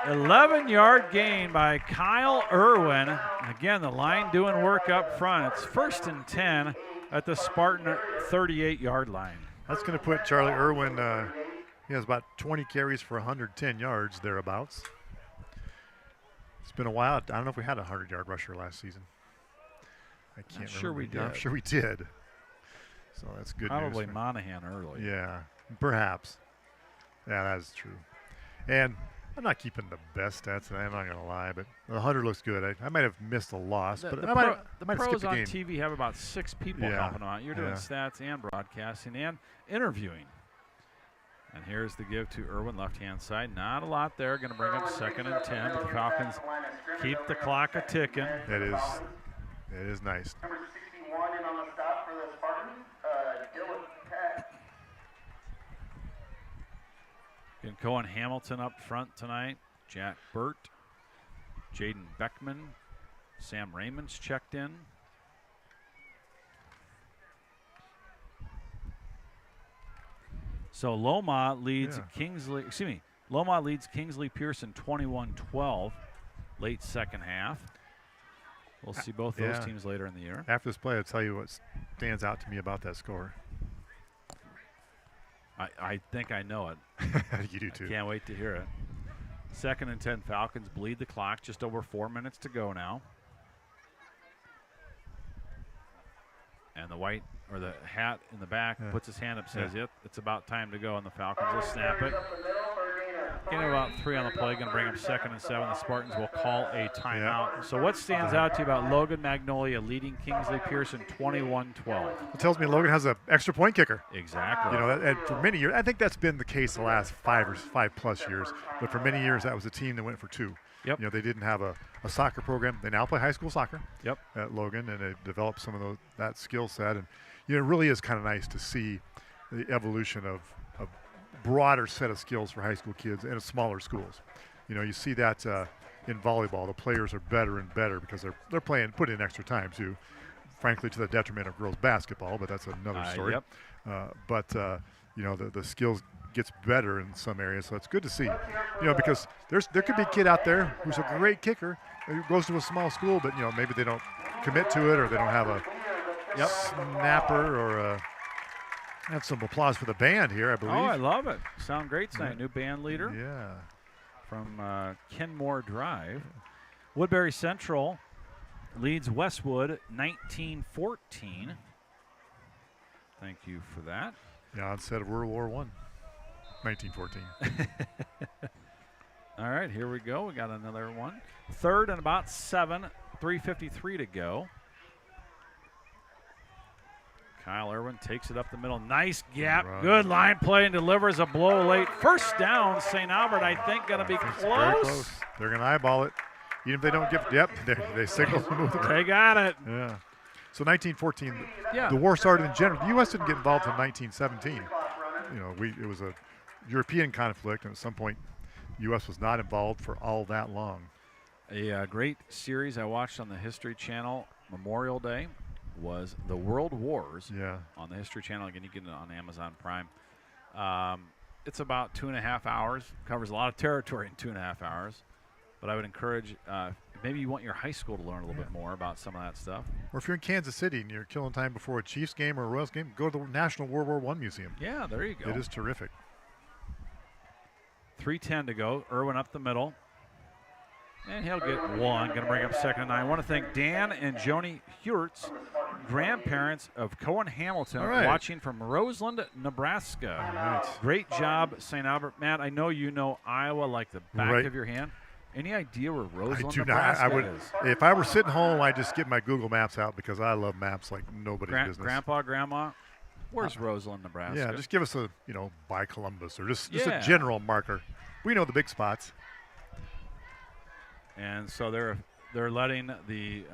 11-yard gain by Kyle Irwin. Again, the line doing work up front. It's 1st and 10 at the Spartan 38-yard line. That's going to put Charlie Irwin, he has about 20 carries for 110 yards, thereabouts. It's been a while. I don't know if we had a 100-yard rusher last season. I can't remember. Sure we did. I'm sure we did. So that's good news. Probably Monahan early. Yeah, perhaps. Yeah, that's true. And I'm not keeping the best stats, I'm not going to lie, but the 100 looks good. I might have missed a loss, but I might have pros skipped a on game. TV have about 6 people helping them out. You're doing stats and broadcasting and interviewing. And here's the give to Irwin, left-hand side. Not a lot there. Going to bring up 2nd and 10, but the Falcons keep the clock a-ticking. It is nice. Number 61 in on the stop for the Spartans, Dylan Peck. Again, Cohen Hamilton up front tonight. Jack Burt, Jaden Beckman, Sam Raymond's checked in. So Loma leads Loma leads Kingsley Pearson 21-12, late second half. We'll see both those Yeah. teams later in the year. After this play, I'll tell you what stands out to me about that score. I think I know it. You do too. Can't wait to hear it. 2nd and 10, Falcons bleed the clock. Just over 4 minutes to go now. And the white, or the hat in the back, puts his hand up, says, yep, it's about time to go, and the Falcons will snap it. Getting about 3 on the play, going to bring up 2nd and 7. The Spartans will call a timeout. So what stands out to you about Logan Magnolia leading Kingsley Pearson 21-12? It tells me Logan has an extra point kicker. Exactly. You know, and for many years, I think that's been the case the last 5+ years. But for many years, that was a team that went for 2. Yep. You know, they didn't have a soccer program. They now play high school soccer. Yep. At Logan, and they developed some of that skill set. And you know, it really is kind of nice to see the evolution of a broader set of skills for high school kids and smaller schools. You know, you see that in volleyball. The players are better and better because they're putting in extra time too. Frankly, to the detriment of girls basketball, but that's another story. Yep. You know, the skills gets better in some areas, so it's good to see. You know, because there could be a kid out there who's a great kicker who goes to a small school, but you know, maybe they don't commit to it, or they don't have a snapper, or have some applause for the band here, I believe. Oh, I love it. Sound great tonight. New band leader. Yeah. From Kenmore Drive. Woodbury Central leads Westwood 19-14. Thank you for that. Yeah, onset of World War I, 1914. All right, here we go. We got another one. 3rd and about 7, 3:53 to go. Kyle Irwin takes it up the middle. Nice gap. Good line play and delivers a blow late. First down, St. Albert, I think, going to be close. Very close. They're going to eyeball it. Even if they don't give, they signal to move the They got it. Yeah. So 1914, Yeah. the war started in general. The U.S. didn't get involved in 1917. You know, it was a European conflict, and at some point, the U.S. was not involved for all that long. A great series I watched on the History Channel Memorial Day was The World Wars. Yeah. On the History Channel. Again, you get it on Amazon Prime. It's about 2.5 hours. Covers a lot of territory in 2.5 hours. But I would encourage, maybe you want your high school to learn a little bit more about some of that stuff. Or if you're in Kansas City and you're killing time before a Chiefs game or a Royals game, go to the National World War I Museum. Yeah, there you go. It is terrific. 3:10 to go. Irwin up the middle. And he'll get one. Going to bring up 2nd and 9. I want to thank Dan and Joni Hurts, grandparents of Cohen Hamilton, watching from Roseland, Nebraska. All right. Great job, St. Albert. Matt, I know you know Iowa like the back of your hand. Any idea where Roseland, I do Nebraska not. is? If I were sitting home, I'd just get my Google Maps out because I love maps like nobody's business. Grandpa, Grandma, where's Roseland, Nebraska? Yeah, just give us a, by Columbus or just Yeah. a general marker. We know the big spots. And so they're letting the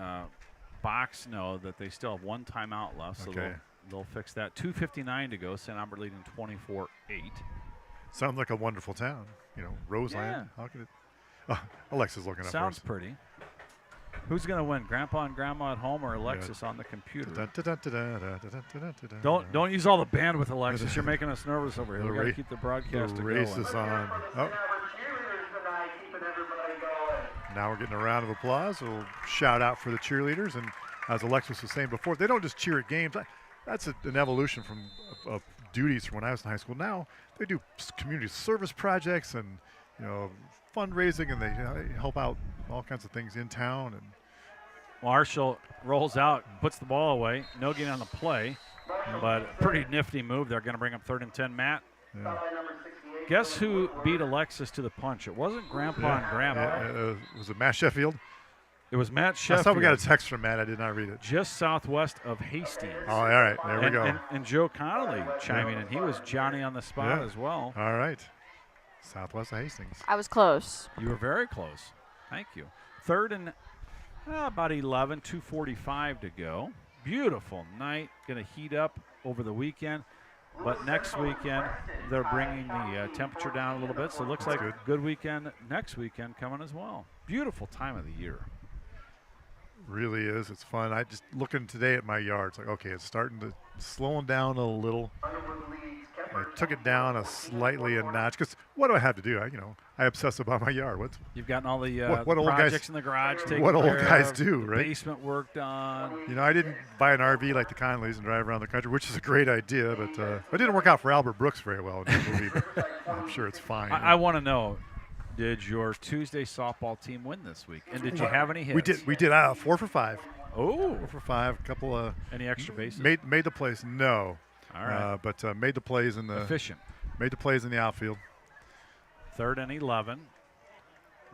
box know that they still have one timeout left, so they'll fix that. 2:59 to go. St. Albert leading 24-8. Sounds like a wonderful town. Roseland. Yeah. How could it? Oh, Alexa's looking up Sounds for us. pretty. Who's going to win, Grandpa and Grandma at home or Alexis on the computer? Don't use all the bandwidth, Alexis. You're making us nervous over here. We've got to keep the broadcast The going. race is on. Oh. Now we're getting a round of applause. A little shout out for the cheerleaders. And as Alexis was saying before, they don't just cheer at games. That's an evolution from duties from when I was in high school. Now they do community service projects and fundraising, and they help out all kinds of things in town. And Marshall rolls out, puts the ball away. No gain on the play, but pretty nifty move. They're going to bring up 3rd and 10. Matt, guess who beat Alexis to the punch? It wasn't Grandpa and Grandma. Was it Matt Sheffield? It was Matt Sheffield. I thought we got a text from Matt. I did not read it. Just southwest of Hastings. Oh, all right. There we go. And Joe Connolly chiming in. He was Johnny on the spot as well. All right. Southwest of Hastings. I was close. You were very close. Thank you. 3rd and about 11, 2:45 to go. Beautiful night. Going to heat up over the weekend. But next weekend, they're bringing the temperature down a little bit. So it looks like a good weekend next weekend coming as well. Beautiful time of the year. Really is. It's fun. I just looking today at my yard. It's like, okay, it's starting to slowing down a little. I took it down slightly a notch because what do I have to do? I obsess about my yard. You've gotten all the what old projects guys, in the garage taken what old care guys of, do, the right? basement work done. I didn't buy an RV like the Conleys and drive around the country, which is a great idea, but it didn't work out for Albert Brooks very well. I'm sure it's fine. I want to know, did your Tuesday softball team win this week? And did you have any hits? We did 4 for 5. Oh. 4 for 5, a couple of. Any extra bases? Made the plays. No. All right. But made the plays in the. Efficient. Made the plays in the outfield. 3rd and 11.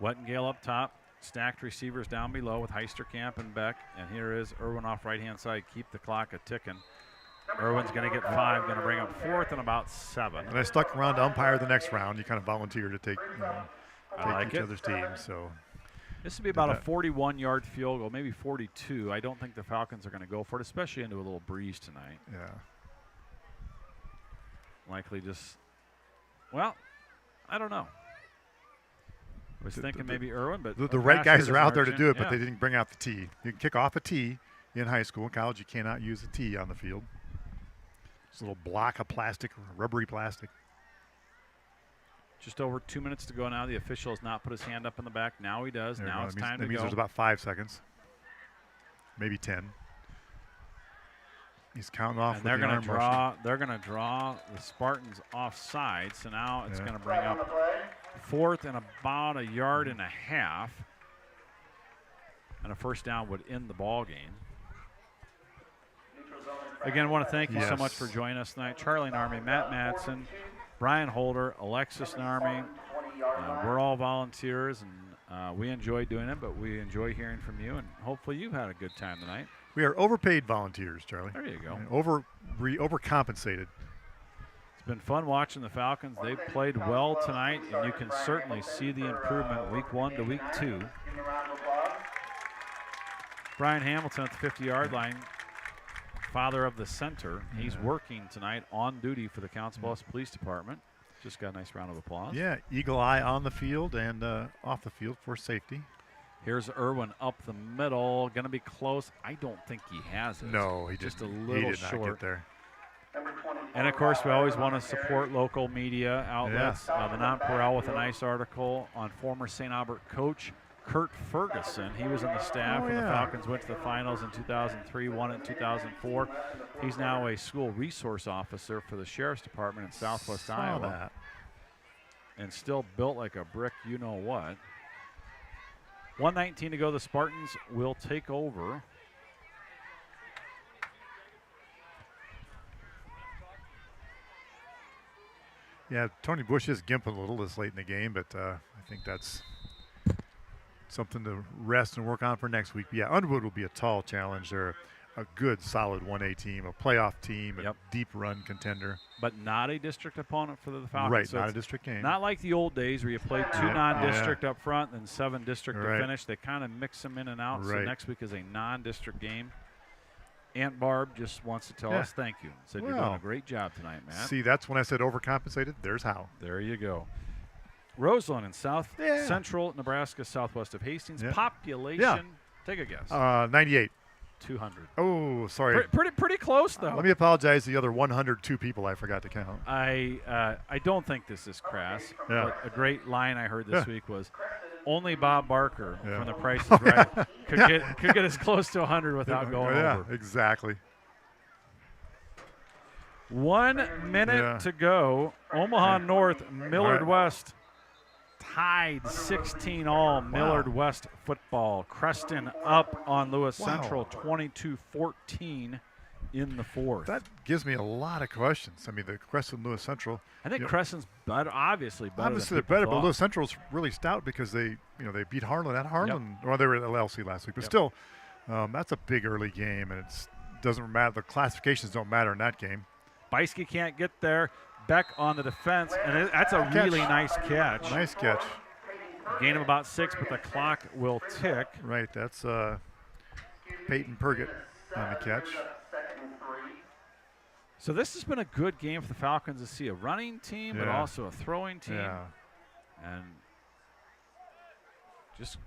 Wettengale up top. Stacked receivers down below with Heisterkamp and Beck. And here is Irwin off right-hand side. Keep the clock a-ticking. Irwin's going to get 5, going to bring up 4th and about 7. And I stuck around to umpire the next round. You kind of volunteer to take, like each it. other's teams. So this would be about a 41-yard field goal, maybe 42. I don't think the Falcons are going to go for it, especially into a little breeze tonight. Yeah. Likely just, well, I don't know. I was thinking maybe Irwin, but the right guys are out there to do it, yeah. but they didn't bring out the tee. You can kick off a tee in high school. In college, you cannot use a tee on the field. It's a little block of plastic, rubbery plastic. Just over 2 minutes to go now. The official has not put his hand up in the back. Now he does. Now it's time to go. That means there's about 5 seconds, maybe 10. He's counting off. And they're going to draw. They're going to draw the Spartans offside. So now it's going to bring up 4th and about 1.5 yards. And a first down would end the ball game. Again, I want to thank you so much for joining us tonight. Charlie Narmy, Matt Matson, Brian Holder, Alexis Narmy. We're all volunteers, and we enjoy doing it, but we enjoy hearing from you, and hopefully you've had a good time tonight. We are overpaid volunteers, Charlie. There you go. Overcompensated. It's been fun watching the Falcons. They've played well tonight, and you can certainly see the improvement week 1 to week 2. Brian Hamilton at the 50-yard line, father of the center. He's working tonight on duty for the Council Bluffs Police Department. Just got a nice round of applause. Yeah, eagle eye on the field and off the field for safety. Here's Irwin up the middle. Going to be close. I don't think he has it. No, he just didn't. a little he did short. Not get there. And, of course, we always want to support local media outlets. The Nonpareil with a nice article on former St. Albert coach Kurt Ferguson. He was in the staff when the Falcons went to the finals in 2003, won it in 2004. He's now a school resource officer for the Sheriff's Department in Southwest Iowa. That. And still built like a brick you-know-what. 1:19 to go. The Spartans will take over. Yeah, Tony Bush is gimping a little this late in the game, but I think that's something to rest and work on for next week. But yeah, Underwood will be a tall challenge. They're a good, solid 1A team, a playoff team, a deep run contender. But not a district opponent for the Falcons. Right, so not a district game. Not like the old days where you played 2 non-district up front and 7 district to finish. They kind of mix them in and out. So next week is a non-district game. Aunt Barb just wants to tell us thank you. Said you're doing a great job tonight, Matt. See, that's when I said overcompensated. There's how. There you go. Roseland in South Central Nebraska, southwest of Hastings. Population, take a guess. 98. 200. Oh, sorry. Pretty close, though. Let me apologize to the other 102 people I forgot to count. I don't think this is crass. Yeah. A great line I heard this week was, only Bob Barker from The Price is Right could get as close to 100 without going over. Yeah, exactly. 1 minute to go. Omaha North, Millard West tied 16-all. Millard West football. Creston up on Lewis Central 22-14 in the 4th. That gives me a lot of questions. I mean, the Creston Lewis Central. I think Creston's better, obviously better. Obviously, they're better, but Lewis Central's really stout because they beat Harlan at Harlan. Or they were at LLC last week, but still, that's a big early game, and it doesn't matter. The classifications don't matter in that game. Beiske can't get there. Beck on the defense, and that's a really nice catch. Nice catch. Gain of about 6, but the clock will tick. Right, that's Peyton Purgett on the catch. So this has been a good game for the Falcons to see a running team, but also a throwing team. Yeah. And just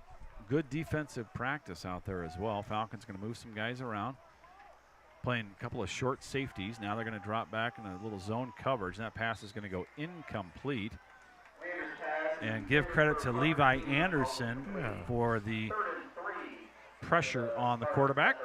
good defensive practice out there as well. Falcons going to move some guys around. playing a couple of short safeties. Now they're going to drop back in a little zone coverage. And that pass is going to go incomplete. And give credit to Levi Anderson for the pressure on the quarterback.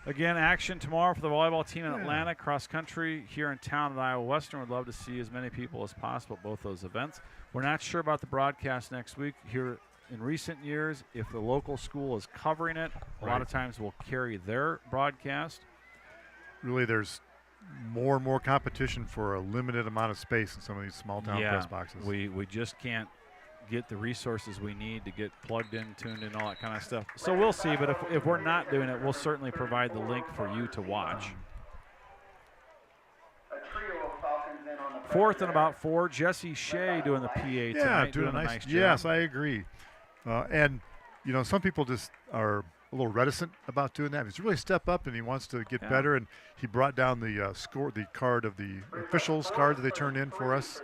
Again, action tomorrow for the volleyball team in Atlanta, cross country here in town at Iowa Western. Would love to see as many people as possible at both those events. We're not sure about the broadcast next week. Here in recent years, if the local school is covering it, a lot of times we'll carry their broadcast. Really, there's more and more competition for a limited amount of space in some of these small town press boxes. We just can't get the resources we need to get plugged in, tuned in, all that kind of stuff. So we'll see, but if we're not doing it, we'll certainly provide the link for you to watch. Fourth and about 4, Jesse Shea doing the PA tonight. Doing a nice job. job. Yes, I agree. And, you know, some people just are a little reticent about doing that. He's really stepped up and he wants to get better, and he brought down the the card of the officials card that they turned in for us,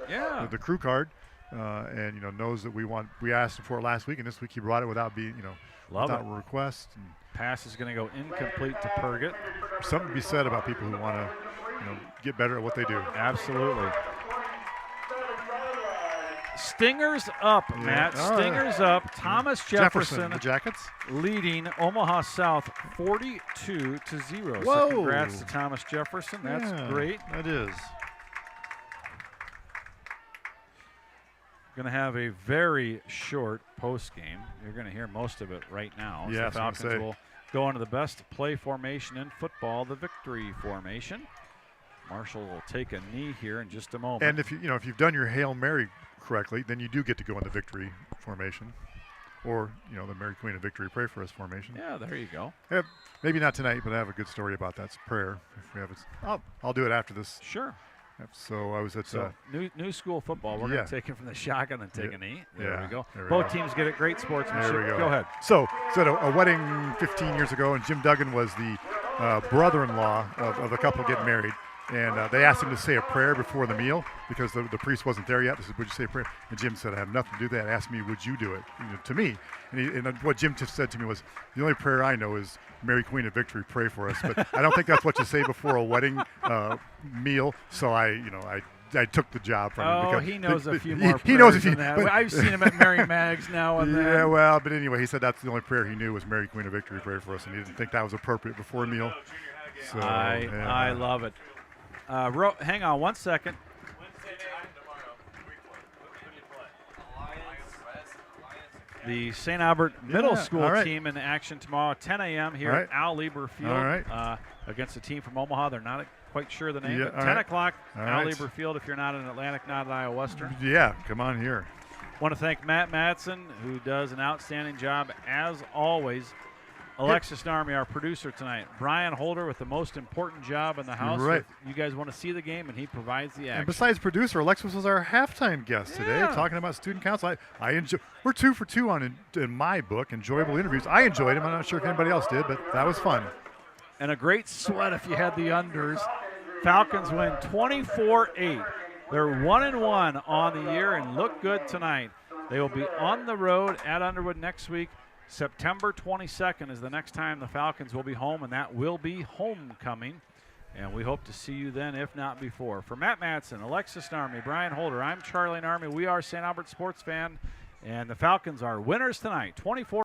the crew card, and, you know, knows that we asked him for it last week, and this week he brought it without being, you know, without request. And pass is going to go incomplete to Purgett. Something to be said about people who want to, you know, get better at what they do. Absolutely. Stingers up, Matt. Stingers up. Thomas Jefferson the Jackets leading Omaha South 42-0. Whoa. So congrats to Thomas Jefferson. That's great. That is. Going to have a very short post game. You're going to hear most of it right now. Yeah, the Falcons will go into the best play formation in football, the victory formation. Marshall will take a knee here in just a moment. And if you've done your Hail Mary correctly, then you do get to go in the victory formation, or, you know, the Mary Queen of Victory Pray for Us formation. Yeah, there you go. Maybe not tonight, but I have a good story about that prayer. If we have it, I'll do it after this. Sure. So I was at new school football. We're going to take it from the shotgun and take a knee. There we go. Both teams get it. Great sportsmanship. There we go. Go ahead. So at a wedding 15 years ago, and Jim Duggan was the brother-in-law of the couple getting married. And they asked him to say a prayer before the meal because the priest wasn't there yet. They said, "Would you say a prayer?" And Jim said, "I have nothing to do with that." Asked me, "Would you do it?" To me. And what Jim just said to me was, "The only prayer I know is Mary Queen of Victory, pray for us." But I don't think that's what you say before a wedding meal. So I took the job from him. Because he knows a few more he knows than that. I've seen him at Mary Mag's now and then. Yeah, well, but anyway, he said that's the only prayer he knew was Mary Queen of Victory, pray for us, and he didn't think that was appropriate before a meal. So I love it. Hang on 1 second. The St. Albert Middle School team in action tomorrow, 10 a.m. here at Al Lieber Field against a team from Omaha. They're not quite sure the name, but 10 o'clock, Al Lieber Field if you're not in Atlantic, not at Iowa Western. Yeah, come on here. Want to thank Matt Madsen, who does an outstanding job as always. Alexis Narmi, our producer tonight. Brian Holder with the most important job in the house. Right. You guys want to see the game, and he provides the action. And besides producer, Alexis was our halftime guest today, talking about student council. I enjoy. We're 2 for 2 in my book, enjoyable interviews. I enjoyed them. I'm not sure if anybody else did, but that was fun. And a great sweat if you had the unders. Falcons win 24-8. They're 1-1 on the year and look good tonight. They will be on the road at Underwood next week. September 22nd is the next time the Falcons will be home, and that will be homecoming. And we hope to see you then, if not before. For Matt Madsen, Alexis Narmi, Brian Holder, I'm Charlie Narmi. We are St. Albert Sports Fan, and the Falcons are winners tonight, 24.